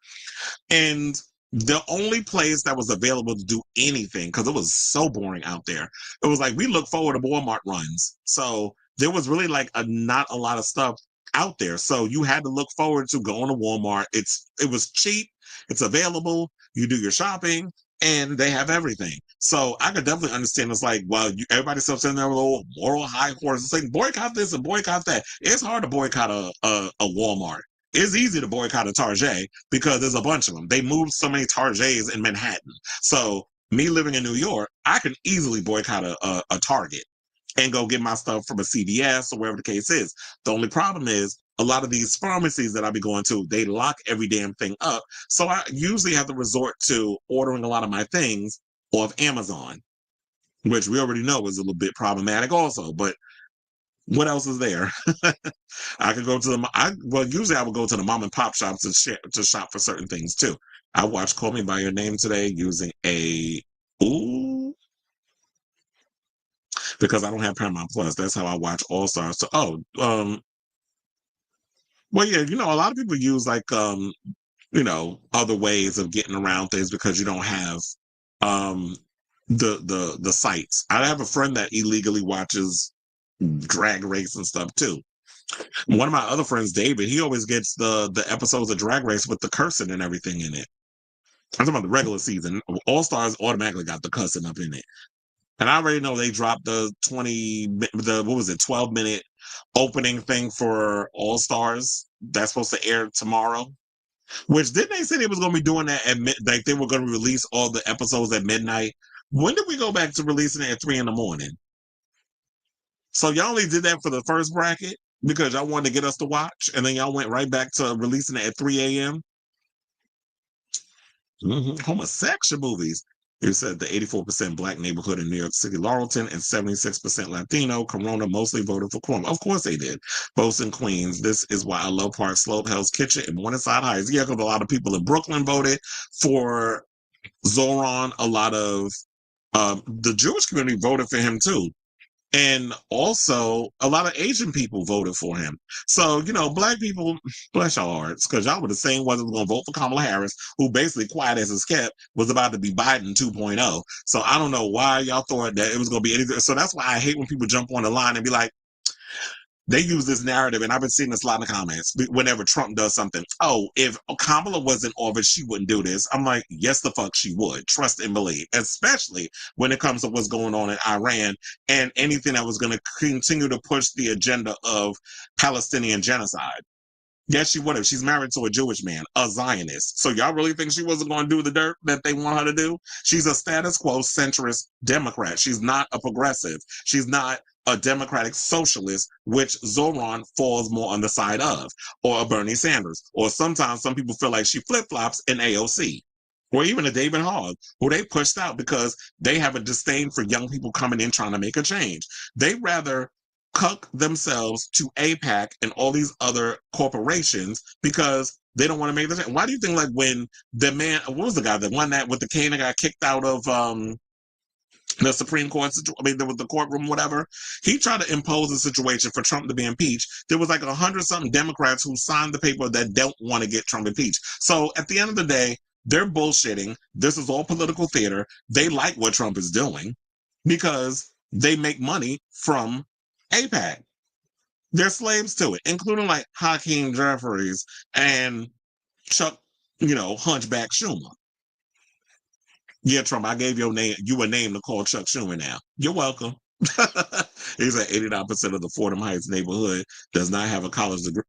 And the only place that was available to do anything, because it was so boring out there, it was like we look forward to Walmart runs. So there was really like not a lot of stuff out there. So you had to look forward to going to Walmart. It was cheap, it's available, you do your shopping, and they have everything. So I could definitely understand. It's like, well, everybody's still sitting there with a little moral high horse. It's like boycott this and boycott that. It's hard to boycott a Walmart. It's easy to boycott a Target because there's a bunch of them. They moved so many Targets in Manhattan. So me living in New York, I can easily boycott a Target and go get my stuff from a CVS or wherever the case is. The only problem is a lot of these pharmacies that I be going to, they lock every damn thing up. So I usually have to resort to ordering a lot of my things off Amazon, which we already know is a little bit problematic also. But what else is there? I could go to usually I would go to the mom and pop shops to shop for certain things too. I watched Call Me By Your Name today using because I don't have Paramount Plus. That's how I watch All Stars. So, well, yeah, a lot of people use like, other ways of getting around things because you don't have the sites. I have a friend that illegally watches Drag Race and stuff too. One of my other friends, David, he always gets the episodes of Drag Race with the cursing and everything in it. I'm talking about the regular season. All Stars automatically got the cussing up in it. And I already know they dropped the 12-minute opening thing for All Stars that's supposed to air tomorrow. Which didn't they say they was going to be doing that at like they were going to release all the episodes at midnight? When did we go back to releasing it at 3 a.m? So y'all only did that for the first bracket because y'all wanted to get us to watch, and then y'all went right back to releasing it at 3 a.m. Homosexual movies. It said the 84% black neighborhood in New York City, Laurelton, and 76% Latino. Corona mostly voted for Cuomo. Of course they did. Both in Queens. This is why I love Park Slope, Hell's Kitchen, and Morningside Heights. Yeah, because a lot of people in Brooklyn voted for Zoran. A lot of the Jewish community voted for him too. And also, a lot of Asian people voted for him. So, black people, bless your hearts, because y'all were the same ones that were going to vote for Kamala Harris, who basically, quiet as it's kept, was about to be Biden 2.0. So I don't know why y'all thought that it was going to be anything. So that's why I hate when people jump on the line and be like, they use this narrative, and I've been seeing this a lot in the comments whenever Trump does something. Oh, if Kamala was in office, she wouldn't do this. I'm like, yes, the fuck she would. Trust and believe, especially when it comes to what's going on in Iran and anything that was going to continue to push the agenda of Palestinian genocide. Yes, she would have. She's married to a Jewish man, a Zionist. So y'all really think she wasn't going to do the dirt that they want her to do? She's a status quo centrist Democrat. She's not a progressive. She's not a democratic socialist, which Zoran falls more on the side of, or a Bernie Sanders. Or sometimes some people feel like she flip-flops in AOC. Or even a David Hogg, who they pushed out because they have a disdain for young people coming in trying to make a change. They rather cuck themselves to APAC and all these other corporations because they don't want to make the change. Why do you think, like, when the man, what was the guy, the one that with the cane that got kicked out of the Supreme Court, there was the courtroom, whatever, he tried to impose a situation for Trump to be impeached. There was like 100-something Democrats who signed the paper that don't want to get Trump impeached. So at the end of the day, they're bullshitting. This is all political theater. They like what Trump is doing because they make money from APAC. They're slaves to it, including like Hakeem Jeffries and Chuck, Hunchback Schumer. Yeah, Trump, I gave you a name to call Chuck Schumer now. You're welcome. He said 89% of the Fordham Heights neighborhood does not have a college degree.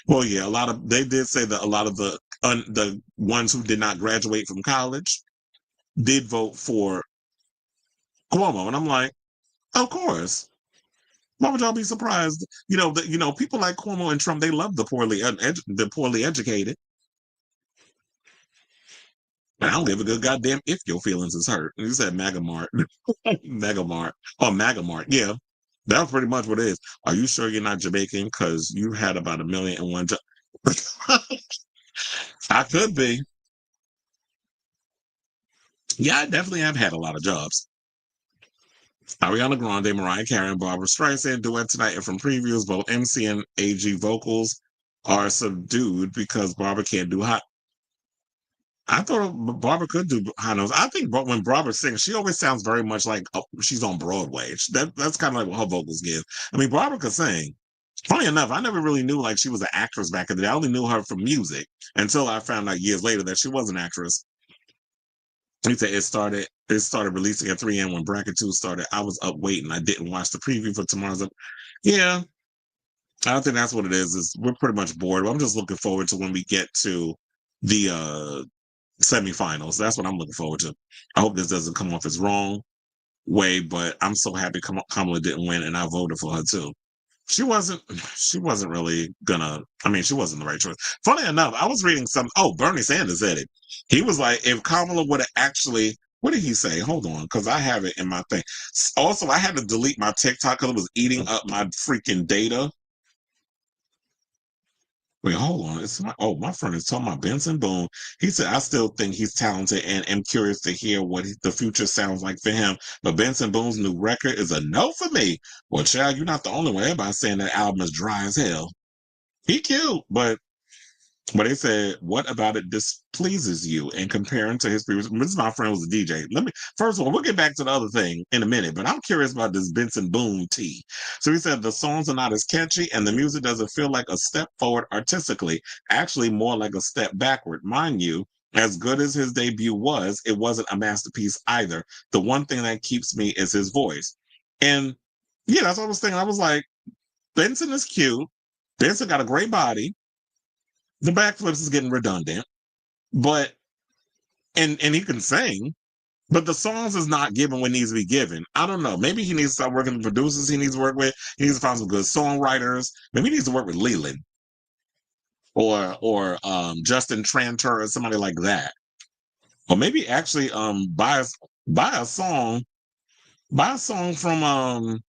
Well, yeah, they did say that a lot of the ones who did not graduate from college did vote for Cuomo. And I'm like, of course. Why would y'all be surprised? People like Cuomo and Trump, they love the poorly educated. I don't give a good goddamn if your feelings is hurt. You said MAGA Mart. MAGA Mart. Oh, MAGA Mart. Yeah. That's pretty much what it is. Are you sure you're not Jamaican? Because you had about 1,000,001 I could be. Yeah, I definitely have had a lot of jobs. Ariana Grande, Mariah Carey, and Barbara Streisand duet tonight, and from previews, both MC and AG vocals are subdued because Barbara can't do hot. I thought Barbara could do high notes. I think when Barbara sings, she always sounds very much like she's on Broadway. That's kind of like what her vocals give. I mean, Barbara could sing. Funny enough, I never really knew like she was an actress back in the day. I only knew her from music until I found out years later that she was an actress. He said it started releasing at 3 a.m. when Bracket 2 started. I was up waiting. I didn't watch the preview for tomorrow's up. Yeah, I think that's what it is we're pretty much bored. I'm just looking forward to when we get to the semifinals. That's what I'm looking forward to. I hope this doesn't come off as wrong way, but I'm so happy Kamala didn't win, and I voted for her too. She wasn't really gonna, she wasn't the right choice. Funny enough, I was reading Bernie Sanders said it. He was like, if Kamala would have actually, what did he say? Hold on, because I have it in my thing. Also, I had to delete my TikTok because it was eating up my freaking data. Wait, hold on. My friend is talking about Benson Boone. He said, I still think he's talented and am curious to hear what the future sounds like for him. But Benson Boone's new record is a no for me. Well, child, you're not the only one. Everybody's saying that album is dry as hell. He cute, but they said, what about it displeases you? And comparing to his previous, this is my friend was a DJ. First of all, we'll get back to the other thing in a minute, but I'm curious about this Benson Boone tea. So he said the songs are not as catchy and the music doesn't feel like a step forward artistically, actually more like a step backward. Mind you, as good as his debut was, it wasn't a masterpiece either. The one thing that keeps me is his voice. And yeah, that's what I was thinking. I was like, Benson is cute. Benson got a great body. The backflips is getting redundant, but and he can sing, But the songs is not giving what needs to be given. I don't know. Maybe he needs to start working with producers he needs to work with. He needs to find some good songwriters. Maybe he needs to work with Leland or Justin Tranter or somebody like that. Or maybe actually buy a song from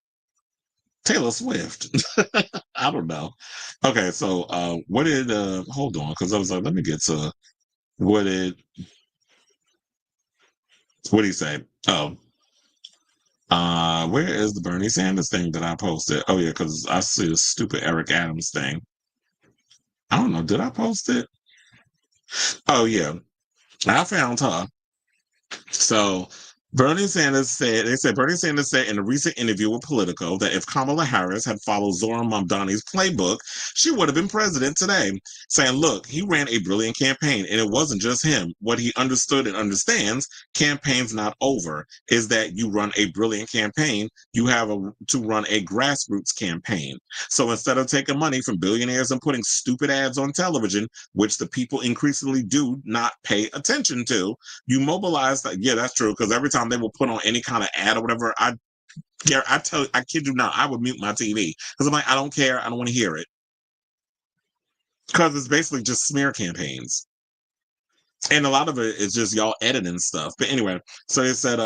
Taylor Swift. I don't know. Okay, so what did hold on, because I was like, let me get to what did he say? Oh, where is the Bernie Sanders thing that I posted? Oh yeah, because I see a stupid Eric Adams thing. I don't know, did I post it? Oh yeah, I found her. So Bernie Sanders said in a recent interview with Politico that if Kamala Harris had followed Zohran Mamdani's playbook, she would have been president today. Saying, look, he ran a brilliant campaign, and it wasn't just him. What he understood and understands, campaign's not over, is that you run a brilliant campaign, you have to run a grassroots campaign. So instead of taking money from billionaires and putting stupid ads on television, which the people increasingly do not pay attention to, you mobilize that. Yeah, that's true. Because every time they will put on any kind of ad or whatever, I kid you not, I would mute my TV because I'm like, I don't care. I don't want to hear it because it's basically just smear campaigns. And a lot of it is just y'all editing stuff. But anyway, so they said,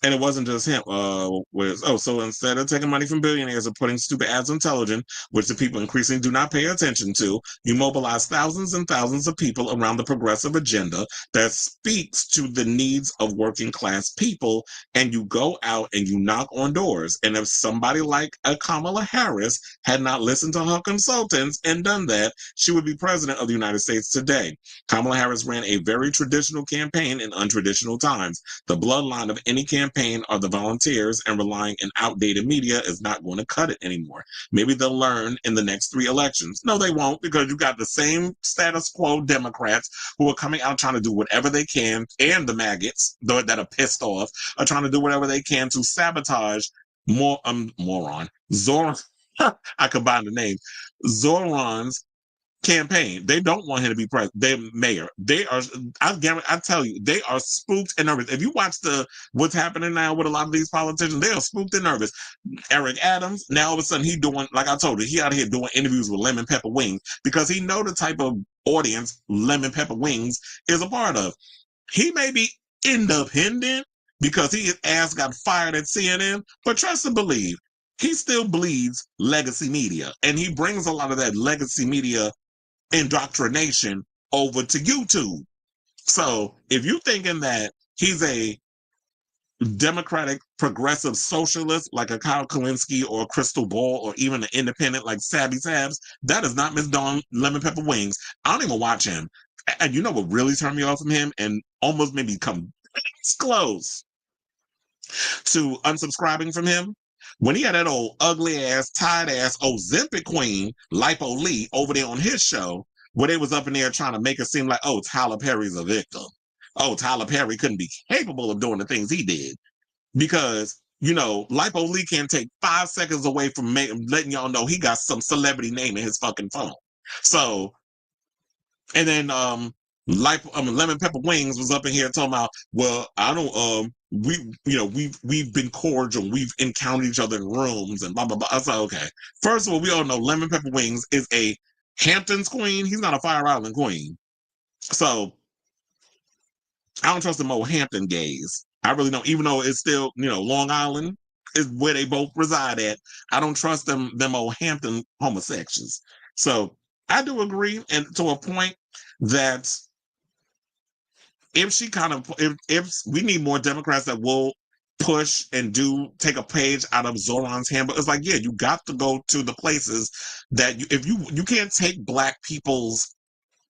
and it wasn't just him. So instead of taking money from billionaires and putting stupid ads on television, which the people increasingly do not pay attention to, you mobilize thousands and thousands of people around the progressive agenda that speaks to the needs of working class people, and you go out and you knock on doors. And if somebody like a Kamala Harris had not listened to her consultants and done that, she would be president of the United States today. Kamala Harris ran a very traditional campaign in untraditional times. The bloodline of any campaign are the volunteers, and relying on outdated media is not going to cut it anymore. Maybe they'll learn in the next 3 elections. No, they won't, because you got the same status quo Democrats who are coming out trying to do whatever they can, and the maggots that are pissed off are trying to do whatever they can to sabotage moron Zoran. I combined the name Zoran's campaign. They don't want him to be president. They mayor. They are. I tell you, they are spooked and nervous. If you watch what's happening now with a lot of these politicians, they are spooked and nervous. Eric Adams, now all of a sudden he doing, like I told you, he out here doing interviews with Lemon Pepper Wings because he know the type of audience Lemon Pepper Wings is a part of. He may be independent because his ass got fired at CNN, but trust and believe, he still bleeds legacy media, and he brings a lot of that legacy media indoctrination over to YouTube. So if you're thinking that he's a democratic progressive socialist like a Kyle Kalinske or a Crystal Ball or even an independent like Sabby Sabs, that is not Miss Dawn Lemon Pepper Wings. I don't even watch him. And you know what really turned me off from him and almost made me come close to unsubscribing from him? When he had that old ugly ass, tired ass Ozempic queen, Lipo Lee, over there on his show, where they was up in there trying to make it seem like, oh, Tyler Perry's a victim. Oh, Tyler Perry couldn't be capable of doing the things he did. Because, Lipo Lee can take 5 seconds away from letting y'all know he got some celebrity name in his fucking phone. So, and then Lemon Pepper Wings was up in here talking about, well, I don't we've been cordial, we've encountered each other in rooms and blah blah blah. I was like, okay. First of all, we all know Lemon Pepper Wings is a Hamptons queen. He's not a Fire Island queen. So I don't trust them old Hampton gays. I really don't, even though it's still, Long Island is where they both reside at. I don't trust them old Hampton homosexuals. So I do agree, and to a point that if we need more Democrats that will push and take a page out of Zoran's handbook, it's like, yeah, you got to go to the places that if you can't take Black people's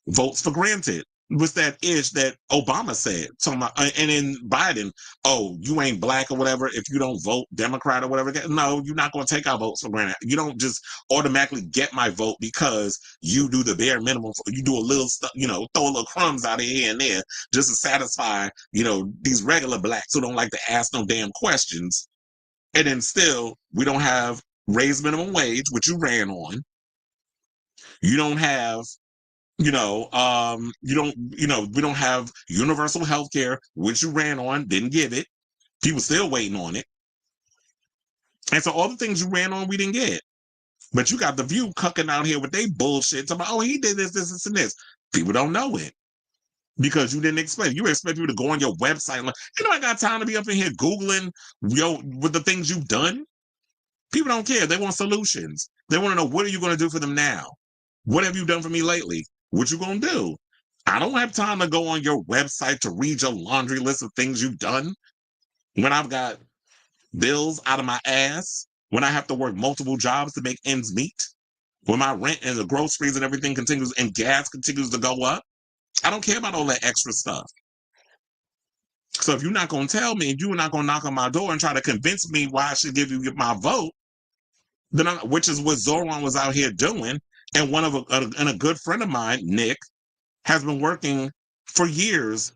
votes for granted. Was that ish that Obama said, and then Biden, oh, you ain't Black or whatever if you don't vote Democrat or whatever. No, you're not going to take our votes for granted. You don't just automatically get my vote because you do the bare minimum. You do a little stuff, throw a little crumbs out of here and there just to satisfy, these regular Blacks who don't like to ask no damn questions. And then still, we don't have raised minimum wage, which you ran on. You don't have You don't, we don't have universal health care, which you ran on, didn't give it. People still waiting on it. And so all the things you ran on, we didn't get. But you got the View cucking out here with they bullshit. Talking about, oh, he did this, and this. People don't know it because you didn't expect. You expect people to go on your website. Like, I got time to be up in here Googling, with the things you've done. People don't care. They want solutions. They want to know, what are you going to do for them now? What have you done for me lately? What you going to do? I don't have time to go on your website to read your laundry list of things you've done when I've got bills out of my ass, when I have to work multiple jobs to make ends meet, when my rent and the groceries and everything continues and gas continues to go up. I don't care about all that extra stuff. So if you're not going to tell me and you're not going to knock on my door and try to convince me why I should give you my vote, then which is what Zoran was out here doing. And and a good friend of mine, Nick, has been working for years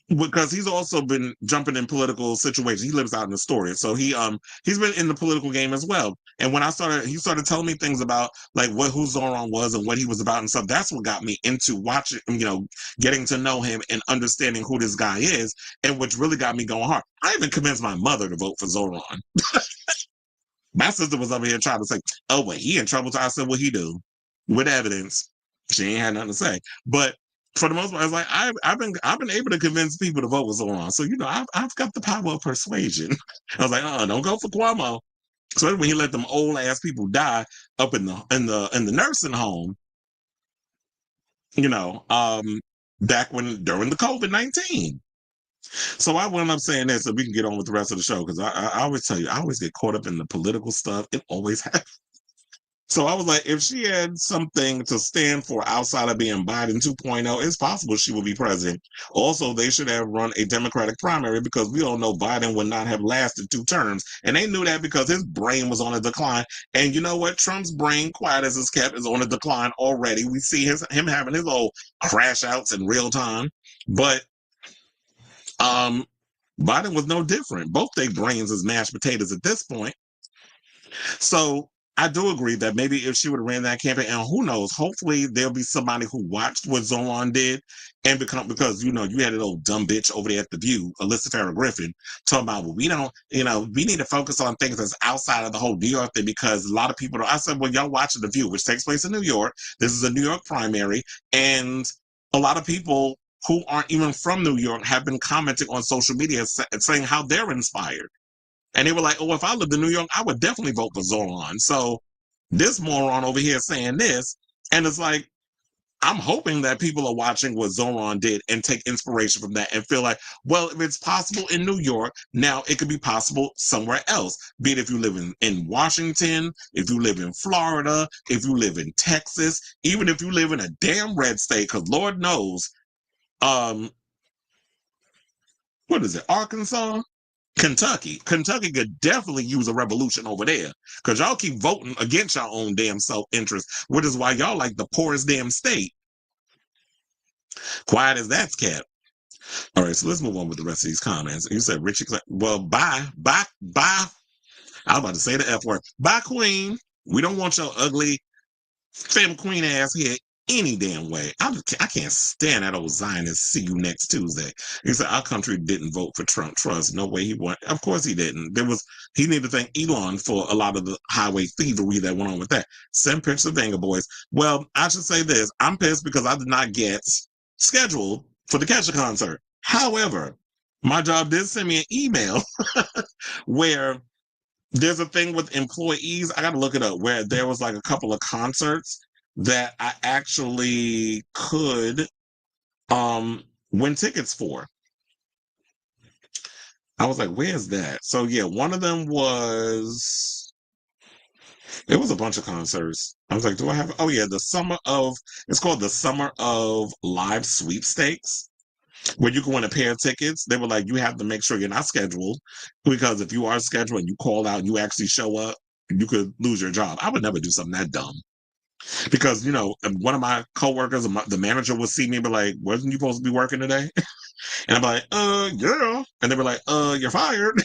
because he's also been jumping in political situations. He lives out in Astoria, so he's been in the political game as well. And when he started telling me things about like who Zoran was and what he was about and stuff. That's what got me into watching, getting to know him and understanding who this guy is, and which really got me going hard. I even convinced my mother to vote for Zoran. My sister was over here trying to say, "Oh, well, he in trouble." So I said, "What he do?" With evidence. She ain't had nothing to say, but for the most part, I was like, I've been able to convince people to vote with Zoran. So I've got the power of persuasion. I was like, don't go for Cuomo. So when he let them old ass people die up in the nursing home, back during the COVID-19. So I went up saying this so we can get on with the rest of the show, because I always tell you, I always get caught up in the political stuff. It always happens. So I was like, if she had something to stand for outside of being Biden 2.0, it's possible she will be president. Also, they should have run a Democratic primary, because we all know Biden would not have lasted 2 terms. And they knew that because his brain was on a decline. And you know what? Trump's brain, quiet as it's kept, is on a decline already. We see him having his old crash outs in real time. But Biden was no different. Both their brains is mashed potatoes at this point. So I do agree that maybe if she would have ran that campaign, and who knows, hopefully there'll be somebody who watched what Zoran did and because you had an old dumb bitch over there at The View, Alyssa Farrah Griffin, talking about, well, we don't, we need to focus on things that's outside of the whole New York thing, because a lot of people don't. I said, well, y'all watching The View, which takes place in New York. This is a New York primary, and a lot of people who aren't even from New York have been commenting on social media saying how they're inspired. And they were like, oh, if I lived in New York, I would definitely vote for Zoran. So this moron over here saying this, and it's like, I'm hoping that people are watching what Zoran did and take inspiration from that and feel like, well, if it's possible in New York, now it could be possible somewhere else. Be it if you live in Washington, if you live in Florida, if you live in Texas, even if you live in a damn red state, because Lord knows, what is it, Arkansas? Kentucky could definitely use a revolution over there, because y'all keep voting against your own damn self-interest, which is why y'all like the poorest damn state. Quiet as that's kept. All right, so let's move on with the rest of these comments. You said Richie, well, bye. I was about to say the F word. Bye, Queen. We don't want your ugly femme queen ass here any damn way. I can't stand that old Zionist. See you next Tuesday. He said our country didn't vote for Trump. Trust, no way he won. Of course he didn't. He needed to thank Elon for a lot of the highway thievery that went on with that. Send pictures of Banger Boys. Well, I should say this. I'm pissed because I did not get scheduled for the Kesha concert. However, my job did send me an email where there's a thing with employees. I got to look it up, where there was like a couple of concerts that I actually could win tickets for. I was like, where's that? So yeah, one of them was, it was a bunch of concerts. I was like, do I have, oh yeah, it's called the Summer of Live Sweepstakes, where you can win a pair of tickets. They were like, you have to make sure you're not scheduled, because if you are scheduled and you call out and you actually show up, you could lose your job. I would never do something that dumb. Because, one of my coworkers, the manager, would see me and be like, wasn't you supposed to be working today? And I'm like, yeah. And they were like, you're fired.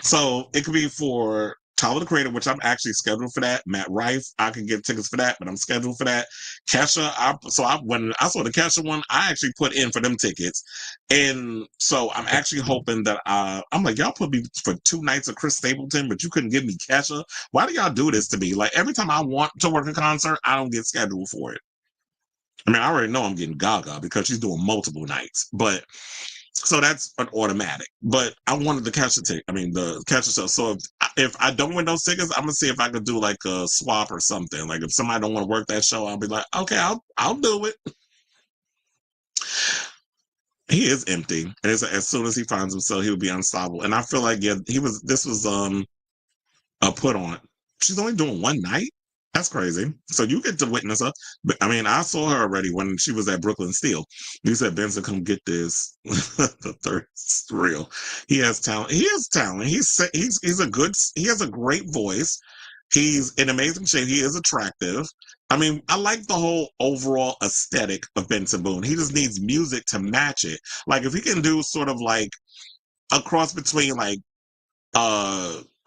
So it could be for Tyler the Creator, which I'm actually scheduled for that. Matt Rife, I can get tickets for that, but I'm scheduled for that. Kesha, when I saw the Kesha one, I actually put in for them tickets, and so I'm actually hoping that I'm like, y'all put me for 2 nights of Chris Stapleton, but you couldn't give me Kesha. Why do y'all do this to me? Like every time I want to work a concert, I don't get scheduled for it. I mean, I already know I'm getting Gaga because she's doing multiple nights, but so that's an automatic. But I wanted the Kesha ticket. I mean, the Kesha show. So if I don't win those tickets, I'm gonna see if I could do like a swap or something. Like if somebody don't want to work that show, I'll be like, okay, I'll do it. He is empty, and as soon as he finds himself, he'll be unstoppable. And I feel like this was a put on. She's only doing one night. That's crazy. So you get to witness her. But I mean, I saw her already when she was at Brooklyn Steel. You said, Benson, come get this. The thirst real. He has talent. He has talent. He has a great voice. He's in amazing shape. He is attractive. I mean, I like the whole overall aesthetic of Benson Boone. He just needs music to match it. Like if he can do sort of like a cross between like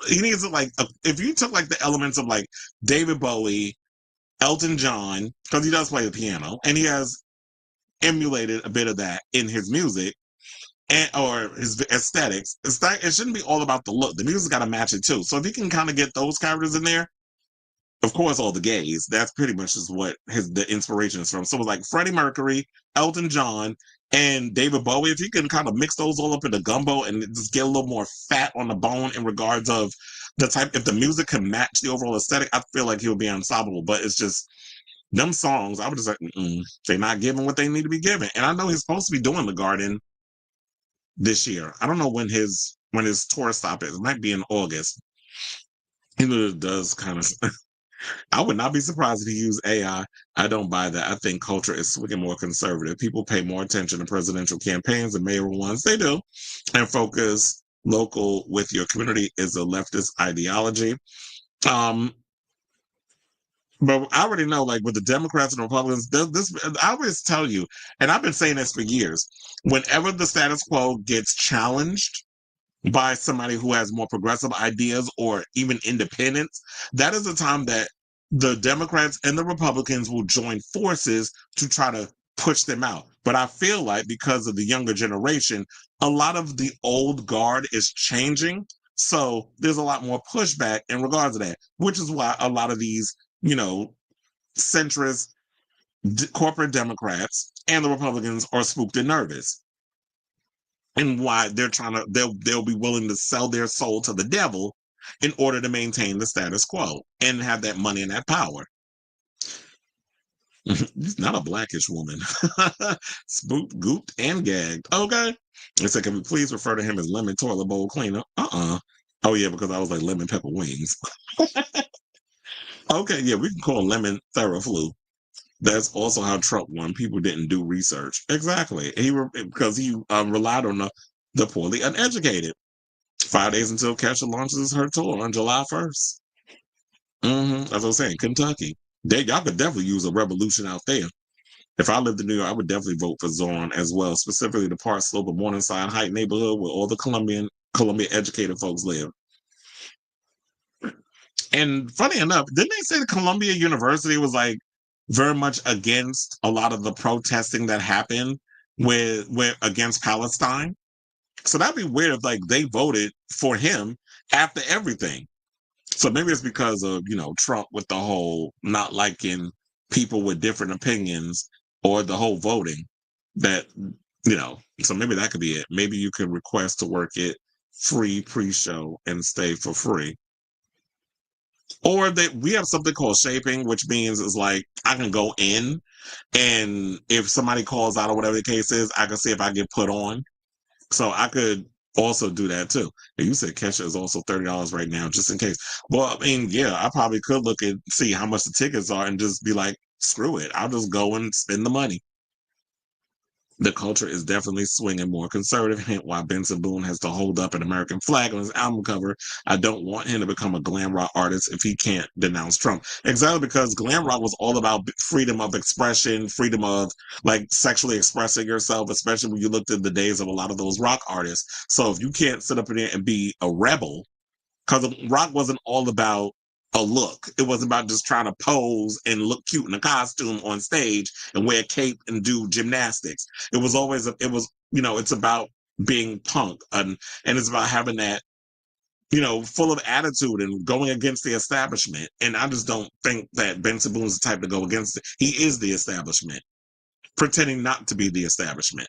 he needs to like if you took like the elements of like David Bowie, Elton John, because he does play the piano, and he has emulated a bit of that in his music and or his aesthetics. It shouldn't be all about the look. The music's got to match it too. So if he can kind of get those characters in there, of course, all the gays. That's pretty much just what the inspiration is from. So it was like Freddie Mercury, Elton John, and David Bowie. If you can kind of mix those all up in a gumbo and just get a little more fat on the bone in regards of the type, if the music can match the overall aesthetic, I feel like he'll be unstoppable. But it's just them songs. I would just like, they're not giving what they need to be given. And I know he's supposed to be doing the Garden this year. I don't know when his tour stop is. It might be in August. He does kind of. I would not be surprised if he used AI. I don't buy that. I think culture is swinging more conservative. People pay more attention to presidential campaigns and mayoral ones. They do. And focus local with your community is a leftist ideology. But I already know, like with the Democrats and Republicans, I always tell you, and I've been saying this for years, whenever the status quo gets challenged by somebody who has more progressive ideas or even independents, that is the time that the Democrats and the Republicans will join forces to try to push them out. But I feel like because of the younger generation, a lot of the old guard is changing. So there's a lot more pushback in regards to that, which is why a lot of these, centrist corporate Democrats and the Republicans are spooked and nervous. And why they'll be willing to sell their soul to the devil in order to maintain the status quo and have that money and that power. He's not a blackish woman. Spooked, gooped, and gagged. Okay. They said, can we please refer to him as lemon toilet bowl cleaner? Oh yeah, because I was like lemon pepper wings. Okay, yeah, we can call him lemon Theraflu. That's also how Trump won. People didn't do research. Exactly. Because he relied on the poorly uneducated. 5 days until Kesha launches her tour on July 1st. As I was saying, Kentucky. Y'all could definitely use a revolution out there. If I lived in New York, I would definitely vote for Zorn as well, specifically the Park Slope of Morningside Heights neighborhood where all the Columbia educated folks live. And funny enough, didn't they say that Columbia University was like very much against a lot of the protesting that happened with against Palestine? So that'd be weird if like they voted for him after everything. So maybe it's because of, Trump with the whole not liking people with different opinions or the whole voting that, so maybe that could be it. Maybe you can request to work it free pre-show and stay for free. Or that we have something called shaping, which means it's like I can go in and if somebody calls out or whatever the case is, I can see if I get put on. So I could also do that too. And you said Kesha is also $30 right now, just in case. Well, I mean, yeah, I probably could look and see how much the tickets are and just be like, screw it. I'll just go and spend the money. The culture is definitely swinging more conservative, hence why Benson Boone has to hold up an American flag on his album cover. I don't want him to become a glam rock artist if he can't denounce Trump. Exactly, because glam rock was all about freedom of expression, freedom of like sexually expressing yourself, especially when you looked at the days of a lot of those rock artists. So if you can't sit up in there and be a rebel Because rock wasn't all about a look. It wasn't about just trying to pose and look cute in a costume on stage and wear a cape and do gymnastics. It was always, it's about being punk and it's about having that, full of attitude and going against the establishment. And I just don't think that Benson Boone is the type to go against it. He is the establishment, pretending not to be the establishment.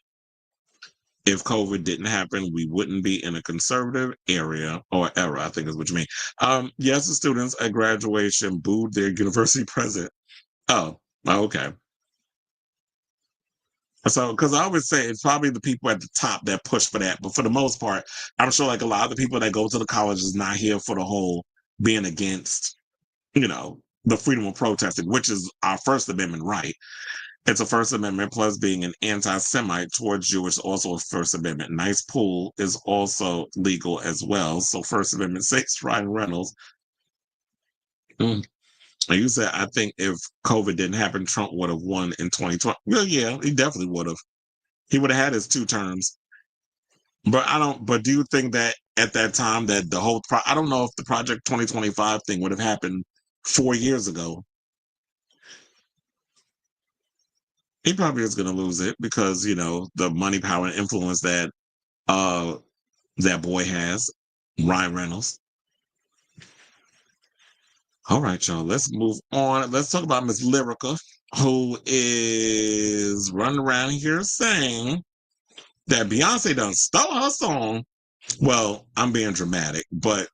If COVID didn't happen, we wouldn't be in a conservative era, I think is what you mean. Yes, the students at graduation booed their university president. Oh, okay. So, because I always say it's probably the people at the top that push for that. But for the most part, I'm sure like a lot of the people that go to the college is not here for the whole being against, the freedom of protesting, which is our First Amendment right. It's a First Amendment plus being an anti-Semite towards Jewish, also a First Amendment. Nice pool is also legal as well. So First Amendment 6, Ryan Reynolds. And you said, I think if COVID didn't happen, Trump would have won in 2020. Well, yeah, he definitely would have. He would have had his 2 terms. But do you think that at that time that the whole, I don't know if the Project 2025 thing would have happened 4 years ago. He probably is going to lose it because, the money, power, and influence that that boy has, Ryan Reynolds. All right, y'all, let's move on. Let's talk about Miss Lyrica, who is running around here saying that Beyonce done stole her song. Well, I'm being dramatic, but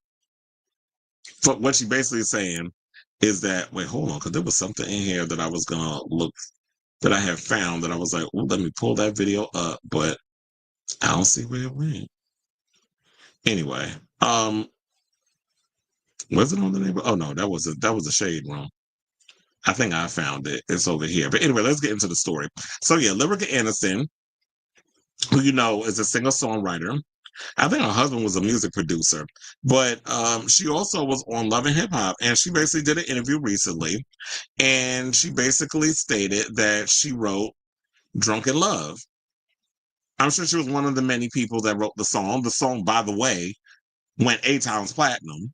what she basically is saying is that, wait, hold on, because there was something in here that I was going to look, that I have found that I was like, oh, let me pull that video up, but I don't see where it went. Anyway, was it on the neighborhood? Oh no, that was a shade room. I think I found it. It's over here. But anyway, let's get into the story. So yeah, Lyrica Anderson, who is a singer-songwriter. I think her husband was a music producer, but she also was on Love and Hip Hop, and she basically did an interview recently, and she basically stated that she wrote "Drunk in Love." I'm sure she was one of the many people that wrote the song. The song, by the way, went 8 times platinum.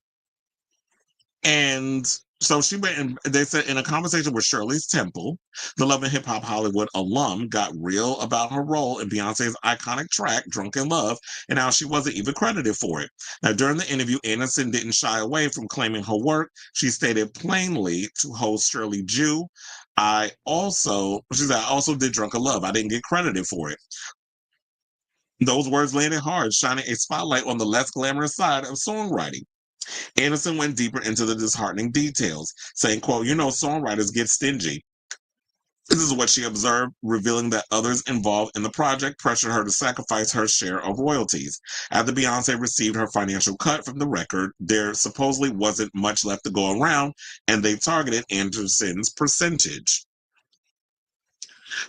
And so she went and they said in a conversation with Shirley's Temple, the Love and Hip Hop Hollywood alum got real about her role in Beyonce's iconic track, Drunk in Love, and how she wasn't even credited for it. Now, during the interview, Anderson didn't shy away from claiming her work. She stated plainly to host Shirley Jew, I also did Drunk in Love. I didn't get credited for it. Those words landed hard, shining a spotlight on the less glamorous side of songwriting. Anderson went deeper into the disheartening details, saying, quote, songwriters get stingy. This is what she observed, revealing that others involved in the project pressured her to sacrifice her share of royalties. After Beyonce received her financial cut from the record, there supposedly wasn't much left to go around, and they targeted Anderson's percentage.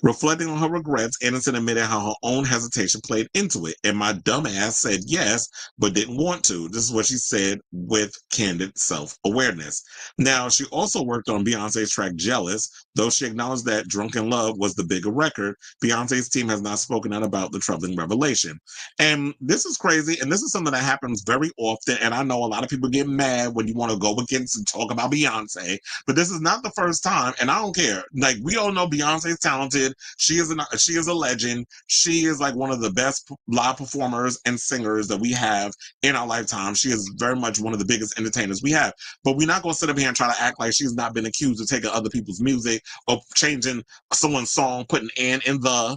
Reflecting on her regrets, Anderson admitted how her own hesitation played into it. And my dumb ass said yes, but didn't want to. This is what she said with candid self-awareness. Now, she also worked on Beyonce's track Jealous. Though she acknowledged that Drunk in Love was the bigger record, Beyonce's team has not spoken out about the troubling revelation. And this is crazy. And this is something that happens very often. And I know a lot of people get mad when you want to go against and talk about Beyonce, but this is not the first time. And I don't care. Like, we all know Beyonce's talented. She is a legend. She is like one of the best live performers and singers that we have in our lifetime. She is very much one of the biggest entertainers we have. But we're not going to sit up here and try to act like she's not been accused of taking other people's music or changing someone's song, putting "and" in the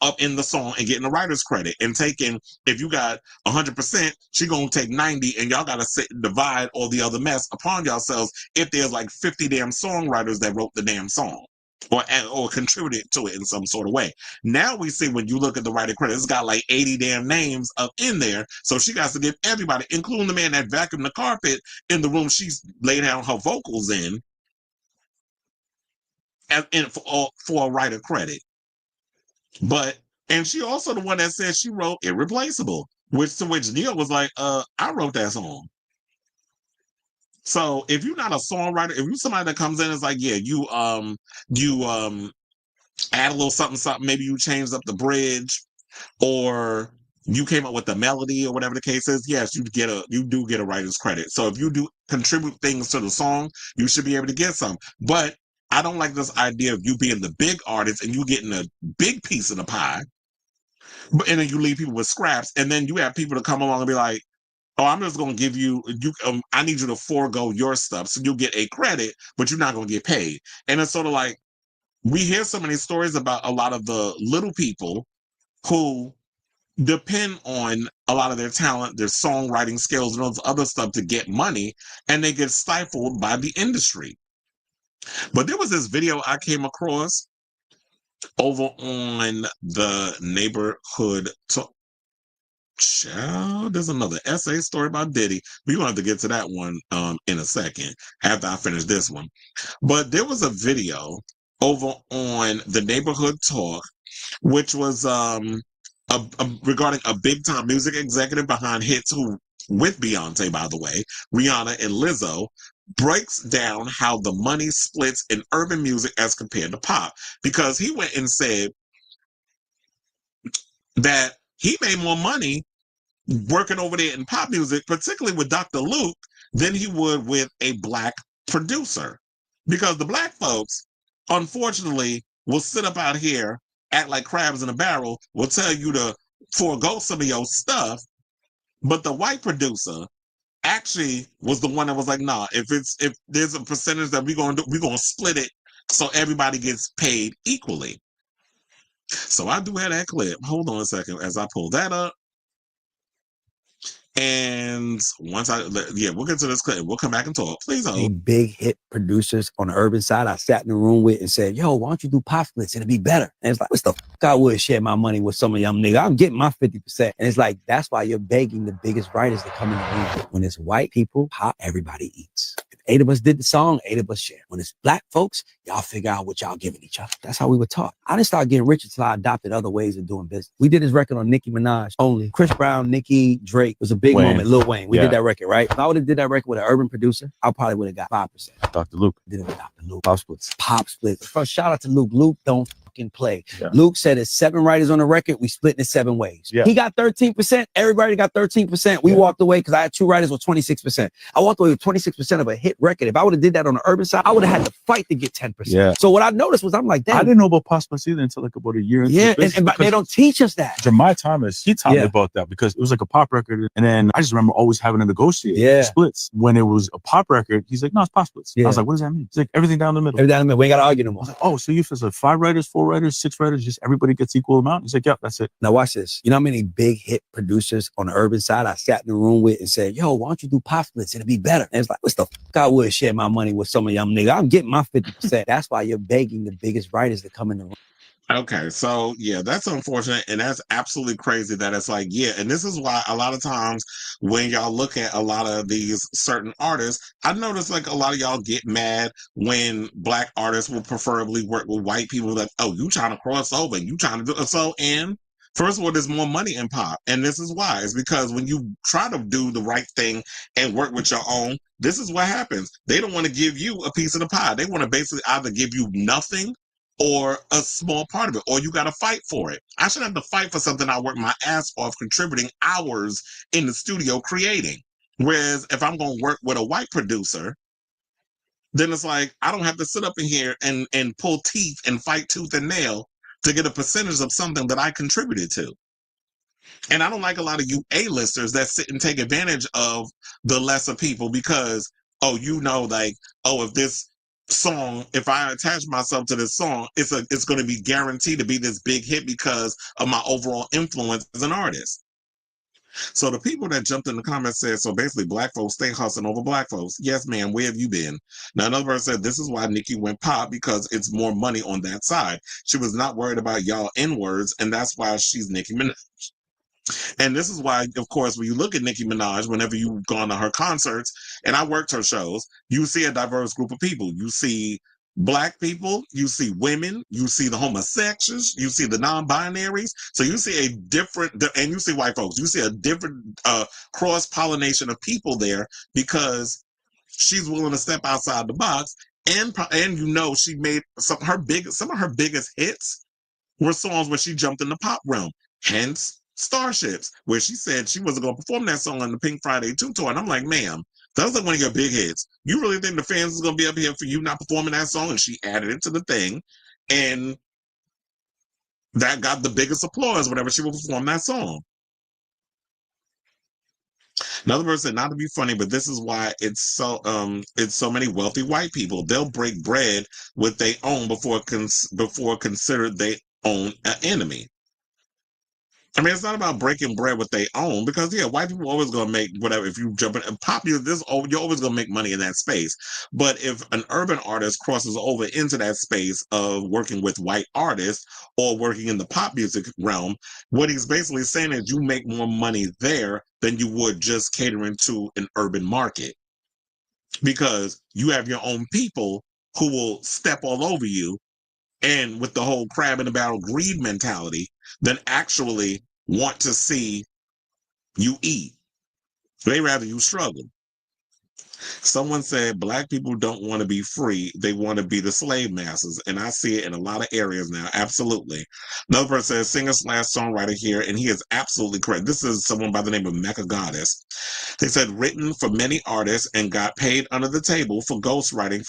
up in the song and getting the writer's credit and taking, if you got 100%, she gonna take 90 and y'all gotta sit and divide all the other mess upon yourselves if there's like 50 damn songwriters that wrote the damn song or contributed to it in some sort of way. Now we see when you look at the writer credit, it's got like 80 damn names up in there. So she got to give everybody, including the man that vacuumed the carpet in the room she's laid down her vocals in, for a writer credit. And she also the one that said she wrote Irreplaceable, which Neil was like, I wrote that song. So if you're not a songwriter, if you're somebody that comes in and is like, yeah, you add a little something, maybe you changed up the bridge, or you came up with the melody or whatever the case is, yes, you do get a writer's credit. So if you do contribute things to the song, you should be able to get some. But I don't like this idea of you being the big artist and you getting a big piece of the pie, and then you leave people with scraps, and then you have people to come along and be like, oh, I'm just going to give you, I need you to forego your stuff. So you'll get a credit, but you're not going to get paid. And it's sort of like, we hear so many stories about a lot of the little people who depend on a lot of their talent, their songwriting skills, and all this other stuff to get money, and they get stifled by the industry. But there was this video I came across over on the neighborhood talk. Child, there's another essay story about Diddy. We're gonna have to get to that one in a second after I finish this one. But there was a video over on the neighborhood talk, which was regarding a big time music executive behind hits who with Beyonce, by the way, Rihanna and Lizzo, breaks down how the money splits in urban music as compared to pop. Because he went and said that he made more money working over there in pop music, particularly with Dr. Luke, than he would with a black producer. Because the black folks, unfortunately, will sit up out here, act like crabs in a barrel, will tell you to forego some of your stuff. But the white producer actually was the one that was like, nah, if there's a percentage that we're gonna do, we're gonna split it so everybody gets paid equally. So I do have that clip. Hold on a second as I pull that up. And once we'll get to this clip. We'll come back and talk. Please hold. Big hit producers on the urban side, I sat in the room with and said, yo, why don't you do pop splits? It'll be better. And it's like, what's the fuck I would share my money with some of y'all niggas? I'm getting my 50%. And it's like, that's why you're begging the biggest writers to come in the room. When it's white people, pop, everybody eats. If 8 of us did the song, 8 of us share. When it's black folks, y'all figure out what y'all giving each other. That's how we were taught. I didn't start getting rich until I adopted other ways of doing business. We did this record on Nicki Minaj only. Chris Brown, Nicki, Drake was a big moment. Lil Wayne. We did that record, right? If I would have did that record with an urban producer, I probably would have got 5%. Dr. Luke. Did it with Dr. Luke. Pop splits. Pop splits. First, shout out to Luke. Luke don't fucking play. Yeah. Luke said it's 7 writers on the record. We split it 7 ways. Yeah. He got 13%. Everybody got 13%. We walked away because I had 2 writers with 26%. I walked away with 26% of a hit record. If I would have did that on the urban side, I would have had to fight to get 10%. Yeah. So what I noticed was I'm like, damn. I didn't know about pop splits either until like about a year into the and they don't teach us that. Jeremiah Thomas, he taught me about that because it was like a pop record. And then I just remember always having to negotiate splits. When it was a pop record, he's like, no, it's pop splits. I was like, what does that mean? It's like everything down the middle. Everything down the middle. We ain't got to argue no more. I was like, oh, so if it's like 5 writers, 4 writers, 6 writers, just everybody gets equal amount? He's like, yeah, that's it. Now watch this. You know how many big hit producers on the urban side I sat in the room with and said, yo, why don't you do pop splits? It'll be better. And it's like, what's the fuck I would share my money with some of y'all niggas? I'm getting my 50%. That's why you're begging the biggest writers to come in the room. Okay, so yeah, that's unfortunate, and that's absolutely crazy that it's like, yeah, and this is why a lot of times when y'all look at a lot of these certain artists, I notice like a lot of y'all get mad when black artists will preferably work with white people that, oh, you trying to cross over, and you trying to do so, and first of all, there's more money in pop, and this is why. It's because when you try to do the right thing and work with your own, this is what happens. They don't want to give you a piece of the pie. They want to basically either give you nothing or a small part of it, or you got to fight for it. I shouldn't have to fight for something I work my ass off contributing hours in the studio creating. Whereas if I'm going to work with a white producer, then it's like, I don't have to sit up in here and pull teeth and fight tooth and nail to get a percentage of something that I contributed to. And I don't like a lot of you A-listers that sit and take advantage of the lesser people because, oh, you know, like, oh, if this song, if I attach myself to this song, it's going to be guaranteed to be this big hit because of my overall influence as an artist. So the people that jumped in the comments said, so basically black folks stay hustling over black folks. Yes, ma'am, where have you been? Now another person said, this is why Nicki went pop because it's more money on that side. She was not worried about y'all N-words, and that's why she's Nicki Minaj. And this is why, of course, when you look at Nicki Minaj, whenever you've gone to her concerts, and I worked her shows, you see a diverse group of people. You see black people, you see women, you see the homosexuals, you see the non-binaries. So you see a different, and you see white folks. You see a different cross-pollination of people there because she's willing to step outside the box. And you know, she made some of her biggest hits were songs where she jumped in the pop realm. Hence, Starships, where she said she wasn't going to perform that song on the Pink Friday 2 tour. And I'm like, ma'am, that was like one of your big hits. You really think the fans is going to be up here for you not performing that song? And she added it to the thing. And that got the biggest applause whenever she would perform that song. Another person said, not to be funny, but this is why it's so many wealthy white people. They'll break bread with they own before considered they own an enemy. I mean, it's not about breaking bread with they own, because white people are always gonna make whatever. If you jump in pop music, you're always gonna make money in that space. But if an urban artist crosses over into that space of working with white artists or working in the pop music realm, what he's basically saying is you make more money there than you would just catering to an urban market, because you have your own people who will step all over you, and with the whole crab in the barrel greed mentality, than actually want to see you eat. They rather you struggle. Someone said black people don't want to be free. They want to be the slave masters. And I see it in a lot of areas now. Absolutely. Another person says singer/songwriter here, and he is absolutely correct. This is someone by the name of Mecca Goddess. They said written for many artists and got paid under the table for ghostwriting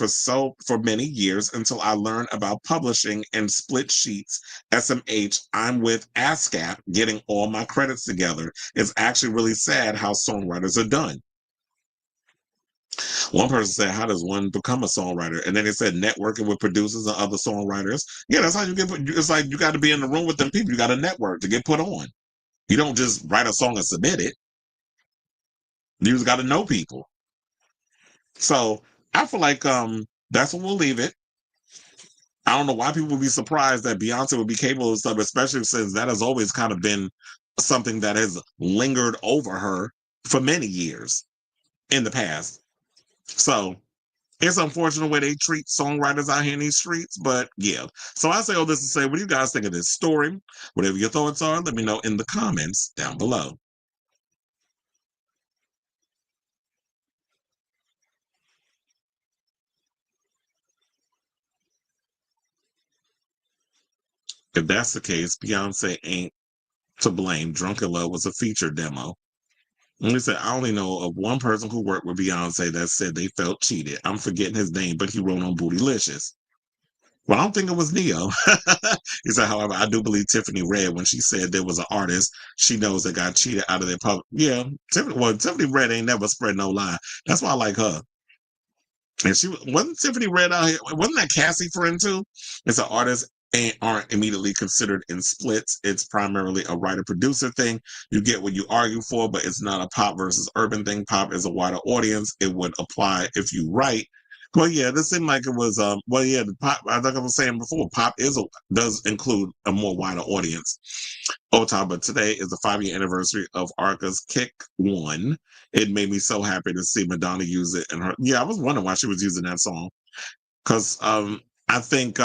for many years until I learned about publishing and split sheets. SMH, I'm with ASCAP getting all my credits together. It's actually really sad how songwriters are done. One person said, how does one become a songwriter? And then they said networking with producers and other songwriters. Yeah, that's how you get put. It's like you got to be in the room with them people. You got to network to get put on. You don't just write a song and submit it. You just got to know people. So I feel like that's what we'll leave it. I don't know why people would be surprised that Beyonce would be capable of stuff, especially since that has always kind of been something that has lingered over her for many years in the past. So it's unfortunate the way they treat songwriters out here in these streets, but yeah. So I say all this to say, what do you guys think of this story? Whatever your thoughts are, let me know in the comments down below. If that's the case, Beyonce ain't to blame. Drunken Love was a feature demo. Let me say, I only know of one person who worked with Beyonce that said they felt cheated. I'm forgetting his name, but he wrote on Bootylicious. Well, I don't think it was Neo. He said, however, I do believe Tiffany Red when she said there was an artist she knows that got cheated out of their public. Yeah, Tiffany Red ain't never spread no lie. That's why I like her. And she wasn't Tiffany Red out here. Wasn't that Cassie friend too? It's an artist aren't immediately considered in splits. It's primarily a writer-producer thing. You get what you argue for, but it's not a pop versus urban thing. Pop is a wider audience. It would apply if you write. Well, yeah, this seemed like it was. The pop. I think I was saying before, pop does include a more wider audience. But today is the 5-year anniversary of Arca's Kick One. It made me so happy to see Madonna use it in her. Yeah, I was wondering why she was using that song, because I think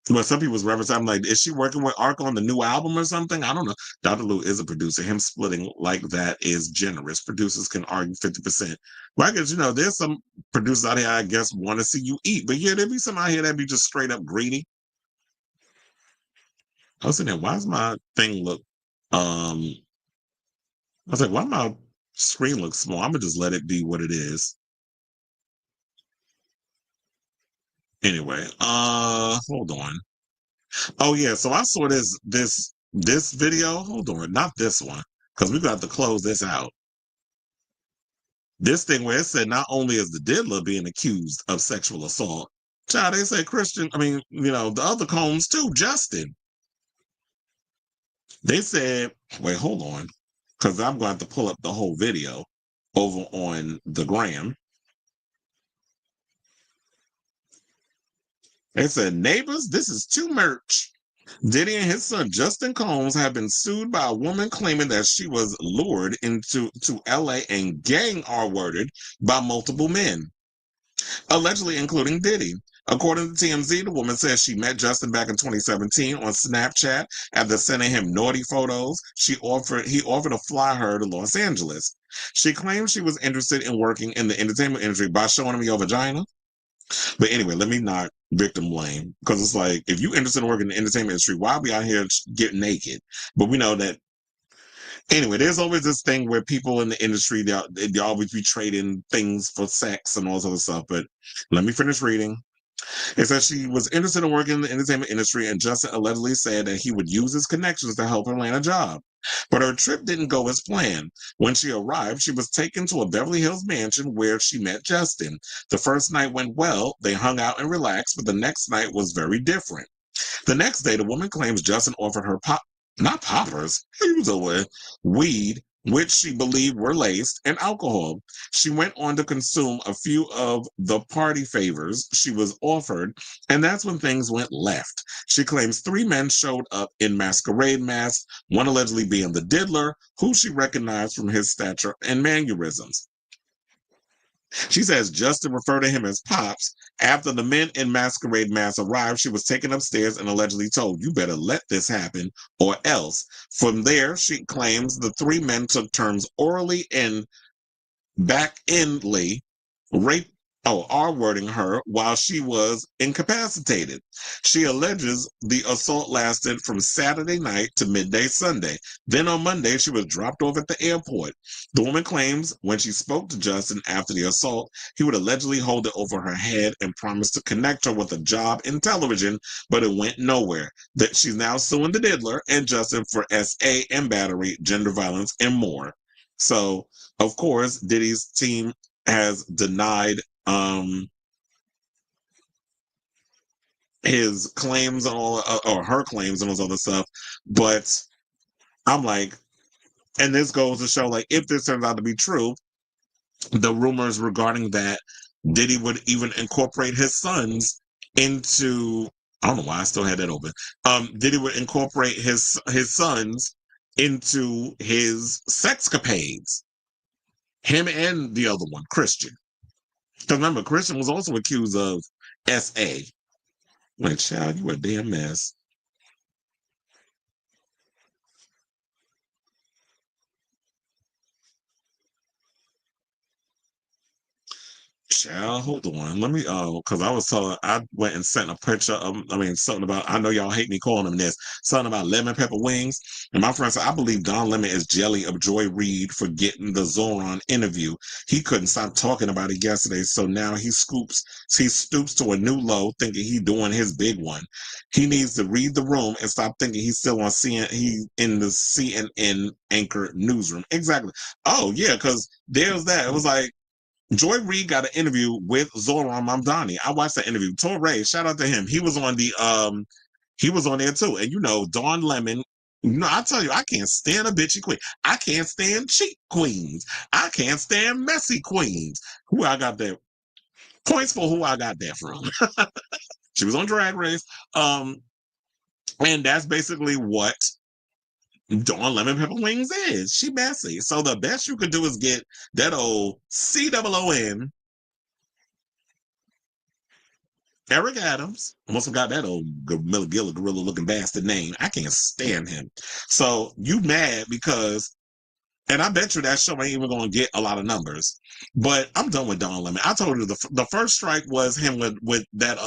well, some people's reference, I'm like, is she working with Arca on the new album or something? I don't know. Dr. Lou is a producer. Him splitting like that is generous. Producers can argue 50%. Well, I guess, there's some producers out here, I guess, want to see you eat. But yeah, there'd be some out here that'd be just straight up greedy. I was sitting there, why does my thing look, I was like, why my screen looks small? I'm going to just let it be what it is. Anyway, hold on. Oh yeah, so I saw this video. Hold on, not this one, because we got to close this out. This thing where it said not only is the diddler being accused of sexual assault, child, they said Christian. I mean, the other Combs too, Justin. They said, wait, hold on, because I'm going to pull up the whole video over on the gram. They said, neighbors, this is too much. Diddy and his son Justin Combs have been sued by a woman claiming that she was lured into LA and gang R-worded by multiple men, allegedly including Diddy. According to TMZ, the woman says she met Justin back in 2017 on Snapchat after sending him naughty photos. He offered to fly her to Los Angeles. She claimed she was interested in working in the entertainment industry by showing him your vagina. But anyway, let me not victim blame, because it's like, if you're interested in working in the entertainment industry, why are we out here getting naked? But we know that Anyway, there's always this thing where people in the industry, they always be trading things for sex and all this other stuff. But let me finish reading. It says she was interested in working in the entertainment industry, and Justin allegedly said that he would use his connections to help her land a job. But her trip didn't go as planned. When she arrived, she was taken to a Beverly Hills mansion where she met Justin. The first night went well. They hung out and relaxed, but the next night was very different. The next day, the woman claims Justin offered her not poppers, he was aware, weed, which she believed were laced, and alcohol. She went on to consume a few of the party favors she was offered, and that's when things went left. She claims 3 men showed up in masquerade masks, one allegedly being the diddler, who she recognized from his stature and mannerisms. She says Justin referred to him as Pops. After the men in masquerade masks arrived, she was taken upstairs and allegedly told, "You better let this happen or else." From there, she claims the 3 men took turns orally and back-endly R-wording her while she was incapacitated. She alleges the assault lasted from Saturday night to midday Sunday. Then on Monday, she was dropped off at the airport. The woman claims when she spoke to Justin after the assault, he would allegedly hold it over her head and promise to connect her with a job in television, but it went nowhere. That she's now suing the diddler and Justin for SA and battery, gender violence, and more. So, of course, Diddy's team has denied his claims and all, or her claims and all this other stuff. But I'm like, and this goes to show, like, if this turns out to be true, the rumors regarding that Diddy would even incorporate his sons into, I don't know why I still had that open. Diddy would incorporate his sons into his sexcapades. Him and the other one, Christian. Because remember, Christian was also accused of SA. Like, child, you a damn mess. Child, hold on. Let me, because I went and sent a picture of, something about, I know y'all hate me calling them this, something about lemon pepper wings. And my friend said, I believe Don Lemon is jelly of Joy Reid for getting the Zoran interview. He couldn't stop talking about it yesterday. So now he stoops to a new low, thinking he doing his big one. He needs to read the room and stop thinking he's still on he in the CNN anchor newsroom. Exactly. Oh, yeah, because there's that. It was like, Joy Reid got an interview with Zoran Mamdani. I watched that interview. Torre, shout out to him. He was on there too. And Dawn Lemon, I tell you, I can't stand a bitchy queen. I can't stand cheap queens. I can't stand messy queens. Who I got there? Points for who I got there from. She was on Drag Race. And that's basically what Dawn Lemon Pepper Wings is. She messy. So the best you could do is get that old COON Eric Adams. Almost forgot that old Gilla Gorilla looking bastard name. I can't stand him. So you mad because, and I bet you that show ain't even going to get a lot of numbers. But I'm done with Dawn Lemon. I told you the first strike was him with that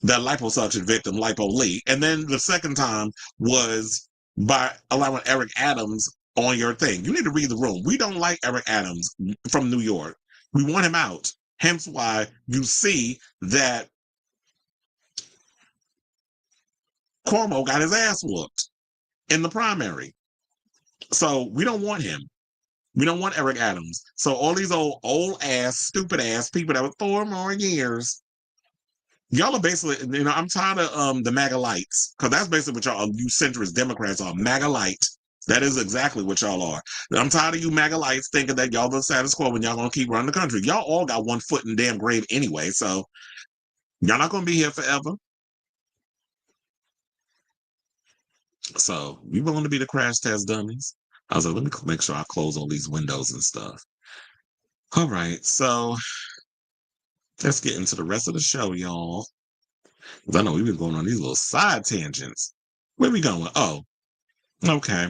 liposuction victim, Lipo Lee. And then the second time was by allowing Eric Adams on your thing. You need to read the room. We don't like Eric Adams from New York. We want him out. Hence why you see that Cuomo got his ass whooped in the primary. So we don't want him. We don't want Eric Adams. So all these old ass, stupid ass people that were 4 more years, y'all are basically, I'm tired of the MAGA lights, because that's basically what y'all, you centrist Democrats are, MAGA light. That is exactly what y'all are. I'm tired of you MAGA lights thinking that y'all the status quo and y'all gonna keep running the country. Y'all all got one foot in the damn grave anyway, so y'all not gonna be here forever. So we willing to be the crash test dummies? I was like, let me make sure I close all these windows and stuff. All right, so let's get into the rest of the show, y'all. I know we've been going on these little side tangents. Where we going? Oh, okay.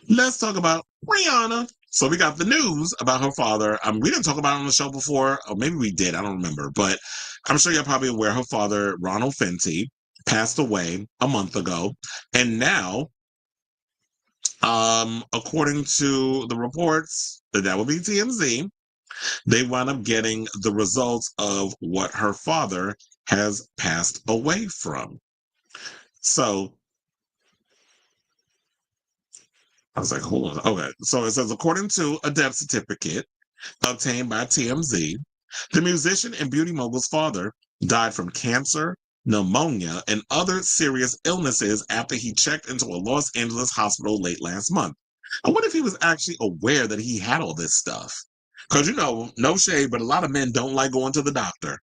Let's talk about Rihanna. So we got the news about her father. We didn't talk about it on the show before, or maybe we did. I don't remember, but I'm sure you're probably aware her father, Ronald Fenty, passed away a month ago, and now According to the reports, that would be TMZ, they wound up getting the results of what her father has passed away from. So I was like, hold on. Okay. So it says, according to a death certificate obtained by TMZ, the musician and beauty mogul's father died from cancer, pneumonia, and other serious illnesses after he checked into a Los Angeles hospital late last month. I wonder if he was actually aware that he had all this stuff. Because, no shade, but a lot of men don't like going to the doctor.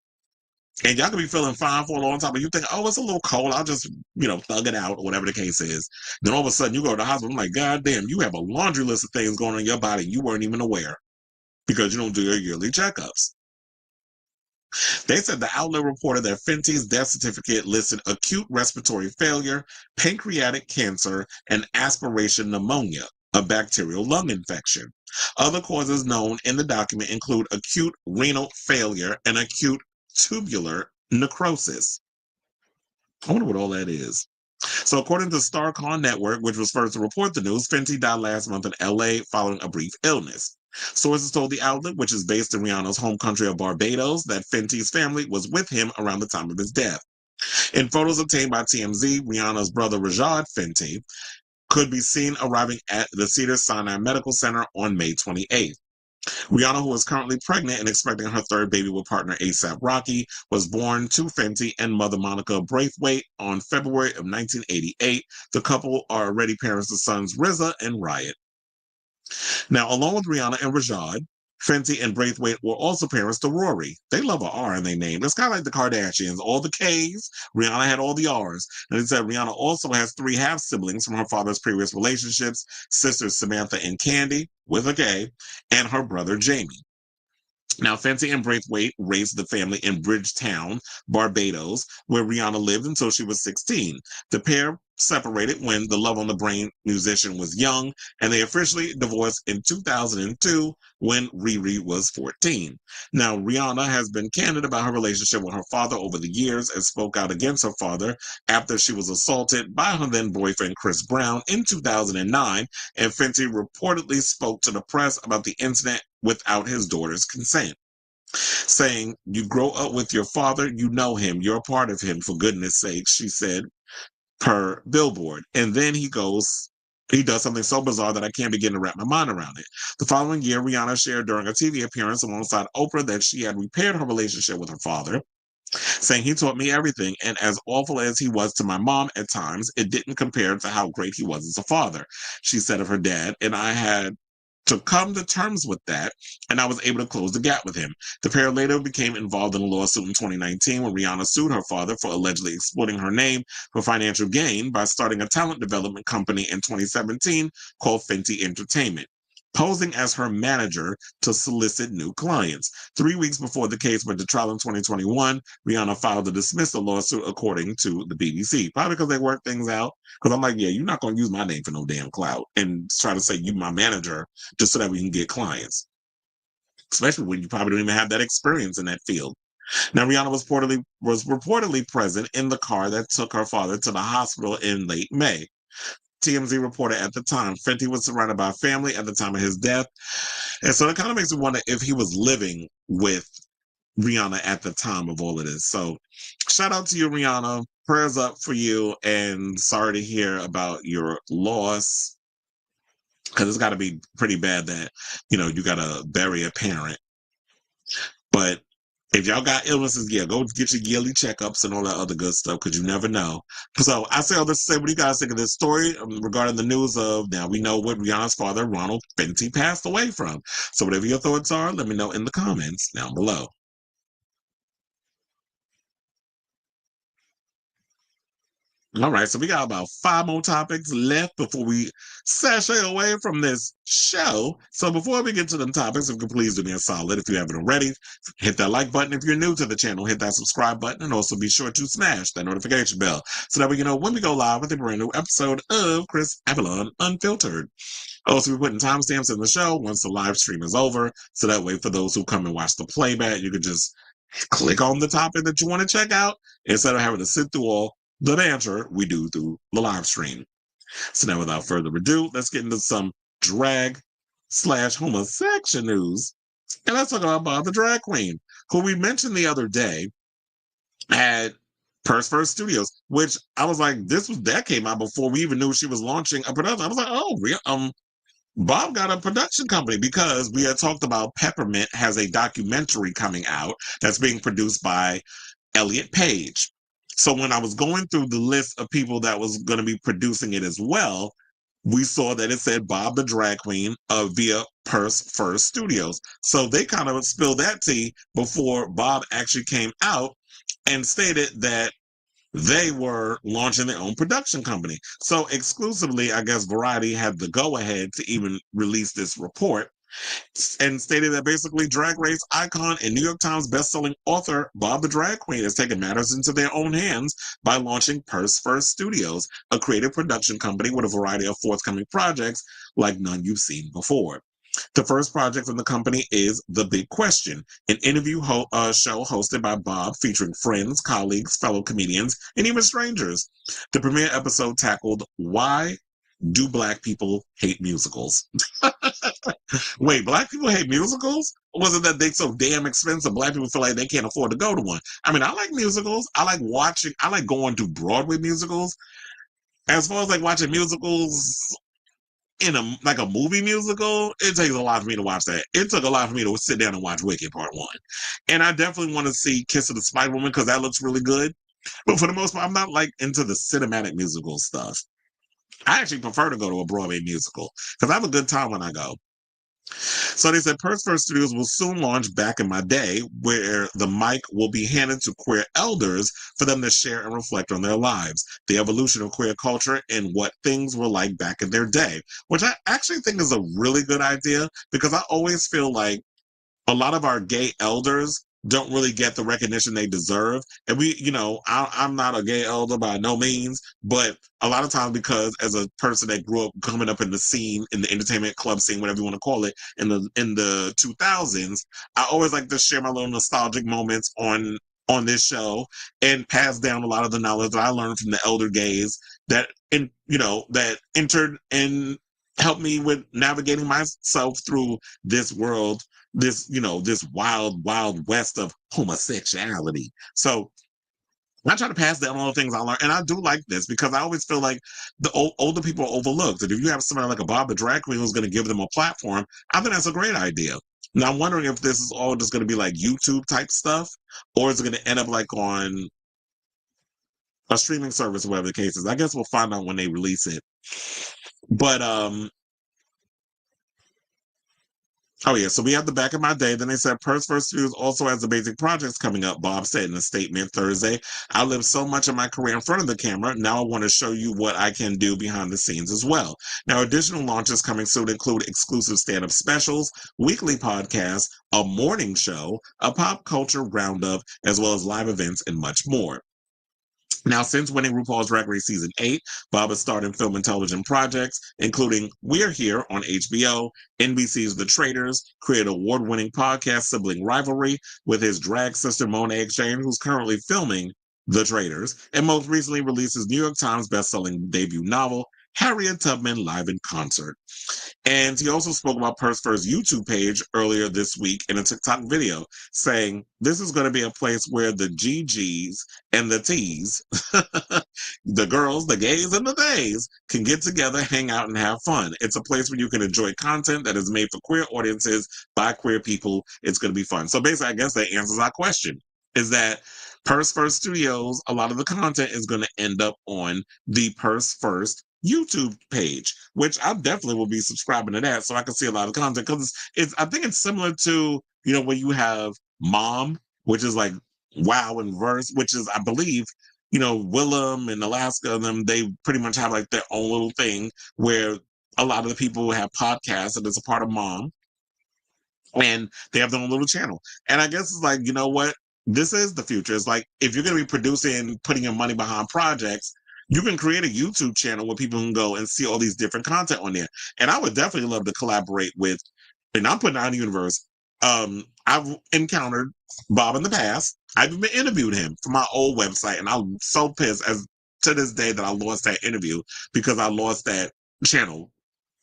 And y'all can be feeling fine for a long time, but you think, oh, it's a little cold. I'll just, thug it out, or whatever the case is. Then all of a sudden you go to the hospital. I'm like, God damn, you have a laundry list of things going on in your body. You weren't even aware because you don't do your yearly checkups. They said the outlet reported that Fenty's death certificate listed acute respiratory failure, pancreatic cancer, and aspiration pneumonia, a bacterial lung infection. Other causes known in the document include acute renal failure and acute tubular necrosis. I wonder what all that is. So according to StarCon Network, which was first to report the news, Fenty died last month in LA following a brief illness. Sources told the outlet, which is based in Rihanna's home country of Barbados, that Fenty's family was with him around the time of his death. In photos obtained by TMZ, Rihanna's brother Rajad Fenty could be seen arriving at the Cedars-Sinai Medical Center on May 28th. Rihanna, who is currently pregnant and expecting her third baby with partner A$AP Rocky, was born to Fenty and mother Monica Braithwaite on February of 1988. The couple are already parents to sons RZA and Riot. Now, along with Rihanna and Rajad, Fenty and Braithwaite were also parents to Rory. They love an R in their name. It's kind of like the Kardashians. All the K's, Rihanna had all the R's. And it said Rihanna also has 3 half-siblings from her father's previous relationships, sisters Samantha and Candy, with a K, and her brother Jamie. Now, Fenty and Braithwaite raised the family in Bridgetown, Barbados, where Rihanna lived until she was 16. The pair separated when the Love on the Brain musician was young, and they officially divorced in 2002 when Riri was 14. Now, Rihanna has been candid about her relationship with her father over the years and spoke out against her father after she was assaulted by her then boyfriend Chris Brown in 2009, and Fenty reportedly spoke to the press about the incident without his daughter's consent, saying, "You grow up with your father, you know him, you're a part of him, for goodness sake," she said, per Billboard. And then he does something so bizarre that I can't begin to wrap my mind around it. The following year, Rihanna shared during a TV appearance alongside Oprah that she had repaired her relationship with her father, saying, "He taught me everything, and as awful as he was to my mom at times, it didn't compare to how great he was as a father," she said of her dad, "and I had to come to terms with that, and I was able to close the gap with him." The pair later became involved in a lawsuit in 2019 when Rihanna sued her father for allegedly exploiting her name for financial gain by starting a talent development company in 2017 called Fenty Entertainment, posing as her manager to solicit new clients. 3 weeks before the case went to trial in 2021, Rihanna filed a dismissal lawsuit, according to the BBC. Probably because they worked things out. Because I'm like, yeah, you're not going to use my name for no damn clout and try to say you my manager just so that we can get clients. Especially when you probably don't even have that experience in that field. Now, Rihanna was reportedly present in the car that took her father to the hospital in late May. TMZ reported at the time, Fenty was surrounded by family at the time of his death. And so it kind of makes me wonder if he was living with Rihanna at the time of all of this. So shout out to you, Rihanna. Prayers up for you, and sorry to hear about your loss, because it's got to be pretty bad that, you got to bury a parent. But if y'all got illnesses, yeah, go get your yearly checkups and all that other good stuff, because you never know. So I say all this to say, what do you guys think of this story regarding the news of, now we know what Rihanna's father, Ronald Fenty, passed away from. So whatever your thoughts are, let me know in the comments down below. All right, so we got about 5 more topics left before we sashay away from this show. So before we get to them topics, if you could please do me a solid, if you haven't already, hit that like button. If you're new to the channel, hit that subscribe button, and also be sure to smash that notification bell so that way you know when we go live with a brand new episode of Chris Avalon Unfiltered. Also, we're putting timestamps in the show once the live stream is over, so that way for those who come and watch the playback, you can just click on the topic that you want to check out instead of having to sit through all the banter we do through the live stream. So now without further ado, let's get into some drag/homosexual news. And let's talk about Bob the Drag Queen, who we mentioned the other day had Purse First Studios, which I was like, that came out before we even knew she was launching a production. I was like, oh, Bob got a production company, because we had talked about Peppermint has a documentary coming out that's being produced by Elliot Page. So when I was going through the list of people that was going to be producing it as well, we saw that it said Bob the Drag Queen via Purse First Studios. So they kind of spilled that tea before Bob actually came out and stated that they were launching their own production company. So exclusively, I guess Variety had the go-ahead to even release this report, and stated that basically Drag Race icon and New York Times bestselling author Bob the Drag Queen has taken matters into their own hands by launching Purse First Studios, a creative production company with a variety of forthcoming projects like none you've seen before. The first project from the company is The Big Question, an interview show hosted by Bob featuring friends, colleagues, fellow comedians, and even strangers. The premiere episode tackled Why Do Black People Hate Musicals? Wait, Black people hate musicals? Or was it that they're so damn expensive? Black people feel like they can't afford to go to one. I mean, I like musicals. I like going to Broadway musicals. As far as like watching musicals in a movie musical, it takes a lot for me to watch that. It took a lot for me to sit down and watch Wicked Part 1. And I definitely want to see Kiss of the Spider Woman, because that looks really good. But for the most part, I'm not like into the cinematic musical stuff. I actually prefer to go to a Broadway musical because I have a good time when I go. So they said Purse First Studios will soon launch Back in My Day, where the mic will be handed to queer elders for them to share and reflect on their lives, the evolution of queer culture, and what things were like back in their day, which I actually think is a really good idea, because I always feel like a lot of our gay elders don't really get the recognition they deserve. And I'm not a gay elder by no means, but a lot of times, because as a person that grew up coming up in the scene, in the entertainment club scene, whatever you want to call it, in the 2000s, I always like to share my little nostalgic moments on this show and pass down a lot of the knowledge that I learned from the elder gays that entered and helped me with navigating myself through this world, this wild west of homosexuality. So I try to pass down all the things I learned, and I do like this because I always feel like the older people are overlooked. And if you have somebody like a Bob the Drag Queen who's going to give them a platform, I think that's a great idea. Now I'm wondering if this is all just going to be like YouTube type stuff, or is it going to end up like on a streaming service, or whatever the case is. I guess we'll find out when they release it. But oh yeah, so we have the Back in My Day. Then they said Purse First Studios also has the basic projects coming up. Bob said in a statement Thursday, I lived so much of my career in front of the camera. Now I want to show you what I can do behind the scenes as well. Now, additional launches coming soon include exclusive stand-up specials, weekly podcasts, a morning show, a pop culture roundup, as well as live events and much more. Now, since winning RuPaul's Drag Race Season 8, Bob has starred in film and television projects, including We're Here on HBO, NBC's The Traitors, created award-winning podcast Sibling Rivalry with his drag sister Monet Exchange, who's currently filming The Traitors, and most recently released his New York Times bestselling debut novel, Harriet Tubman Live in Concert. And he also spoke about Purse First YouTube page earlier this week in a TikTok video, saying, this is going to be a place where the GGs and the Ts, the girls, the gays, and the theys can get together, hang out, and have fun. It's a place where you can enjoy content that is made for queer audiences by queer people. It's going to be fun. So basically, I guess that answers our question, is that Purse First Studios, a lot of the content is going to end up on the Purse First YouTube page, which I definitely will be subscribing to that so I can see a lot of content, because I think it's similar to, when you have Mom, which is like Wow and Verse, which is, I believe, Willem and Alaska and them, they pretty much have like their own little thing where a lot of the people have podcasts and it's a part of Mom, and they have their own little channel. And I guess it's like, you know what? This is the future. It's like, if you're going to be producing, putting your money behind projects, you can create a YouTube channel where people can go and see all these different content on there. And I would definitely love to collaborate with, and I'm putting out in the universe. I've encountered Bob in the past. I've even interviewed him for my old website, and I'm so pissed. As to this day that I lost that interview because I lost that channel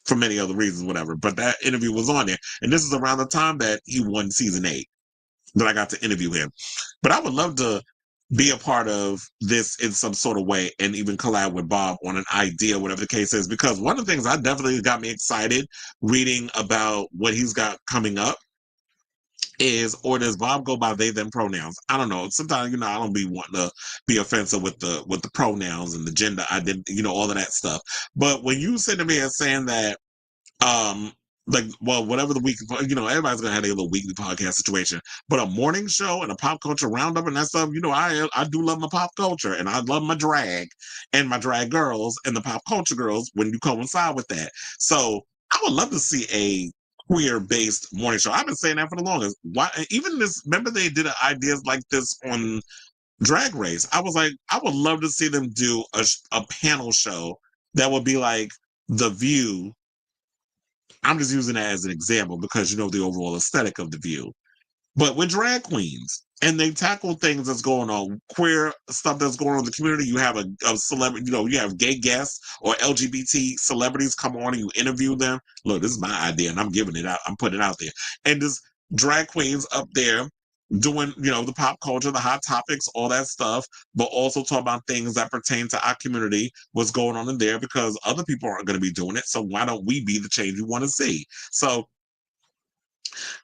for many other reasons, whatever. But that interview was on there. And this is around the time that he won season 8 that I got to interview him. But I would love to be a part of this in some sort of way and even collab with Bob on an idea, whatever the case is, because one of the things I definitely got me excited reading about what he's got coming up is, or does Bob go by they them pronouns? I don't know. Sometimes, I don't be wanting to be offensive with the pronouns and the gender identity, all of that stuff. But when you sit to me and saying that whatever the week, everybody's gonna have their little weekly podcast situation, but a morning show and a pop culture roundup and that stuff, I do love my pop culture and I love my drag and my drag girls and the pop culture girls when you coincide with that. So I would love to see a queer-based morning show. I've been saying that for the longest. Why? Even this, remember they did ideas like this on Drag Race. I was like, I would love to see them do a panel show that would be like The View. I'm just using that as an example because the overall aesthetic of The View. But with drag queens, and they tackle things that's going on, queer stuff that's going on in the community. You have a celebrity, you have gay guests or LGBT celebrities come on and you interview them. Look, this is my idea and I'm giving it out. I'm putting it out there. And just drag queens up there doing, the pop culture, the hot topics, all that stuff, but also talk about things that pertain to our community, what's going on in there, because other people aren't going to be doing it. So why don't we be the change we want to see? So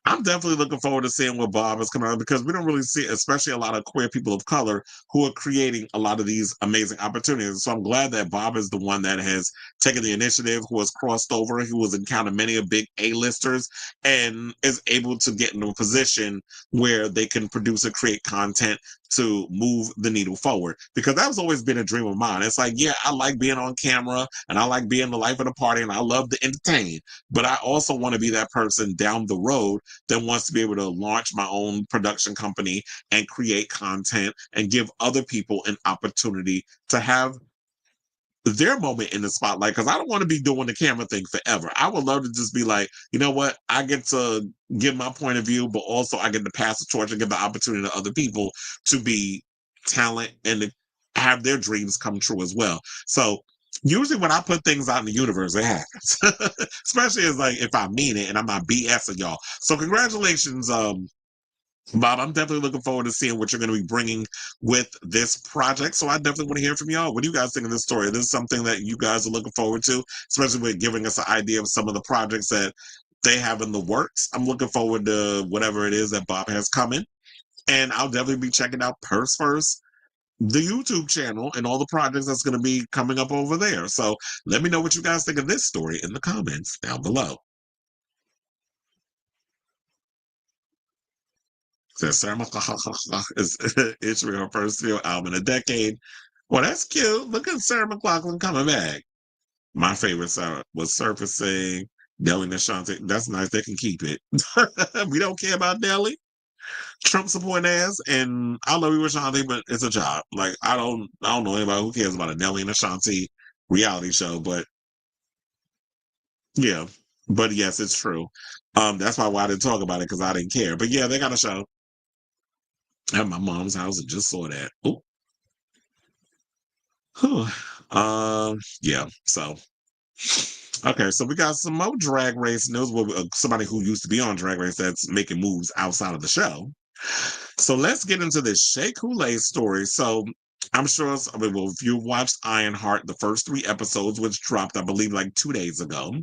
I'm definitely looking forward to seeing what Bob is coming out, because we don't really see, especially a lot of queer people of color who are creating a lot of these amazing opportunities. So I'm glad that Bob is the one that has taken the initiative, who has crossed over, who has encountered many of big A-listers and is able to get into a position where they can produce and create content to move the needle forward, because that's always been a dream of mine. It's like, yeah, I like being on camera and I like being the life of the party and I love to entertain, but I also want to be that person down the road that wants to be able to launch my own production company and create content and give other people an opportunity to have their moment in the spotlight, because I don't want to be doing the camera thing forever. I would love to just be like, you know what, I get to give my point of view, but also I get to pass the torch and give the opportunity to other people to be talent and to have their dreams come true as well. So usually when I put things out in the universe, it happens. Especially as like if I mean it and I'm not BSing y'all. So congratulations, Bob. I'm definitely looking forward to seeing what you're going to be bringing with this project. So I definitely want to hear from y'all. What do you guys think of this story? This is something that you guys are looking forward to, especially with giving us an idea of some of the projects that they have in the works. I'm looking forward to whatever it is that Bob has coming. And I'll definitely be checking out Purse First, the YouTube channel, and all the projects that's going to be coming up over there. So let me know what you guys think of this story in the comments down below. Says Sarah McLachlan is issuing her first studio album in a decade. Well, that's cute. Look at Sarah McLachlan coming back. My favorite Sarah was Surfacing, Nelly and Ashanti. That's nice. They can keep it. We don't care about Nelly. Trump supporting ass, and I love you, Ashanti, but it's a job. Like I don't know anybody who cares about a Nelly and Ashanti reality show, but yeah. But yes, it's true. That's why I didn't talk about it, because I didn't care. But yeah, they got a show at my mom's house and just saw that. Ooh. Yeah. So, okay. So we got some more Drag Race news with somebody who used to be on Drag Race that's making moves outside of the show. So let's get into this Shea Couleé story. So I'm sure, if you watched Ironheart, the first 3 episodes, which dropped, I believe, like 2 days ago,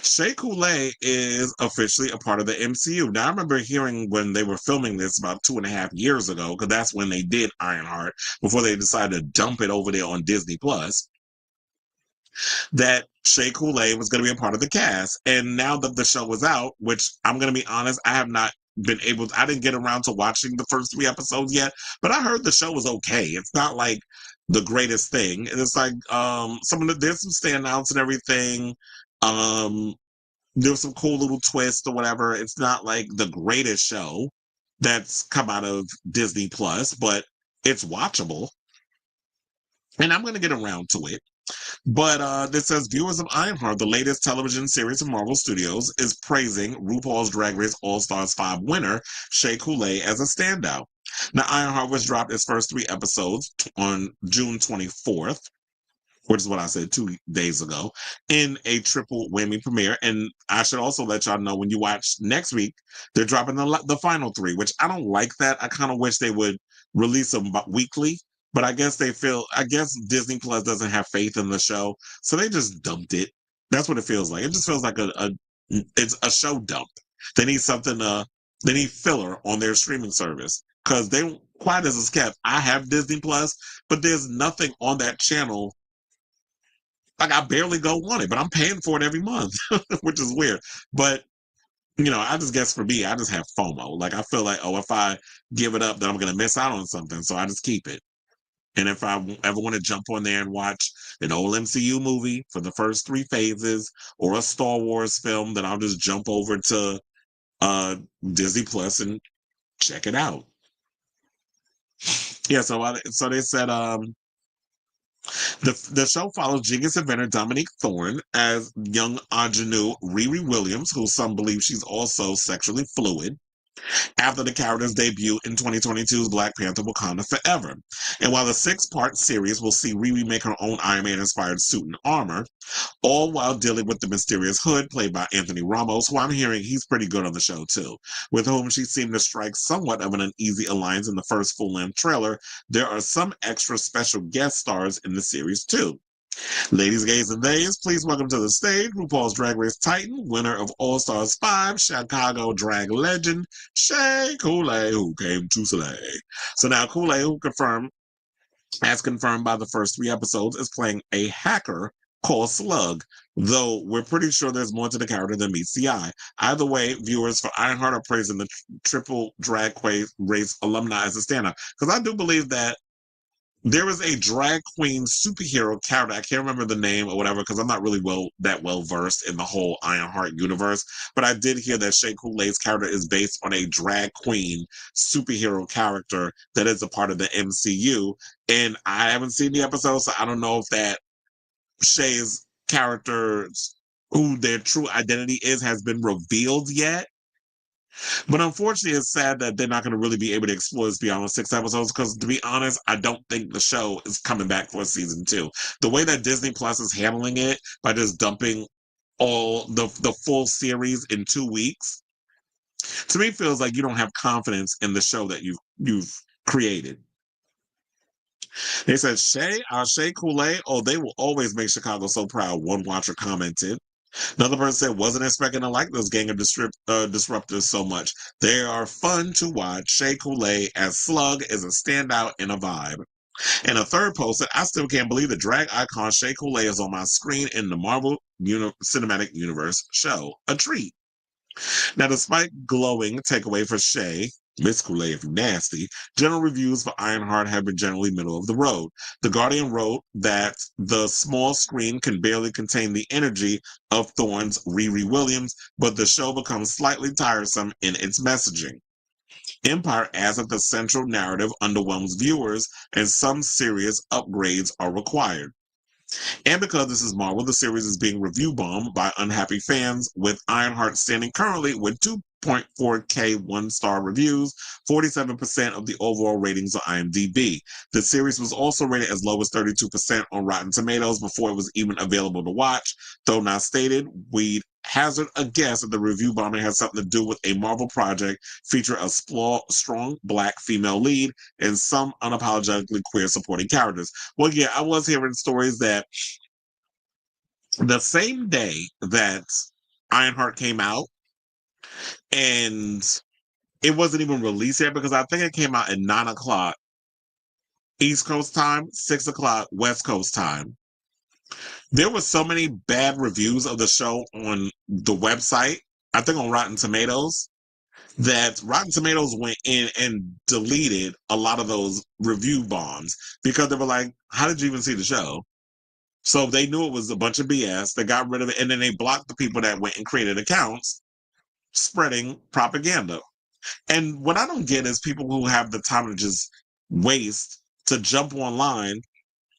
Shea Couleé is officially a part of the MCU. Now, I remember hearing when they were filming this about 2.5 years ago, because that's when they did Ironheart, before they decided to dump it over there on Disney Plus, that Shea Couleé was going to be a part of the cast. And now that the show was out, which I'm going to be honest, I have not been able to, I didn't get around to watching the first 3 episodes yet, but I heard the show was okay. It's not like the greatest thing. And it's like, there's some standouts and everything. There's some cool little twists or whatever. It's not like the greatest show that's come out of Disney Plus, but it's watchable. And I'm going to get around to it. But this says viewers of Ironheart, the latest television series from Marvel Studios, is praising RuPaul's Drag Race All-Stars 5 winner Shea Couleé as a standout. Now, Ironheart was dropped its first 3 episodes on June 24th, which is what I said 2 days ago, in a triple whammy premiere. And I should also let y'all know when you watch next week, they're dropping the final 3, which I don't like that. I kind of wish they would release them weekly, but I guess Disney Plus doesn't have faith in the show, so they just dumped it. That's what it feels like. It just feels like it's a show dump. They need they need filler on their streaming service because they, quiet as it's kept, I have Disney Plus, but there's nothing on that channel. Like, I barely go on it, but I'm paying for it every month, which is weird. But, I just guess for me, I just have FOMO. Like, I feel like, if I give it up, then I'm going to miss out on something. So I just keep it. And if I ever want to jump on there and watch an old MCU movie for the first 3 phases or a Star Wars film, then I'll just jump over to Disney Plus and check it out. Yeah, so they said the show follows Genius inventor Dominique Thorne as young ingenue Riri Williams, who some believe she's also sexually fluid, after the character's debut in 2022's Black Panther Wakanda Forever. And while the 6-part series will see Riri make her own Iron Man-inspired suit and armor, all while dealing with the mysterious Hood, played by Anthony Ramos, who I'm hearing he's pretty good on the show too, with whom she seemed to strike somewhat of an uneasy alliance in the first full-length trailer. There are some extra special guest stars in the series too. Ladies, gays, and theys, please welcome to the stage RuPaul's Drag Race Titan, winner of All Stars 5, Chicago drag legend, Shea Couleé, who came to slay. So now Couleé, as confirmed by the first 3 episodes, is playing a hacker called Slug, though we're pretty sure there's more to the character than meets the eye. Either way, viewers for Ironheart are praising the triple drag race alumni as a standout, because I do believe that there was a drag queen superhero character. I can't remember the name or whatever because I'm not really that well versed in the whole Ironheart universe. But I did hear that Shea Couleé's character is based on a drag queen superhero character that is a part of the MCU. And I haven't seen the episode, so I don't know if that Shea's characters, who their true identity is, has been revealed yet. But unfortunately, it's sad that they're not going to really be able to explore this beyond the 6 episodes because, to be honest, I don't think the show is coming back for season 2. The way that Disney Plus is handling it by just dumping all the full series in 2 weeks, to me feels like you don't have confidence in the show that you've created. They said, Shea Couleé, they will always make Chicago so proud, one watcher commented. Another person said, wasn't expecting to like this gang of disruptors so much. They are fun to watch. Shea Couleé as Slug is a standout and a vibe. And a third post said, I still can't believe the drag icon Shea Couleé is on my screen in the Marvel Cinematic Universe show. A treat. Now, despite glowing takeaway for Shea, Miss Couleé, if nasty, general reviews for Ironheart have been generally middle of the road. The Guardian wrote that the small screen can barely contain the energy of Thorne's Riri Williams, but the show becomes slightly tiresome in its messaging. Empire adds that the central narrative underwhelms viewers and some serious upgrades are required. And because this is Marvel, the series is being review bombed by unhappy fans, with Ironheart standing currently with 2.4K 1-star reviews, 47% of the overall ratings on IMDb. The series was also rated as low as 32% on Rotten Tomatoes before it was even available to watch. Though not stated, we'd hazard a guess that the review bombing has something to do with a Marvel project featuring a strong Black female lead and some unapologetically queer supporting characters. Well, yeah, I was hearing stories that the same day that Ironheart came out, and it wasn't even released yet because I think it came out at 9 o'clock East Coast time, 6 o'clock West Coast time. There were so many bad reviews of the show on the website, I think on Rotten Tomatoes, that Rotten Tomatoes went in and deleted a lot of those review bombs because they were like, how did you even see the show? So they knew it was a bunch of BS. They got rid of it, and then they blocked the people that went and created accounts spreading propaganda. And what I don't get is people who have the time to just waste to jump online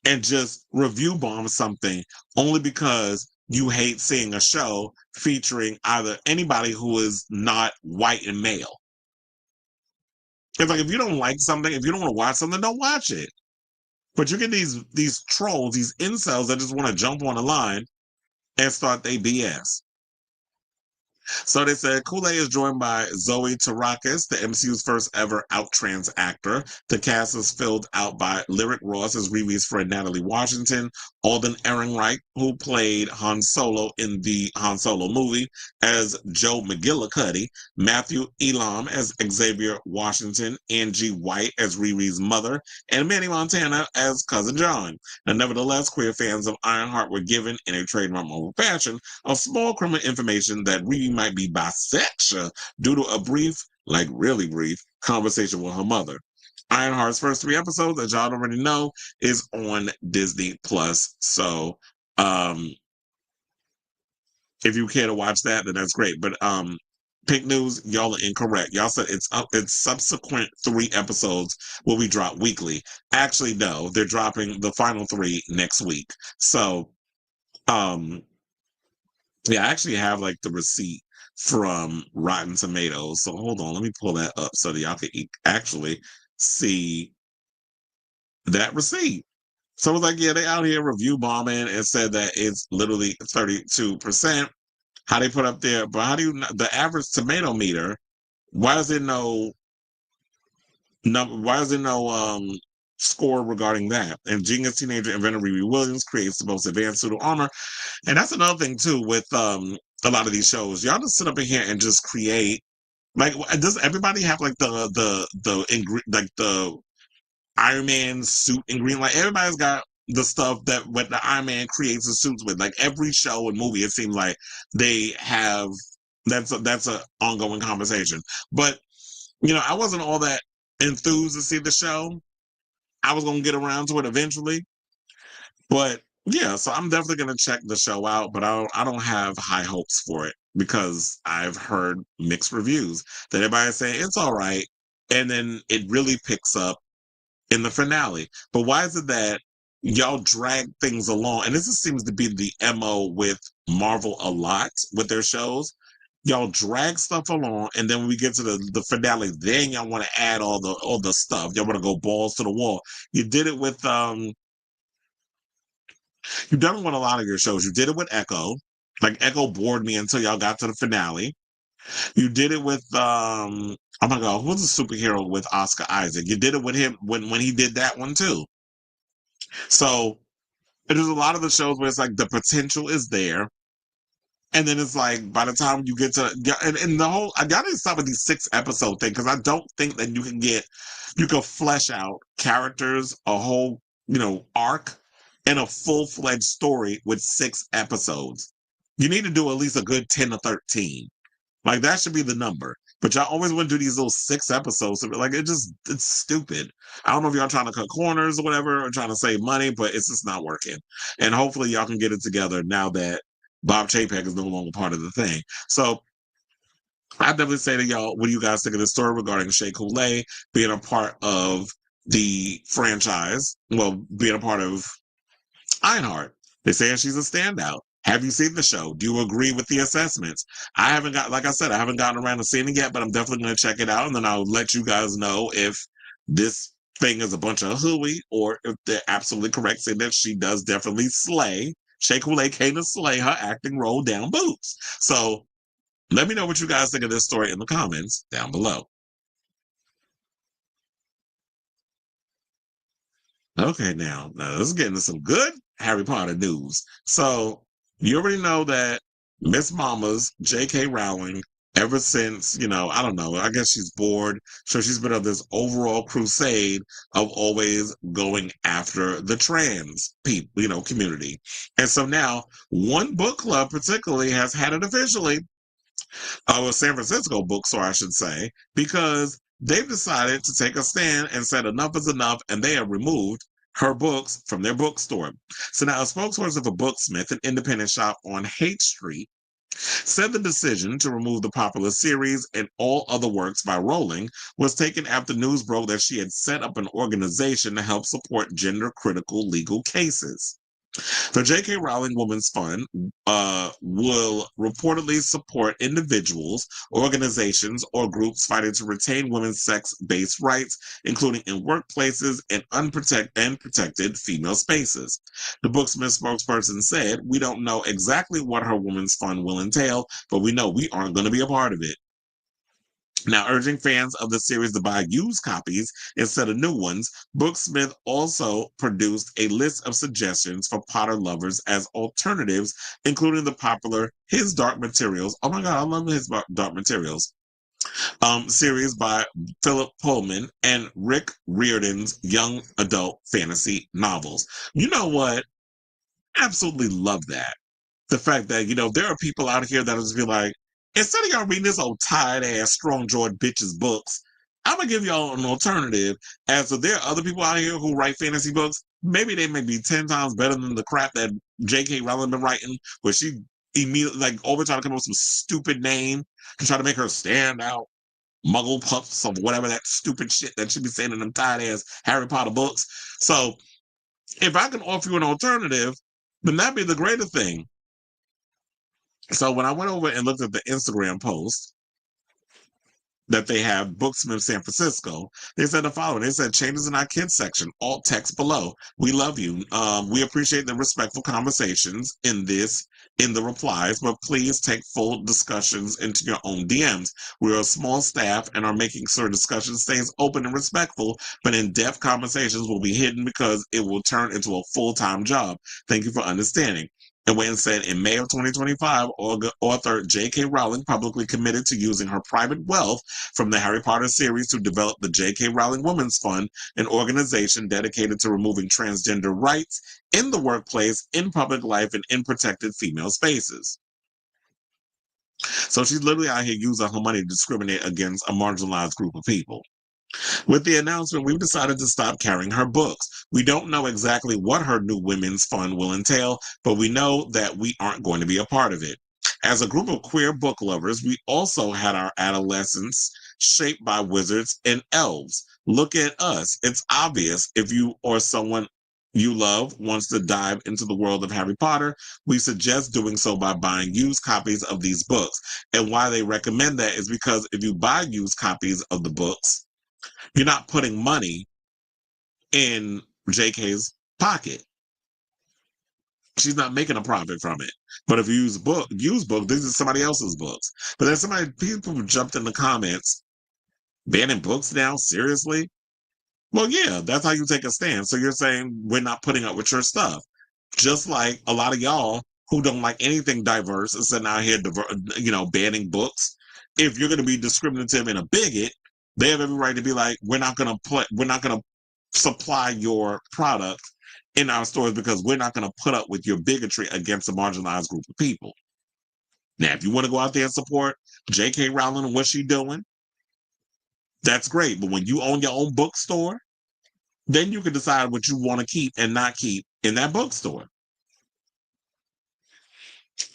and just review bomb something only because you hate seeing a show featuring either anybody who is not white and male. It's like if you don't like something, if you don't want to watch something, don't watch it. But you get these trolls, these incels that just want to jump on a line and start their BS. So they said Couleé is joined by Zoe Tarakis, the MCU's first ever out trans actor. The cast is filled out by Lyric Ross as Riri's friend Natalie Washington, Alden Ehrenreich, who played Han Solo in the Han Solo movie, as Joe McGillicuddy, Matthew Elam as Xavier Washington, Angie White as Riri's mother, and Manny Montana as Cousin John. And nevertheless, queer fans of Ironheart were given, in a trademark fashion, of small criminal information that Riri might be bisexual due to a brief, like really brief, conversation with her mother. Ironheart's first 3 episodes, as y'all already know, is on Disney Plus. So if you care to watch that, then that's great. But Pink News, y'all are incorrect. Y'all said it's subsequent 3 episodes will be dropped weekly. Actually, no, they're dropping the final 3 next week. So yeah, I actually have like the receipt from Rotten Tomatoes. So hold on, let me pull that up so that y'all can actually see that receipt. So it's like, yeah, they out here review bombing and said that it's literally 32%. How they put up there, but how do you the average tomato meter? Why is there no score regarding that? And genius teenager inventor Riri Williams creates the most advanced suit of armor. And that's another thing too with a lot of these shows. Y'all just sit up in here and just create. Like, does everybody have like the Iron Man suit ingredient? Like, everybody's got the stuff that what the Iron Man creates the suits with. Like, every show and movie, it seems like they have that's a ongoing conversation. But I wasn't all that enthused to see the show. I was gonna get around to it eventually. But yeah, so I'm definitely gonna check the show out, but I don't have high hopes for it because I've heard mixed reviews that everybody's saying it's all right, and then it really picks up in the finale. But why is it that y'all drag things along? And this seems to be the MO with Marvel a lot with their shows. Y'all drag stuff along, and then when we get to the finale, then y'all want to add all the stuff. Y'all want to go balls to the wall. You did it with You've done it with a lot of your shows. You did it with Echo. Like, Echo bored me until y'all got to the finale. You did it with oh my god, who's a superhero with Oscar Isaac? You did it with him when he did that one too. So there's a lot of the shows where it's like the potential is there. And then it's like by the time you get to and the whole I gotta stop with these 6-episode thing because I don't think that you can flesh out characters, a whole, arc and a full-fledged story with 6 episodes. You need to do at least a good 10 or 13. Like, that should be the number. But y'all always want to do these little 6 episodes. Like, it's stupid. I don't know if y'all trying to cut corners or whatever or trying to save money, but it's just not working. And hopefully y'all can get it together now that Bob Chapek is no longer part of the thing. So I definitely say to y'all, what do you guys think of this story regarding Shea Couleé being a part of the franchise? Well, being a part of Ironheart. They're saying she's a standout. Have you seen the show? Do you agree with the assessments? I haven't gotten around to seeing it yet, but I'm definitely going to check it out, and then I'll let you guys know if this thing is a bunch of hooey or if they're absolutely correct, saying that she does definitely slay. Shea Couleé came to slay her acting role down boots. So let me know what you guys think of this story in the comments down below. Okay, now let's get into some good Harry Potter news. So you already know that Miss Mama's J.K. Rowling, ever since, I don't know, I guess she's bored. So she's been on this overall crusade of always going after the trans people, community. And so now one book club particularly has had it officially, a San Francisco bookstore, I should say, because they've decided to take a stand and said enough is enough, and they have removed her books from their bookstore. So now a spokesperson for Booksmith, an independent shop on Haight Street, said the decision to remove the popular series and all other works by Rowling was taken after news broke that she had set up an organization to help support gender-critical legal cases. The J.K. Rowling Women's Fund will reportedly support individuals, organizations, or groups fighting to retain women's sex-based rights, including in workplaces and protected female spaces. The Booksmith spokesperson said, "We don't know exactly what her Women's Fund will entail, but we know we aren't going to be a part of it." Now, urging fans of the series to buy used copies instead of new ones, Booksmith also produced a list of suggestions for Potter lovers as alternatives, including the popular His Dark Materials. Oh my God, I love His Dark Materials. Series by Philip Pullman and Rick Riordan's young adult fantasy novels. You know what? Absolutely love that. The fact that, there are people out here that will just be like, instead of y'all reading this old tired ass, strong jawed bitches books, I'm gonna give y'all an alternative. As so there are other people out here who write fantasy books. Maybe they may be 10 times better than the crap that J.K. Rowling been writing, where she immediately always trying to come up with some stupid name to try to make her stand out. Muggle puffs or whatever that stupid shit that she be saying in them tired ass Harry Potter books. So if I can offer you an alternative, then that'd be the greater thing. So when I went over and looked at the Instagram post that they have, Booksmith San Francisco, they said the following. They said, "Changes in our kids section, alt text below. We love you. We appreciate the respectful conversations in the replies, but please take full discussions into your own DMs. We're a small staff and are making sure discussion stays open and respectful, but in-depth conversations will be hidden because it will turn into a full-time job. Thank you for understanding." And Wayne said, in May of 2025, author J.K. Rowling publicly committed to using her private wealth from the Harry Potter series to develop the J.K. Rowling Women's Fund, an organization dedicated to removing transgender rights in the workplace, in public life, and in protected female spaces. So she's literally out here using her money to discriminate against a marginalized group of people. With the announcement, we've decided to stop carrying her books. We don't know exactly what her new women's fund will entail, but we know that we aren't going to be a part of it. As a group of queer book lovers, we also had our adolescence shaped by wizards and elves. Look at us. It's obvious if you or someone you love wants to dive into the world of Harry Potter, we suggest doing so by buying used copies of these books. And why they recommend that is because if you buy used copies of the books, you're not putting money in JK's pocket. She's not making a profit from it. But if you use book, these are somebody else's books. But then people jumped in the comments, banning books now? Seriously? Well, yeah, that's how you take a stand. So you're saying we're not putting up with your stuff. Just like a lot of y'all who don't like anything diverse and sitting out here, banning books. If you're going to be discriminative and a bigot, they have every right to be like, we're not going to supply your product in our stores because we're not going to put up with your bigotry against a marginalized group of people. Now, if you want to go out there and support J.K. Rowling and what she's doing, that's great. But when you own your own bookstore, then you can decide what you want to keep and not keep in that bookstore.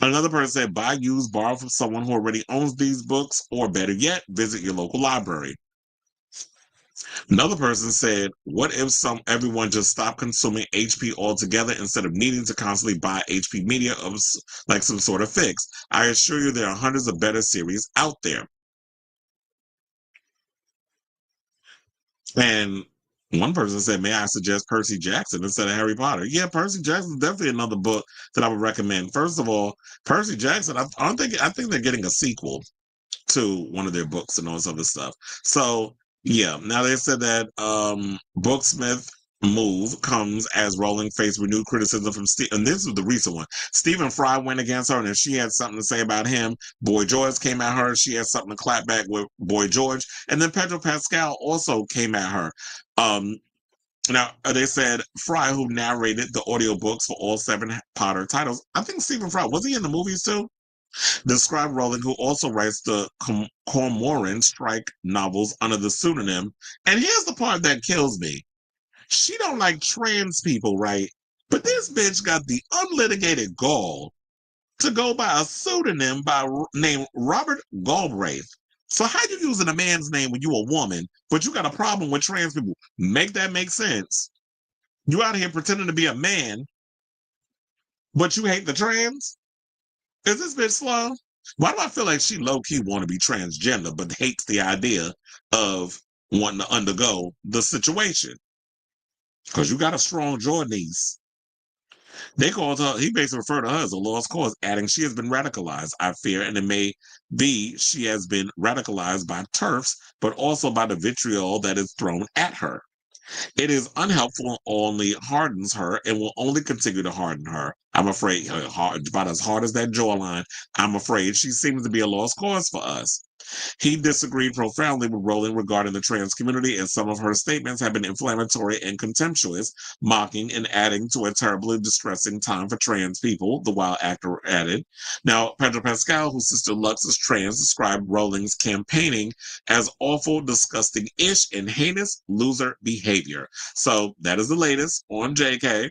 Another person said, buy, use, borrow from someone who already owns these books, or better yet, visit your local library. Another person said, what if everyone just stopped consuming HP altogether instead of needing to constantly buy HP media of like some sort of fix? I assure you there are hundreds of better series out there. And one person said, may I suggest Percy Jackson instead of Harry Potter? Yeah, Percy Jackson is definitely another book that I would recommend. First of all, Percy Jackson, I think they're getting a sequel to one of their books and all this other stuff. So yeah, now they said that Booksmith move comes as Rowling faced renewed criticism from Steve, and this is the recent one. Stephen Fry went against her, and if she had something to say about him, Boy George came at her. She had something to clap back with Boy George, and then Pedro Pascal also came at her. Now, they said Fry, who narrated the audiobooks for all 7 Potter titles, I think Stephen Fry, was he in the movies too? Described Rowling, who also writes the Cormoran Strike novels under the pseudonym. And here's the part that kills me. She don't like trans people, right? But this bitch got the unlitigated gall to go by a pseudonym named Robert Galbraith. So how you using a man's name when you a woman, but you got a problem with trans people? Make that make sense. You out here pretending to be a man but you hate the trans? Is this bitch slow? Why do I feel like she low-key want to be transgender, but hates the idea of wanting to undergo the situation? Because you got a strong jaw, niece. They called her, he basically referred to her as a lost cause, adding she has been radicalized, I fear, and it may be she has been radicalized by TERFs, but also by the vitriol that is thrown at her. It is unhelpful, only hardens her, and will only continue to harden her. I'm afraid, about as hard as that jawline, I'm afraid she seems to be a lost cause for us. He disagreed profoundly with Rowling regarding the trans community, and some of her statements have been inflammatory and contemptuous, mocking and adding to a terribly distressing time for trans people, the wild actor added. Now, Pedro Pascal, whose sister Lux is trans, described Rowling's campaigning as awful, disgusting-ish, and heinous loser behavior. So that is the latest on JK.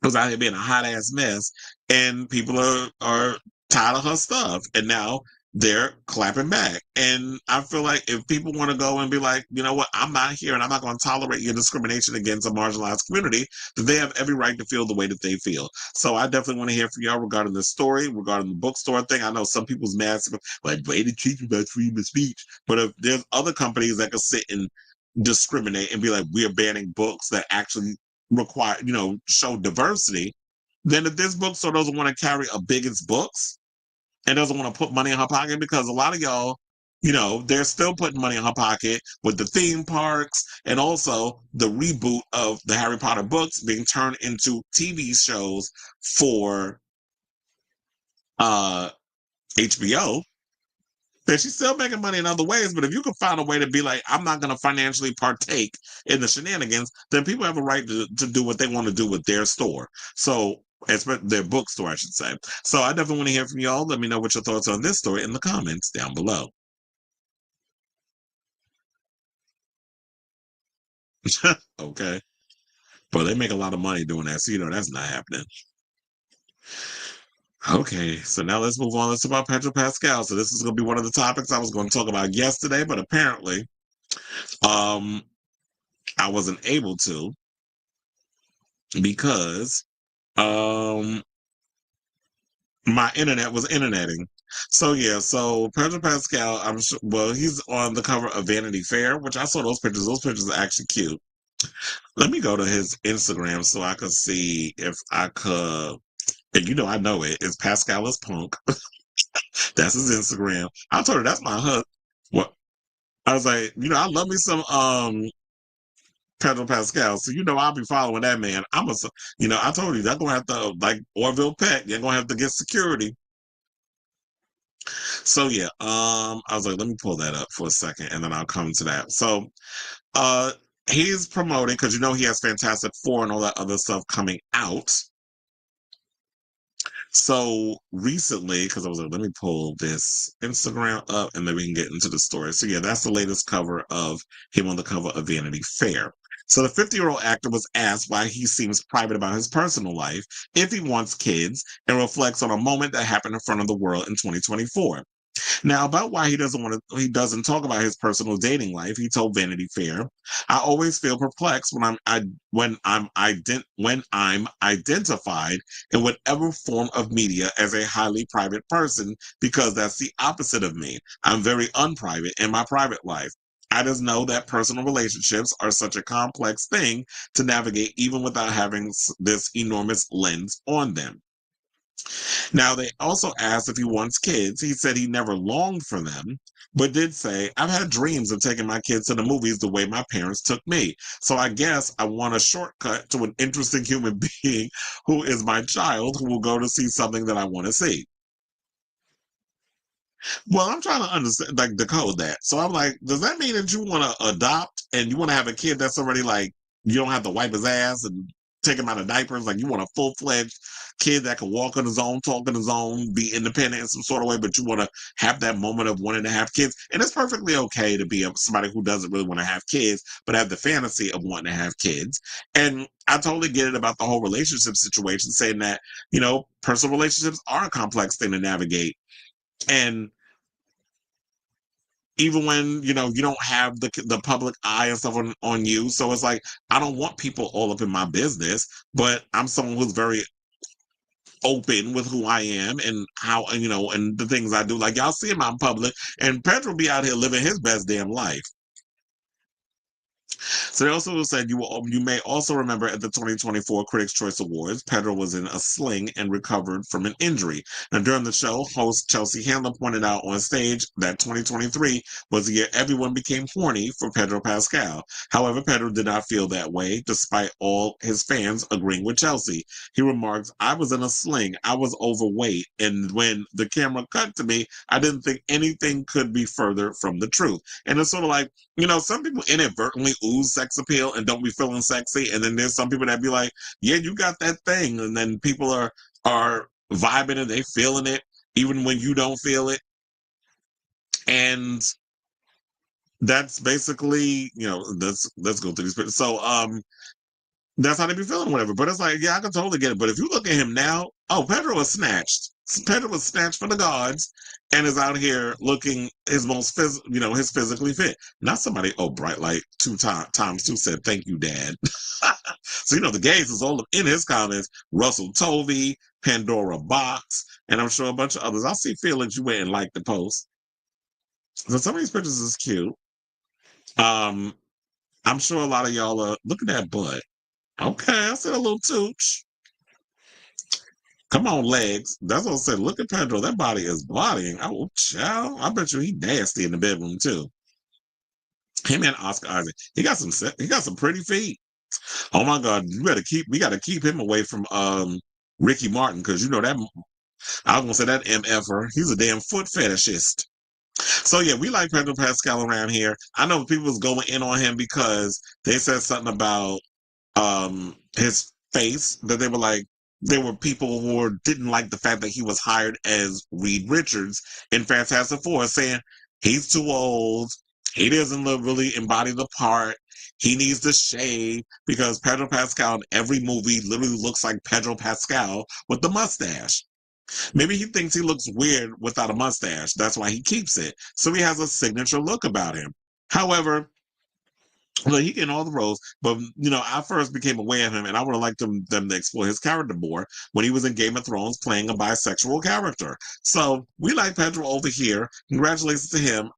Was out here being a hot ass mess, and people are tired of her stuff, and now they're clapping back. And I feel like if people want to go and be like, you know what, I'm not here, and I'm not going to tolerate your discrimination against a marginalized community, that they have every right to feel the way that they feel. So I definitely want to hear from y'all regarding this story, regarding the bookstore thing. I know some people's mad, like, way to treat you about freedom of speech, but if there's other companies that can sit and discriminate and be like, we're banning books that actually require, show diversity, then if this bookstore doesn't want to carry a biggest books and doesn't want to put money in her pocket, because a lot of y'all, they're still putting money in her pocket with the theme parks and also the reboot of the Harry Potter books being turned into TV shows for HBO. Then she's still making money in other ways, but if you can find a way to be like, I'm not going to financially partake in the shenanigans, then people have a right to do what they want to do with their store. So, their bookstore, I should say. So I definitely want to hear from y'all. Let me know what your thoughts on this story in the comments down below. Okay. But they make a lot of money doing that, so that's not happening. Okay, so now let's move on. Let's talk about Pedro Pascal. So this is going to be one of the topics I was going to talk about yesterday, but apparently, I wasn't able to because my internet was interneting. So yeah, so Pedro Pascal, I'm sure, well, he's on the cover of Vanity Fair, which I saw those pictures. Those pictures are actually cute. Let me go to his Instagram so I could see if I could. And I know it. It's Pascal is Punk. That's his Instagram. I told her that's my husband. What? I was like, I love me some Pedro Pascal. So I'll be following that man. I told you they're gonna have to, like Orville Peck, you're gonna have to get security. So yeah, I was like, let me pull that up for a second and then I'll come to that. So he's promoting, because he has Fantastic Four and all that other stuff coming out. So recently, because I was like, let me pull this Instagram up and then we can get into the story. So yeah, that's the latest cover of him on the cover of Vanity Fair. So the 50-year-old actor was asked why he seems private about his personal life, if he wants kids, and reflects on a moment that happened in front of the world in 2024. Now, about why he doesn't talk about his personal dating life, he told Vanity Fair, "I always feel perplexed when I'm identified in whatever form of media as a highly private person, because that's the opposite of me. I'm very unprivate in my private life. I just know that personal relationships are such a complex thing to navigate, even without having this enormous lens on them." Now, they also asked if he wants kids. He said he never longed for them, but did say, "I've had dreams of taking my kids to the movies the way my parents took me. So I guess I want a shortcut to an interesting human being who is my child, who will go to see something that I want to see." Well, I'm trying to understand, like, decode that. So I'm like, does that mean that you want to adopt and you want to have a kid that's already like, you don't have to wipe his ass and take him out of diapers? Like, you want a full-fledged kid that can walk on his own, talk on his own, be independent in some sort of way, but you want to have that moment of wanting to have kids. And it's perfectly okay to be somebody who doesn't really want to have kids, but have the fantasy of wanting to have kids. And I totally get it about the whole relationship situation, saying that, personal relationships are a complex thing to navigate. And even when you don't have the public eye and stuff on you, so it's like, I don't want people all up in my business, but I'm someone who's very open with who I am and how, you know, and the things I do. Like, y'all see him out in public, and Pedro be out here living his best damn life. So they also said you may also remember at the 2024 Critics' Choice Awards, Pedro was in a sling and recovered from an injury. Now, during the show, host Chelsea Handler pointed out on stage that 2023 was the year everyone became horny for Pedro Pascal. However, Pedro did not feel that way, despite all his fans agreeing with Chelsea. He remarked, "I was in a sling, I was overweight, and when the camera cut to me, I didn't think anything could be further from the truth." And it's sort of like, you know, some people inadvertently ooze sex appeal and don't be feeling sexy, and then there's some people that be like, "Yeah, you got that thing," and then people are vibing and they feeling it even when you don't feel it, and that's basically, you know, let's go through these. So that's how they be feeling, whatever. But it's like, yeah, I can totally get it. But if you look at him now, oh, Pedro was snatched. Pedro was snatched for the gods and is out here looking his most his physically fit. Not somebody, oh, Bright Light times two said, "Thank you, Dad." So, you know, the gays is all in his comments. Russell Tovey, Pandora Box, and I'm sure a bunch of others. I see Felix, you went and liked the post. So some of these pictures is cute. I'm sure a lot of y'all are, look at that butt. Okay, I said a little tooch. Come on, legs. That's what I said. Look at Pedro. That body is bodying. Oh, child. I bet you he nasty in the bedroom too. Him and Oscar Isaac. He got some pretty feet. Oh my God. We gotta keep him away from Ricky Martin, because you know that I was gonna say that MFer. He's a damn foot fetishist. So yeah, we like Pedro Pascal around here. I know people was going in on him because they said something about his face, that they were like, there were people who didn't like the fact that he was hired as Reed Richards in Fantastic Four, saying he's too old, he doesn't really embody the part, he needs to shave, because Pedro Pascal in every movie literally looks like Pedro Pascal with the mustache. Maybe he thinks he looks weird without a mustache, that's why he keeps it, so he has a signature look about him. However, well, he getting all the roles, but you know, I first became aware of him, and I would have liked them to explore his character more when he was in Game of Thrones playing a bisexual character. So we like Pedro over here. Congratulations to him.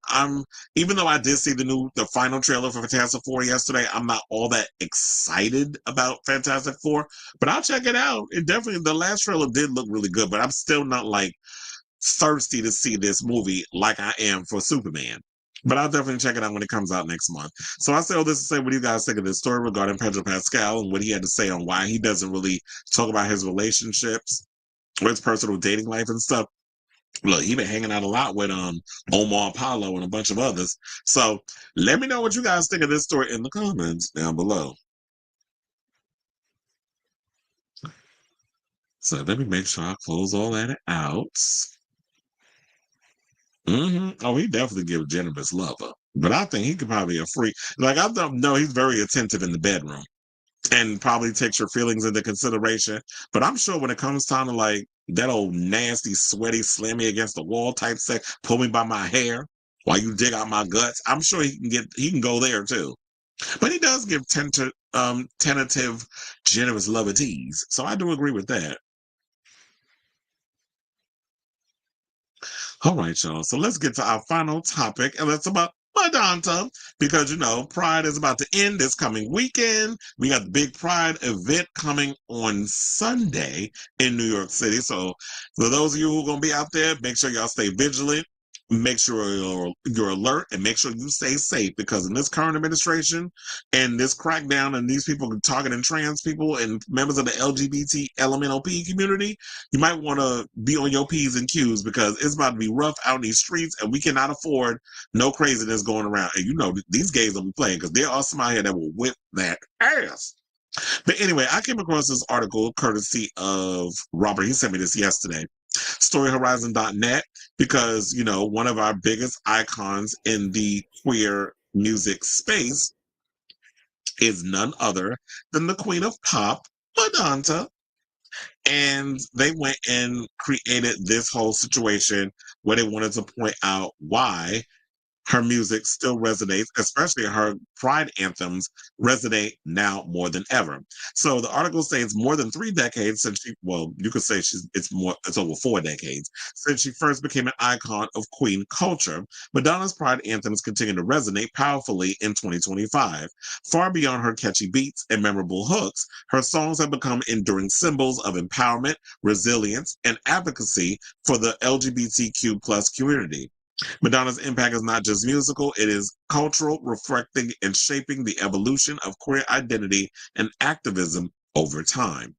Even though I did see the final trailer for Fantastic Four yesterday, I'm not all that excited about Fantastic Four, but I'll check it out. It definitely, the last trailer did look really good, but I'm still not like thirsty to see this movie like I am for Superman. But I'll definitely check it out when it comes out next month. So I say all this to say, what do you guys think of this story regarding Pedro Pascal and what he had to say on why he doesn't really talk about his relationships or his personal dating life and stuff? Look, he been hanging out a lot with Omar Apollo and a bunch of others. So let me know what you guys think of this story in the comments down below. So let me make sure I close all that out. Oh, he definitely gives generous lover, but I think he could probably be a freak. Like, I don't know, he's very attentive in the bedroom and probably takes your feelings into consideration. But I'm sure when it comes time to like that old nasty, sweaty, slam me against the wall type sex, pull me by my hair while you dig out my guts, I'm sure he can go there too. But he does give tentative, generous lovatees. So I do agree with that. All right, y'all. So let's get to our final topic, and that's about Madonna, because you know Pride is about to end this coming weekend. We got the big Pride event coming on Sunday in New York City. So for those of you who are gonna be out there, make sure y'all stay vigilant. Make sure you're alert and make sure you stay safe, because in this current administration and this crackdown and these people targeting trans people and members of the LGBT LMNOP community, you might want to be on your P's and Q's, because it's about to be rough out in these streets and we cannot afford no craziness going around. And you know, these gays will be playing, because there are some out here that will whip that ass. But anyway, I came across this article courtesy of Robert. He sent me this yesterday. StoryHorizon.net, because, you know, one of our biggest icons in the queer music space is none other than the queen of pop, Madonna. And they went and created this whole situation where they wanted to point out why Her music still resonates, especially her pride anthems resonate now more than ever. So the article says more than 3 decades since you could say it's over 4 decades since she first became an icon of queen culture. Madonna's pride anthems continue to resonate powerfully in 2025. Far beyond her catchy beats and memorable hooks, her songs have become enduring symbols of empowerment, resilience, and advocacy for the LGBTQ plus community. Madonna's impact is not just musical, it is cultural, reflecting and shaping the evolution of queer identity and activism over time.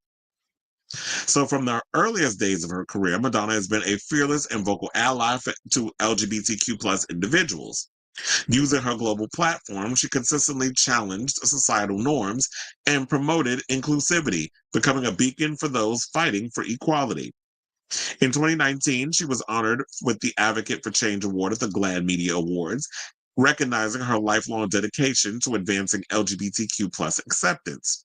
So from the earliest days of her career, Madonna has been a fearless and vocal ally to LGBTQ plus individuals. Using her global platform, she consistently challenged societal norms and promoted inclusivity, becoming a beacon for those fighting for equality. In 2019, she was honored with the Advocate for Change Award at the GLAAD Media Awards, recognizing her lifelong dedication to advancing LGBTQ plus acceptance.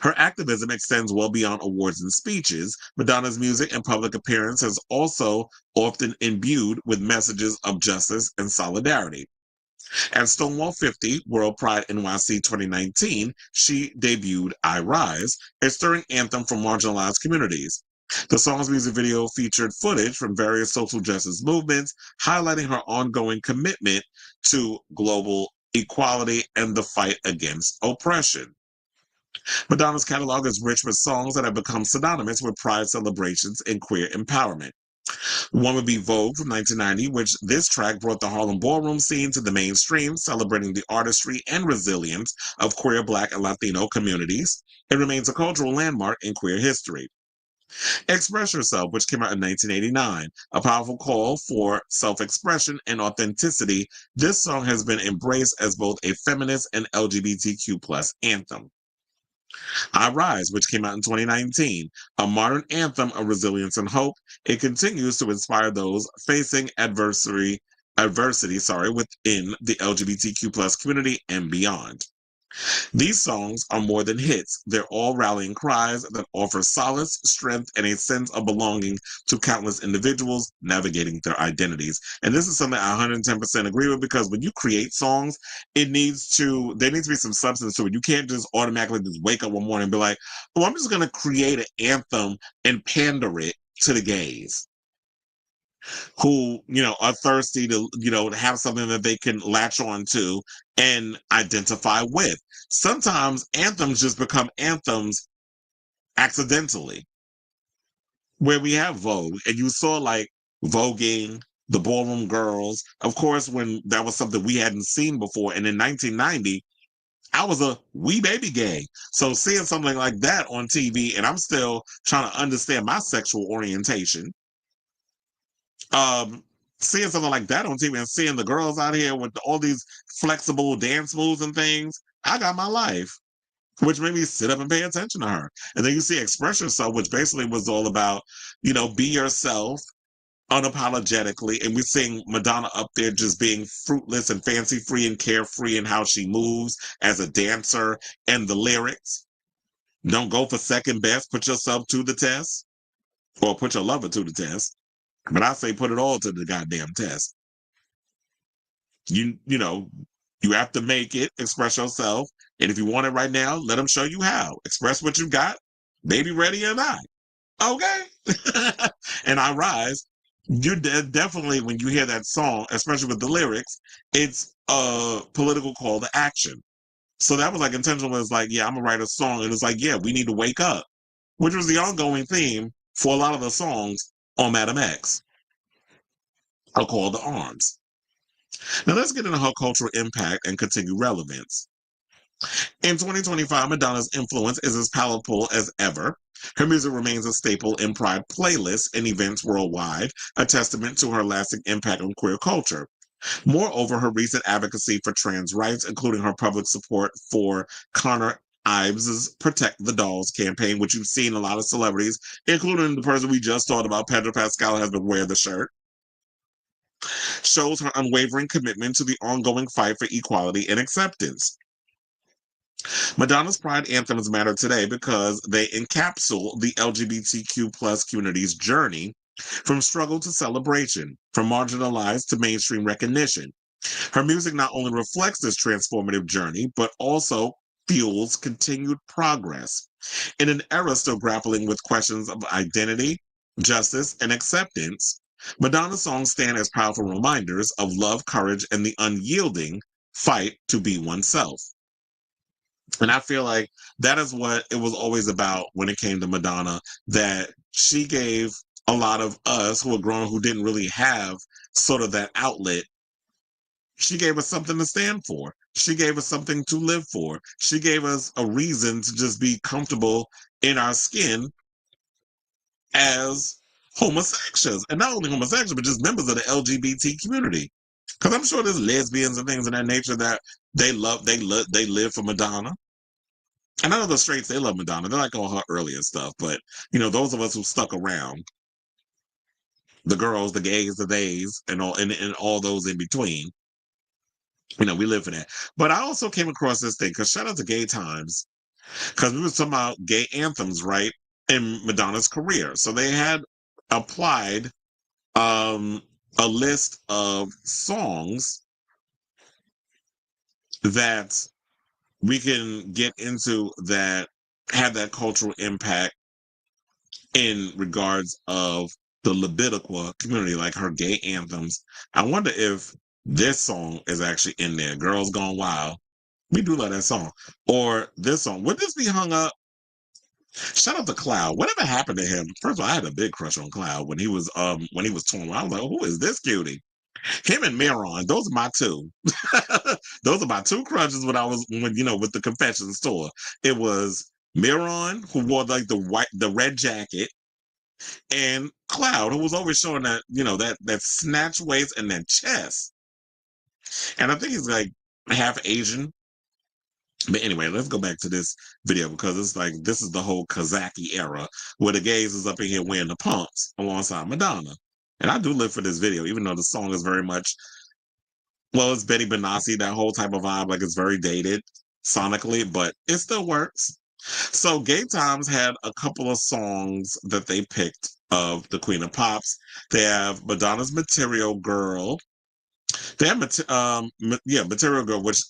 Her activism extends well beyond awards and speeches. Madonna's music and public appearance has also often imbued with messages of justice and solidarity. At Stonewall 50 World Pride NYC 2019, she debuted I Rise, a stirring anthem for marginalized communities. The song's music video featured footage from various social justice movements, highlighting her ongoing commitment to global equality and the fight against oppression. Madonna's catalog is rich with songs that have become synonymous with pride celebrations and queer empowerment. One would be Vogue from 1990, which this track brought the Harlem ballroom scene to the mainstream, celebrating the artistry and resilience of queer, Black, and Latino communities. It remains a cultural landmark in queer history. Express Yourself, which came out in 1989, a powerful call for self-expression and authenticity. This song has been embraced as both a feminist and LGBTQ plus anthem. I Rise, which came out in 2019, a modern anthem of resilience and hope. It continues to inspire those facing adversity, within the LGBTQ plus community and beyond. These songs are more than hits. They're all rallying cries that offer solace, strength, and a sense of belonging to countless individuals navigating their identities. And this is something I 110% agree with, because when you create songs, there needs to be some substance to it. You can't just automatically just wake up one morning and be like, oh, I'm just going to create an anthem and pander it to the gays who, are thirsty to, have something that they can latch on to and identify with. Sometimes anthems just become anthems accidentally. Where we have Vogue, and you saw like voguing, the ballroom girls, of course, when that was something we hadn't seen before. And in 1990, I was a wee baby gay. So seeing something like that on TV, and I'm still trying to understand my sexual orientation, seeing something like that on TV and seeing the girls out here with all these flexible dance moves and things, I got my life, which made me sit up and pay attention to her. And then you see Express Yourself, which basically was all about, be yourself unapologetically. And we're seeing Madonna up there just being fruitless and fancy free and carefree in how she moves as a dancer, and the lyrics. Don't go for second best, put yourself to the test, or put your lover to the test. But I say put it all to the goddamn test. You have to make it, express yourself. And if you want it right now, let them show you how. Express what you got, baby, ready or not. Okay? And I Rise, you definitely, when you hear that song, especially with the lyrics, it's a political call to action. So that was like intentional. It's like, yeah, I'm going to write a song. And it's like, yeah, we need to wake up, which was the ongoing theme for a lot of the songs on Madam X, a call to arms. Now let's get into her cultural impact and continued relevance. In 2025, Madonna's influence is as palpable as ever. Her music remains a staple in Pride playlists and events worldwide, a testament to her lasting impact on queer culture. Moreover, her recent advocacy for trans rights, including her public support for Connor Ives' Protect the Dolls campaign, which you've seen a lot of celebrities, including the person we just talked about, Pedro Pascal, has been wearing the shirt, shows her unwavering commitment to the ongoing fight for equality and acceptance. Madonna's pride anthems matter today because they encapsulate the LGBTQ plus community's journey From struggle to celebration, from marginalized to mainstream recognition. Her music not only reflects this transformative journey, but also fuels continued progress. In an era still grappling with questions of identity, justice, and acceptance, Madonna's songs stand as powerful reminders of love, courage, and the unyielding fight to be oneself. And I feel like that is what it was always about when it came to Madonna, that she gave a lot of us who were grown who didn't really have sort of that outlet. She gave us something to stand for. She gave us something to live for. She gave us a reason to just be comfortable in our skin as homosexuals. And not only homosexuals, but just members of the LGBT community. Because I'm sure there's lesbians and things of that nature that they live for Madonna. And I know the straights, they love Madonna. They like all her earlier stuff. But, those of us who stuck around, the girls, the gays, the theys, and all those in between, we live for that. But I also came across this thing, because shout out to Gay Times, because we were talking about gay anthems, right, in Madonna's career. So they had applied a list of songs that we can get into that have that cultural impact in regards of the Libidiqua community, like her gay anthems. I wonder if this song is actually in there. Girls Gone Wild. We do love that song. Or this song. Would this be hung up? Shout out to Cloud. Whatever happened to him? First of all, I had a big crush on Cloud when he was 21. I was like, who is this cutie? Him and Miron, those are my two. Those are my two crushes when with the confession store. It was Miron, who wore like the red jacket, and Cloud, who was always showing that, that snatch waist and that chest. And I think he's like half Asian. But anyway, let's go back to this video, because it's like, this is the whole Kazaki era where the gays is up in here wearing the pumps alongside Madonna. And I do live for this video, even though the song is very much, well, it's Betty Benassi, that whole type of vibe, like it's very dated sonically, but it still works. So Gay Times had a couple of songs that they picked of the Queen of Pops. They have Madonna's Material Girl. They have Material Girl, which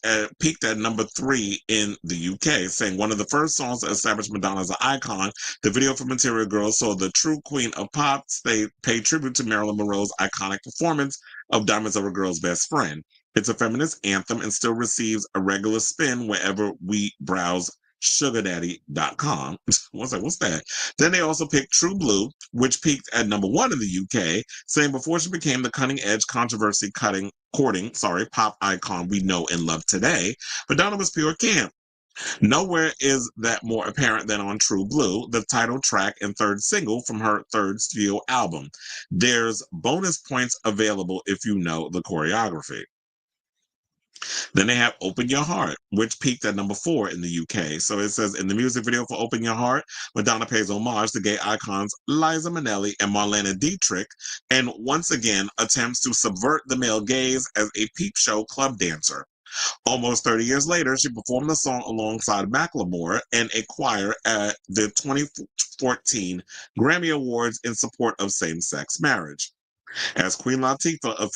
peaked at number 3 in the UK, saying one of the first songs to establish Madonna as an icon. The video for Material Girl saw the true Queen of Pop pay tribute to Marilyn Monroe's iconic performance of Diamonds Are a Girl's Best Friend. It's a feminist anthem and still receives a regular spin wherever we browse sugardaddy.com. What's that? Then they also picked True Blue, which peaked at number 1 in the UK, saying before she became the cutting-edge, courting pop icon we know and love today, Madonna was pure camp. Nowhere is that more apparent than on True Blue, the title track and third single from her third studio album. There's bonus points available if you know the choreography. Then they have Open Your Heart, which peaked at number 4 in the UK. So it says, in the music video for Open Your Heart, Madonna pays homage to gay icons Liza Minnelli and Marlene Dietrich, and once again attempts to subvert the male gaze as a peep show club dancer. Almost 30 years later, she performed the song alongside Macklemore and a choir at the 2014 Grammy Awards in support of same-sex marriage. As Queen Latifah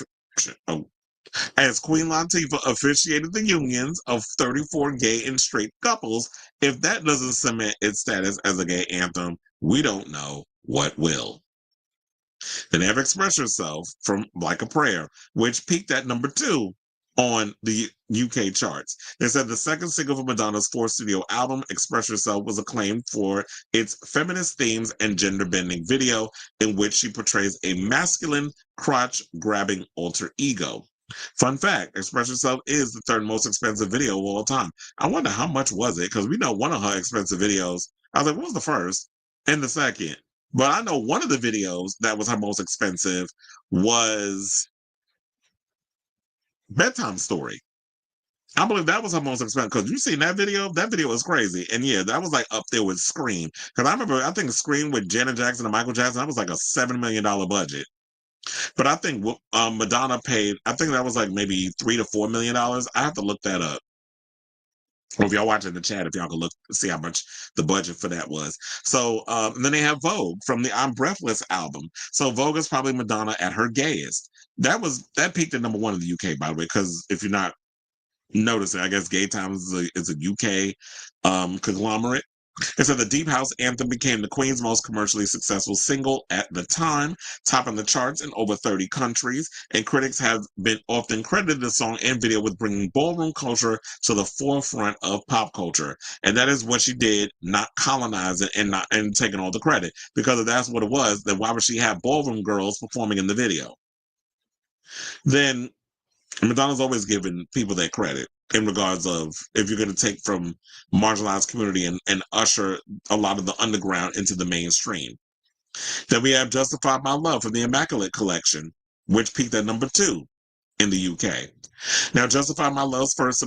officiated the unions of 34 gay and straight couples, if that doesn't cement its status as a gay anthem, we don't know what will. Then they have Express Yourself from Like a Prayer, which peaked at number 2 on the UK charts. They said the second single from Madonna's 4th studio album, Express Yourself, was acclaimed for its feminist themes and gender-bending video, in which she portrays a masculine, crotch-grabbing alter ego. Fun fact, Express Yourself is the 3rd most expensive video of all time. I wonder how much was it, because we know one of her expensive videos, I was like, what was the first and the second? But I know one of the videos that was her most expensive was Bedtime Story. I believe that was her most expensive, because you seen that video? That video was crazy. And yeah, that was like up there with Scream. Because I think Scream with Janet Jackson and Michael Jackson, that was like a $7 million budget. But I think Madonna paid, I think that was like maybe $3 to $4 million. I have to look that up. Or if y'all watching the chat, if y'all can look see how much the budget for that was. So then they have Vogue from the I'm Breathless album. So Vogue is probably Madonna at her gayest. That peaked at #1 in the UK, by the way, because if you're not noticing, I guess Gay Times is a UK conglomerate. And so the Deep House anthem became the Queen's most commercially successful single at the time, topping the charts in over 30 countries. And critics have been often credited the song and video with bringing ballroom culture to the forefront of pop culture. And that is what she did, not colonizing and taking all the credit. Because if that's what it was, then why would she have ballroom girls performing in the video? Then Madonna's always given people their credit in regards of if you're going to take from marginalized community and usher a lot of the underground into the mainstream. Then we have Justify My Love from the Immaculate Collection, which peaked at #2 in the UK. Now, Justify My Love first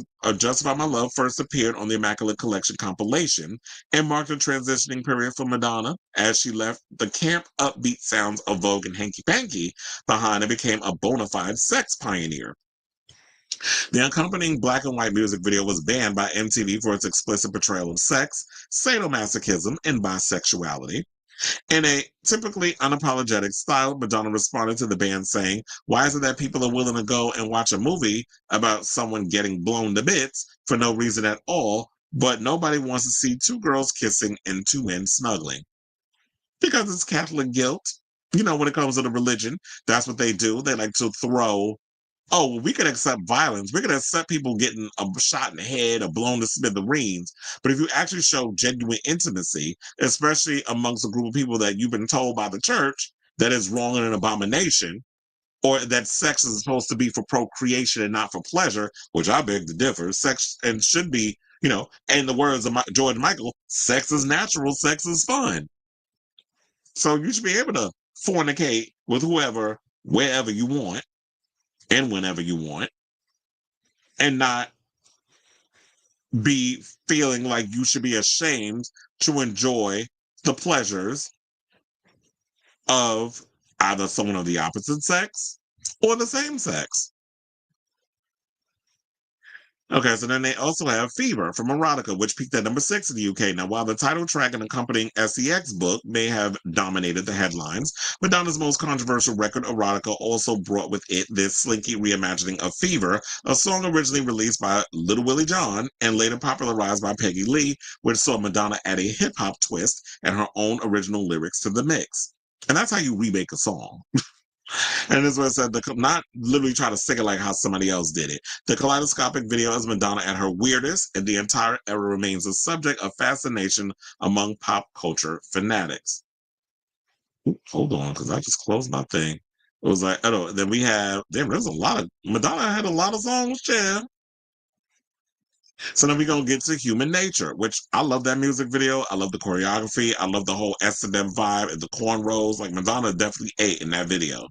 appeared on the Immaculate Collection compilation and marked a transitioning period for Madonna as she left the camp upbeat sounds of Vogue and Hanky Panky behind and became a bona fide sex pioneer. The accompanying black and white music video was banned by MTV for its explicit portrayal of sex, sadomasochism, and bisexuality. In a typically unapologetic style, Madonna responded to the ban saying, "Why is it that people are willing to go and watch a movie about someone getting blown to bits for no reason at all, but nobody wants to see two girls kissing and two men snuggling?" Because it's Catholic guilt. You know, when it comes to the religion, that's what they do. They like to throw, oh, well, we can accept violence. We can accept people getting a shot in the head or blown to smithereens. But if you actually show genuine intimacy, especially amongst a group of people that you've been told by the church that is wrong and an abomination, or that sex is supposed to be for procreation and not for pleasure, which I beg to differ. Sex and should be, in the words of George Michael, sex is natural, sex is fun. So you should be able to fornicate with whoever, wherever you want, and whenever you want, and not be feeling like you should be ashamed to enjoy the pleasures of either someone of the opposite sex or the same sex. Okay, so then they also have Fever from Erotica, which peaked at #6 in the UK. Now, while the title track and accompanying SEX book may have dominated the headlines, Madonna's most controversial record, Erotica, also brought with it this slinky reimagining of Fever, a song originally released by Little Willie John and later popularized by Peggy Lee, which saw Madonna add a hip-hop twist and her own original lyrics to the mix. And that's how you remake a song. And this was said, not literally try to sing it like how somebody else did it. The kaleidoscopic video is Madonna at her weirdest, and the entire era remains a subject of fascination among pop culture fanatics. Ooh, hold on, because I just closed my thing. It was like, oh, then we have, there's a lot of, Madonna had a lot of songs, yeah. So then we're going to get to Human Nature, which I love that music video. I love the choreography. I love the whole S&M vibe and the cornrows. Like, Madonna definitely ate in that video.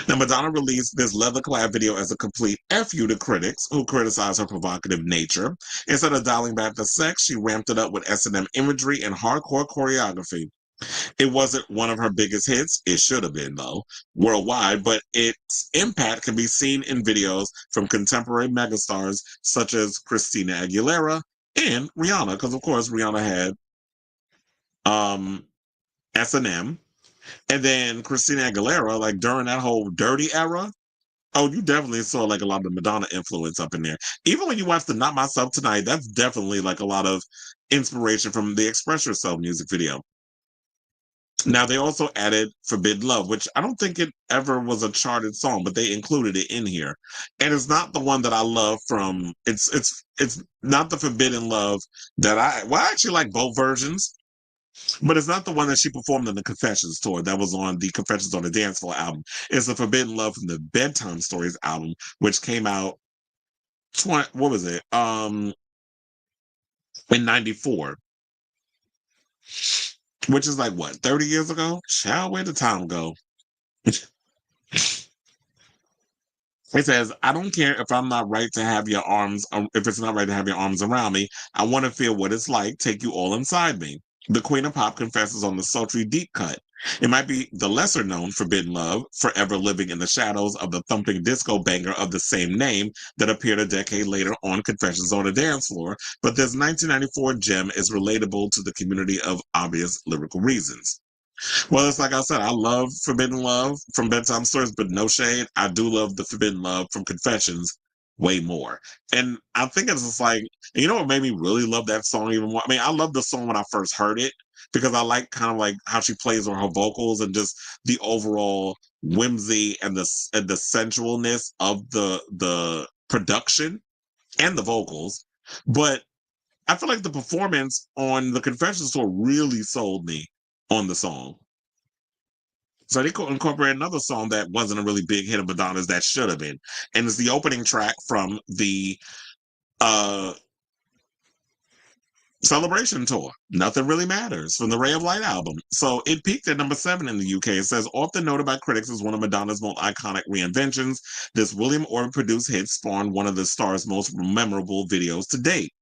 Now, Madonna released this leather-clad video as a complete FU to critics who criticized her provocative nature. Instead of dialing back the sex, she ramped it up with S&M imagery and hardcore choreography. It wasn't one of her biggest hits. It should have been, though, worldwide, but its impact can be seen in videos from contemporary megastars such as Christina Aguilera and Rihanna, because, of course, Rihanna had S&M. And then Christina Aguilera, like during that whole dirty era, oh, you definitely saw like a lot of the Madonna influence up in there. Even when you watch the Not Myself Tonight, that's definitely like a lot of inspiration from the Express Yourself music video. Now, they also added Forbidden Love, which I don't think it ever was a charted song, but they included it in here. And it's not the one that I love from, it's not the Forbidden Love that I actually like both versions. But it's not the one that she performed in the Confessions tour that was on the Confessions on the Dance Floor album. It's the Forbidden Love from the Bedtime Stories album, which came out, what was it? In 94. Which is like, what, 30 years ago? Child, where did time go? It says, I don't care if I'm not right to have your arms, if it's not right to have your arms around me. I want to feel what it's like, take you all inside me. The Queen of Pop confesses on the sultry deep cut. It might be the lesser known Forbidden Love, forever living in the shadows of the thumping disco banger of the same name that appeared a decade later on Confessions on a Dance Floor, but this 1994 gem is relatable to the community of obvious lyrical reasons. Well, it's like I said, I love Forbidden Love from Bedtime Stories, but no shade. I do love the Forbidden Love from Confessions way more. And I think it's just like, you know what made me really love that song even more? I mean, I loved the song when I first heard it because I like kind of like how she plays on her vocals and just the overall whimsy and the sensualness of the production and the vocals. But I feel like the performance on the Confessions tour really sold me on the song. So they could incorporate another song that wasn't a really big hit of Madonna's that should have been. And it's the opening track from the Celebration tour. Nothing Really Matters from the Ray of Light album. So it peaked at number 7 in the UK. It says, often noted by critics as one of Madonna's most iconic reinventions, this William Orr produced hit spawned one of the star's most memorable videos to date.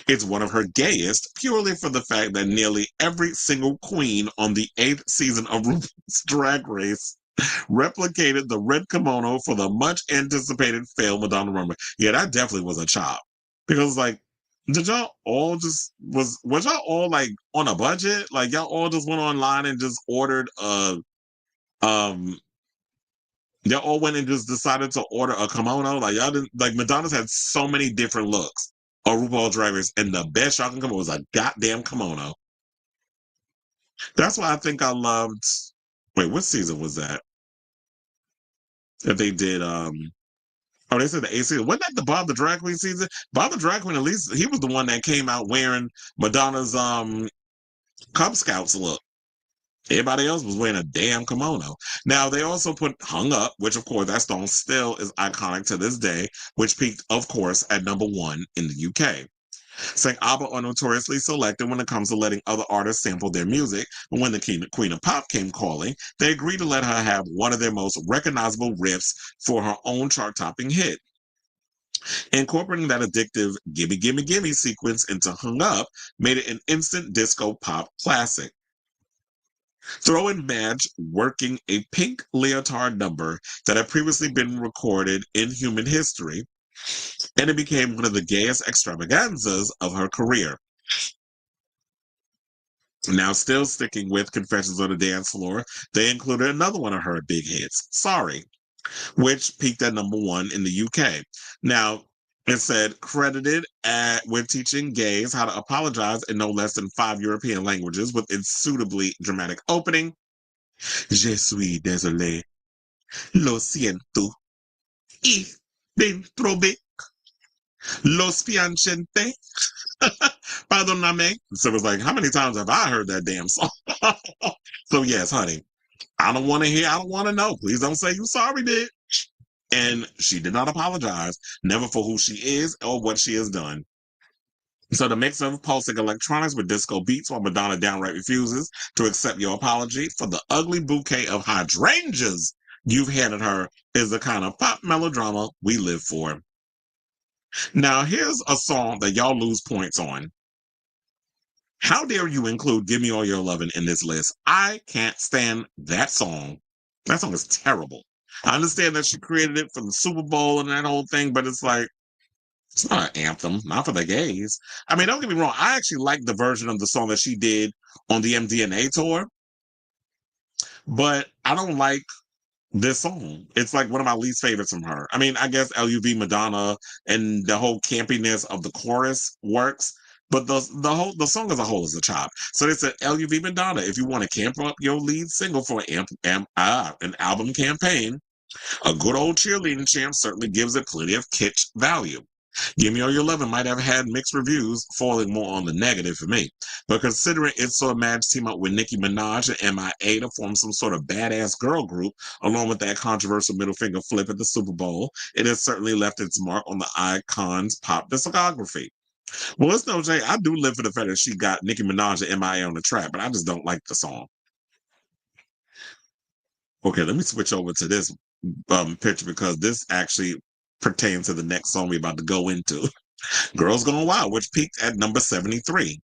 It's one of her gayest, purely for the fact that nearly every single queen on the 8th season of RuPaul's Drag Race replicated the red kimono for the much anticipated failed Madonna runway. Yeah, that definitely was a chop. Because like, did y'all all just was y'all all like on a budget? Like y'all all just went online and just ordered um y'all all went and just decided to order a kimono? Like y'all didn't like Madonna's had so many different looks on RuPaul's Drag Race, and the best y'all can come up was a goddamn kimono. That's why I think I loved. Wait, what season was that? That they did. Oh, they said the 8th season. Wasn't that the Bob the Drag Queen season? Bob the Drag Queen, at least he was the one that came out wearing Madonna's Cub Scouts look. Everybody else was wearing a damn kimono. Now, they also put Hung Up, which, of course, that song still is iconic to this day, which peaked, of course, at number 1 in the UK. Saying ABBA are notoriously selective when it comes to letting other artists sample their music, but when the Queen of Pop came calling, they agreed to let her have one of their most recognizable riffs for her own chart-topping hit. Incorporating that addictive Gimme Gimme Gimme sequence into Hung Up made it an instant disco pop classic. Throw in Madge working a pink leotard number that had previously been recorded in human history, and it became one of the gayest extravaganzas of her career. Now, still sticking with Confessions on the Dance Floor, they included another one of her big hits, Sorry, which peaked at number 1 in the UK. Now, it said credited with teaching gays how to apologize in no less than 5 European languages with its suitably dramatic opening. Je suis désolé. Lo siento. Y dentro de los pianchente. Pardoname. So it was like, how many times have I heard that damn song? So yes, honey, I don't want to hear, I don't want to know. Please don't say you sorry, bitch. And she did not apologize, never for who she is or what she has done. So the mix of pulsing electronics with disco beats while Madonna downright refuses to accept your apology for the ugly bouquet of hydrangeas you've handed her is the kind of pop melodrama we live for. Now, here's a song that y'all lose points on. How dare you include Give Me All Your Lovin' in this list? I can't stand that song. That song is terrible. I understand that she created it for the Super Bowl and that whole thing, but it's like, it's not an anthem, not for the gays. I mean, don't get me wrong. I actually like the version of the song that she did on the MDNA tour, but I don't like this song. It's like one of my least favorites from her. I mean, I guess LUV Madonna and the whole campiness of the chorus works, but the song as a whole is a chop. So they said LUV Madonna, if you want to camp up your lead single for an album campaign, a good old cheerleading champ certainly gives it plenty of kitsch value. Give Me All Your Lovin' might have had mixed reviews, falling more on the negative for me. But considering it saw Madge team up with Nicki Minaj and MIA to form some sort of badass girl group, along with that controversial middle finger flip at the Super Bowl, it has certainly left its mark on the icon's pop discography. Well, it's no Jay. I do live for the fact that she got Nicki Minaj and MIA on the track, but I just don't like the song. Okay, let me switch over to this picture because this actually pertains to the next song we're about to go into. Girls Gone Wild, which peaked at number 73.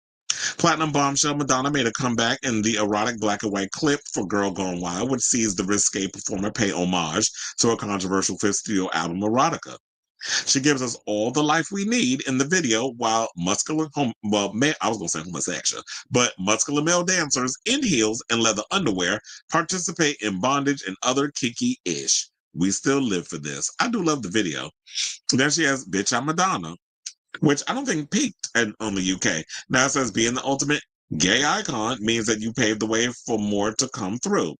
Platinum bombshell Madonna made a comeback in the erotic black and white clip for Girl Gone Wild, which sees the risque performer pay homage to her controversial fifth studio album, Erotica. She gives us all the life we need in the video while I was going to say homosexual, but muscular male dancers in heels and leather underwear participate in bondage and other kinky-ish. We still live for this. I do love the video. Then she has Bitch, I'm Madonna, which I don't think peaked on the UK. Now it says being the ultimate gay icon means that you paved the way for more to come through.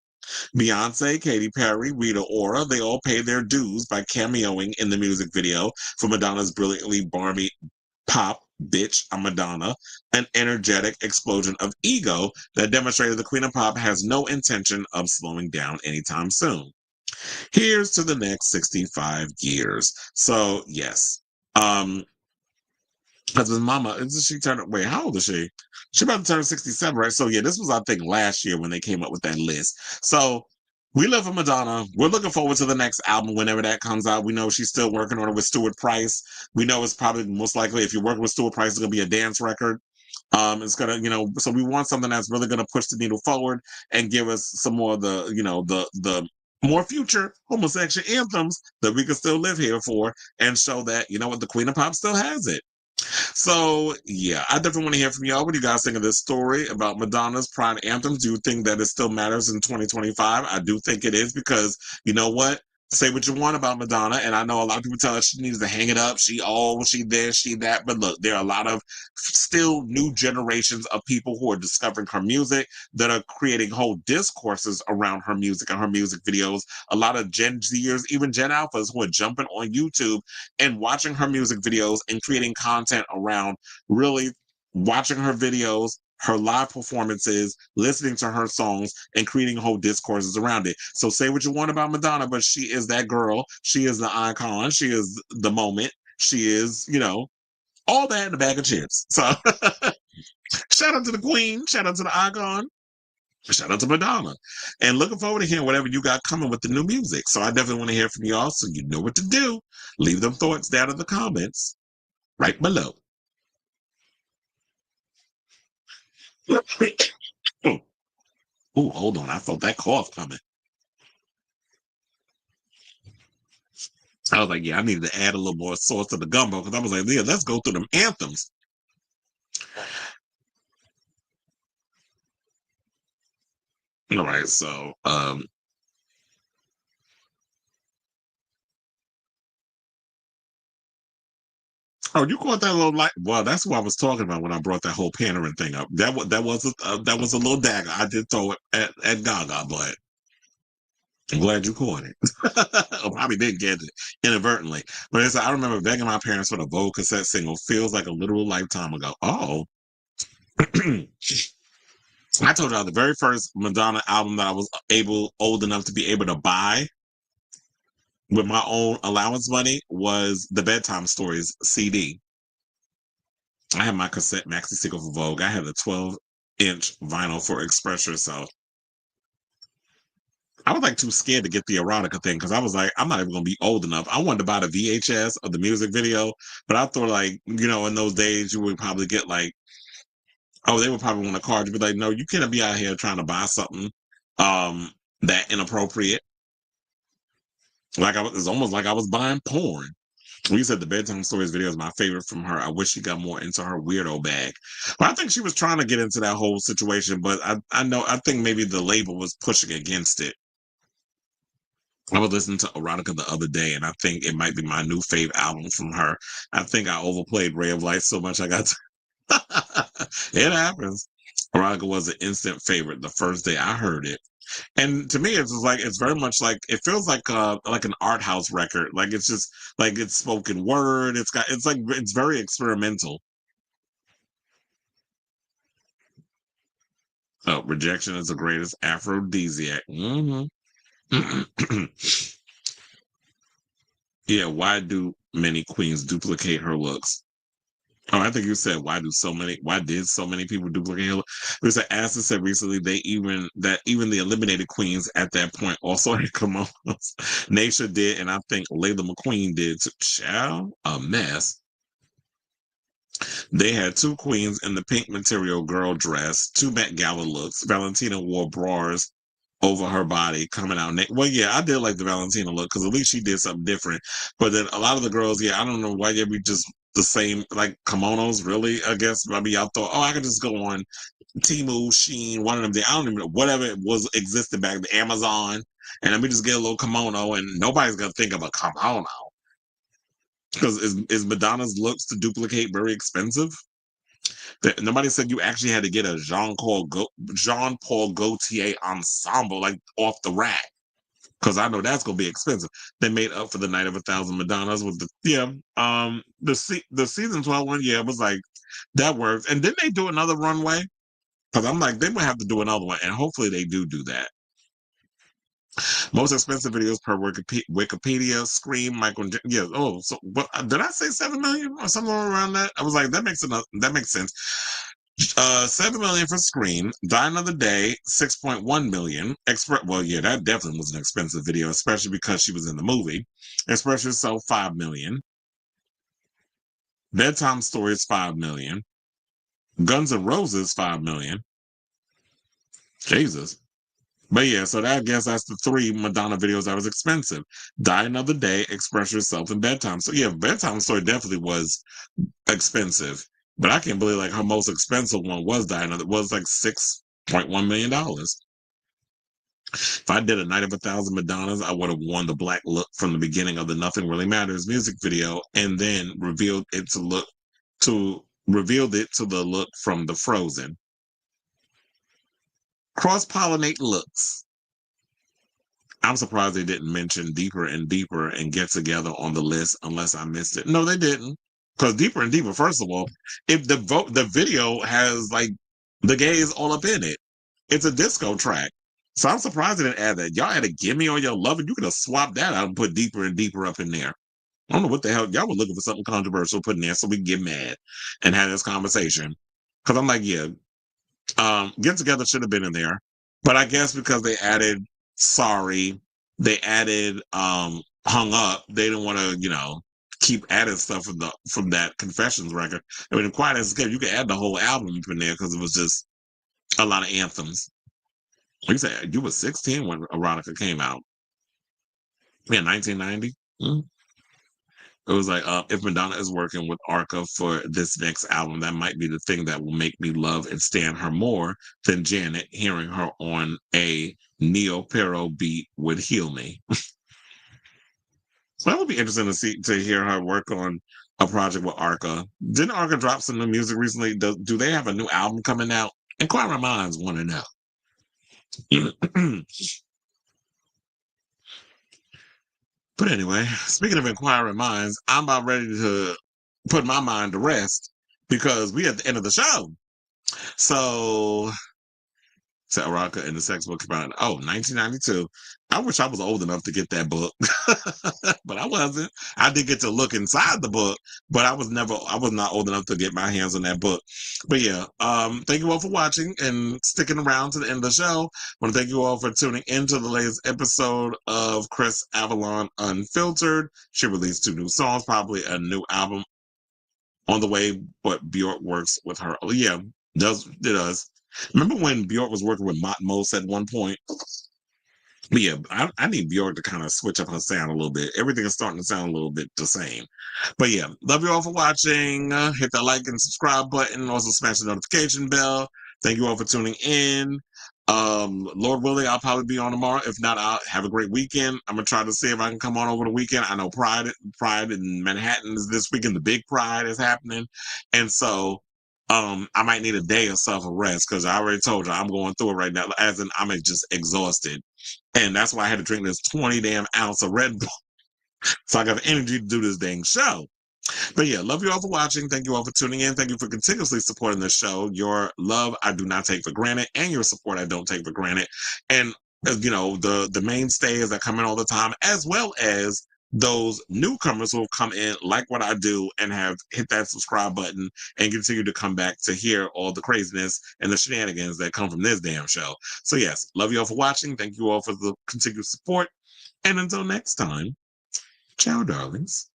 Beyonce, Katy Perry, Rita Ora, they all pay their dues by cameoing in the music video for Madonna's brilliantly Barbie pop, Bitch, I'm Madonna, an energetic explosion of ego that demonstrated the Queen of Pop has no intention of slowing down anytime soon. Here's to the next 65 years. So, yes. Because his mama, wait, how old is she? She about to turn 67, right? So yeah, this was, I think, last year when they came up with that list. So we love for Madonna. We're looking forward to the next album whenever that comes out. We know she's still working on it with Stuart Price. We know it's probably most likely, if you're working with Stuart Price, it's gonna be a dance record. It's gonna, so we want something that's really gonna push the needle forward and give us some more of the, the more future homosexual anthems that we can still live here for and show that, the Queen of Pop still has it. So, yeah, I definitely want to hear from y'all. What do you guys think of this story about Madonna's Pride Anthems? Do you think that it still matters in 2025? I do think it is because, you know what? Say what you want about Madonna, and I know a lot of people tell her she needs to hang it up. She this, she that. But look, there are a lot of still new generations of people who are discovering her music that are creating whole discourses around her music and her music videos. A lot of Gen Zers, even Gen Alphas, who are jumping on YouTube and watching her music videos and creating content around really watching her videos, her live performances, listening to her songs, and creating whole discourses around it. So say what you want about Madonna, but she is that girl. She is the icon. She is the moment. She is, all that in a bag of chips. So shout out to the queen. Shout out to the icon. Shout out to Madonna. And looking forward to hearing whatever you got coming with the new music. So I definitely want to hear from y'all, so you know what to do. Leave them thoughts down in the comments right below. Oh, hold on. I felt that cough coming. I was like, yeah, I needed to add a little more sauce to the gumbo because I was like, yeah, let's go through them anthems. All right, so oh, you caught that little light? Well, that's what I was talking about when I brought that whole pandering thing up. That was a little dagger. I did throw it at Gaga, but I'm glad you caught it. I probably didn't get it inadvertently, but I remember begging my parents for the Vogue cassette single. Feels like a literal lifetime ago. Oh. I told y'all the very first Madonna album that I was old enough to be able to buy with my own allowance money was the Bedtime Stories CD. I had my cassette maxi single for Vogue. I had the 12-inch vinyl for Express Yourself. I was like too scared to get the erotica thing because I was like, I'm not even gonna be old enough. I wanted to buy the VHS of the music video, but I thought like, in those days you would probably get like, oh, they would probably want a card to be like, no, you can't be out here trying to buy something that inappropriate. Like it's almost like I was buying porn. We said the Bedtime Stories video is my favorite from her. I wish she got more into her weirdo bag. But I think she was trying to get into that whole situation, but I think maybe the label was pushing against it. I was listening to Erotica the other day, and I think it might be my new fave album from her. I think I overplayed Ray of Light so much I got to... It happens. Erotica was an instant favorite the first day I heard it. And to me, it's very much like, it feels like an art house record. Like it's just like it's spoken word. It's very experimental. Oh, rejection is the greatest aphrodisiac. Mm-hmm. Yeah, why do many queens duplicate her looks? Oh, I think you said why did so many people duplicate her? There's an answer said recently even the eliminated queens at that point also had kimonos. Naisha did, and I think Layla McQueen did too. Child, a mess. They had two queens in the pink material girl dress, two Met Gala looks. Valentina wore bras over her body coming out. Well, yeah, I did like the Valentina look because at least she did something different. But then a lot of the girls, yeah, I don't know why they be just the same, like kimonos, really, I guess. Maybe y'all thought, oh, I could just go on Temu, Shein, one of them. I don't even know, whatever it was existed back, the Amazon, and let me just get a little kimono, and nobody's going to think of a kimono. Because is Madonna's looks to duplicate very expensive? Nobody said you actually had to get a Jean-Paul Gaultier ensemble like off the rack, because I know that's gonna be expensive. They made up for the Night of 1,000 Madonnas with the season 12 one. Yeah, it was like that works. And didn't they do another runway? Because I'm like, they would have to do another one, and hopefully they do that. Most expensive videos per Wikipedia, Scream, Michael. Yeah. Oh, so what did I say? 7 million or something around that? I was like, that makes sense. 7 million for Scream. Die Another Day, 6.1 million. Well, yeah, that definitely was an expensive video, especially because she was in the movie. Express Yourself, 5 million. Bedtime Stories, 5 million. Guns N' Roses, 5 million. Jesus. But yeah, so I guess that's the three Madonna videos that was expensive. Die Another Day, Express Yourself, and Bedtime. So yeah, Bedtime Story definitely was expensive. But I can't believe like her most expensive one was Die Another. It was like $6.1 million. If I did a Night of 1,000 Madonnas, I would have worn the black look from the beginning of the Nothing Really Matters music video, and then revealed it to the look from the Frozen. Cross-pollinate looks. I'm surprised they didn't mention Deeper and Deeper and Get Together on the list unless I missed it. No, they didn't. Because Deeper and Deeper, first of all, if the video has like the gays all up in it, it's a disco track. So I'm surprised they didn't add that. Y'all had to Give Me All Your Love, and you could have swapped that out and put Deeper and Deeper up in there. I don't know what the hell. Y'all were looking for something controversial put in there so we can get mad and have this conversation. Because I'm like, yeah, Get Together should have been in there. But I guess because they added Sorry, they added Hung Up, they didn't want to, keep adding stuff from that Confessions record. I mean, in Quiet as Kept, you could add the whole album up in there because it was just a lot of anthems. You said you were 16 when Erotica came out. Yeah, 1990. Mm-hmm. It was like, if Madonna is working with Arca for this next album, that might be the thing that will make me love and stand her more than Janet. Hearing her on a neo-pero beat would heal me. So that would be interesting to hear her work on a project with Arca. Didn't Arca drop some new music recently? Do they have a new album coming out? Inquiring Minds want to know. But anyway, speaking of inquiring minds, I'm about ready to put my mind to rest because we at the end of the show. So Erotica and the Sex Book came out. 1992. I wish I was old enough to get that book, but I wasn't. I did get to look inside the book, but I was not old enough to get my hands on that book. But yeah, thank you all for watching and sticking around to the end of the show. I want to thank you all for tuning into the latest episode of Chris Avalon Unfiltered. She released 2 new songs, probably a new album on the way, but Bjork works with her. Oh, yeah, it does. Remember when Bjork was working with Mott Mose at one point? But yeah, I need Bjork to kind of switch up her sound a little bit. Everything is starting to sound a little bit the same. But yeah, love you all for watching. Hit that like and subscribe button. Also smash the notification bell. Thank you all for tuning in. Lord willing, I'll probably be on tomorrow. If not, I'll have a great weekend. I'm gonna try to see if I can come on over the weekend. I know Pride in Manhattan is this weekend. The big Pride is happening. And so I might need a day or so of rest because I already told you I'm going through it right now. As in, I'm just exhausted. And that's why I had to drink this 20 damn ounce of Red Bull. So I got the energy to do this dang show. But yeah, love you all for watching. Thank you all for tuning in. Thank you for continuously supporting the show. Your love, I do not take for granted. And your support, I don't take for granted. And, the mainstays that come in all the time, as well as those newcomers who have come in, like what I do, and have hit that subscribe button and continue to come back to hear all the craziness and the shenanigans that come from this damn show. So yes, love you all for watching. Thank you all for the continued support. And until next time, ciao, darlings.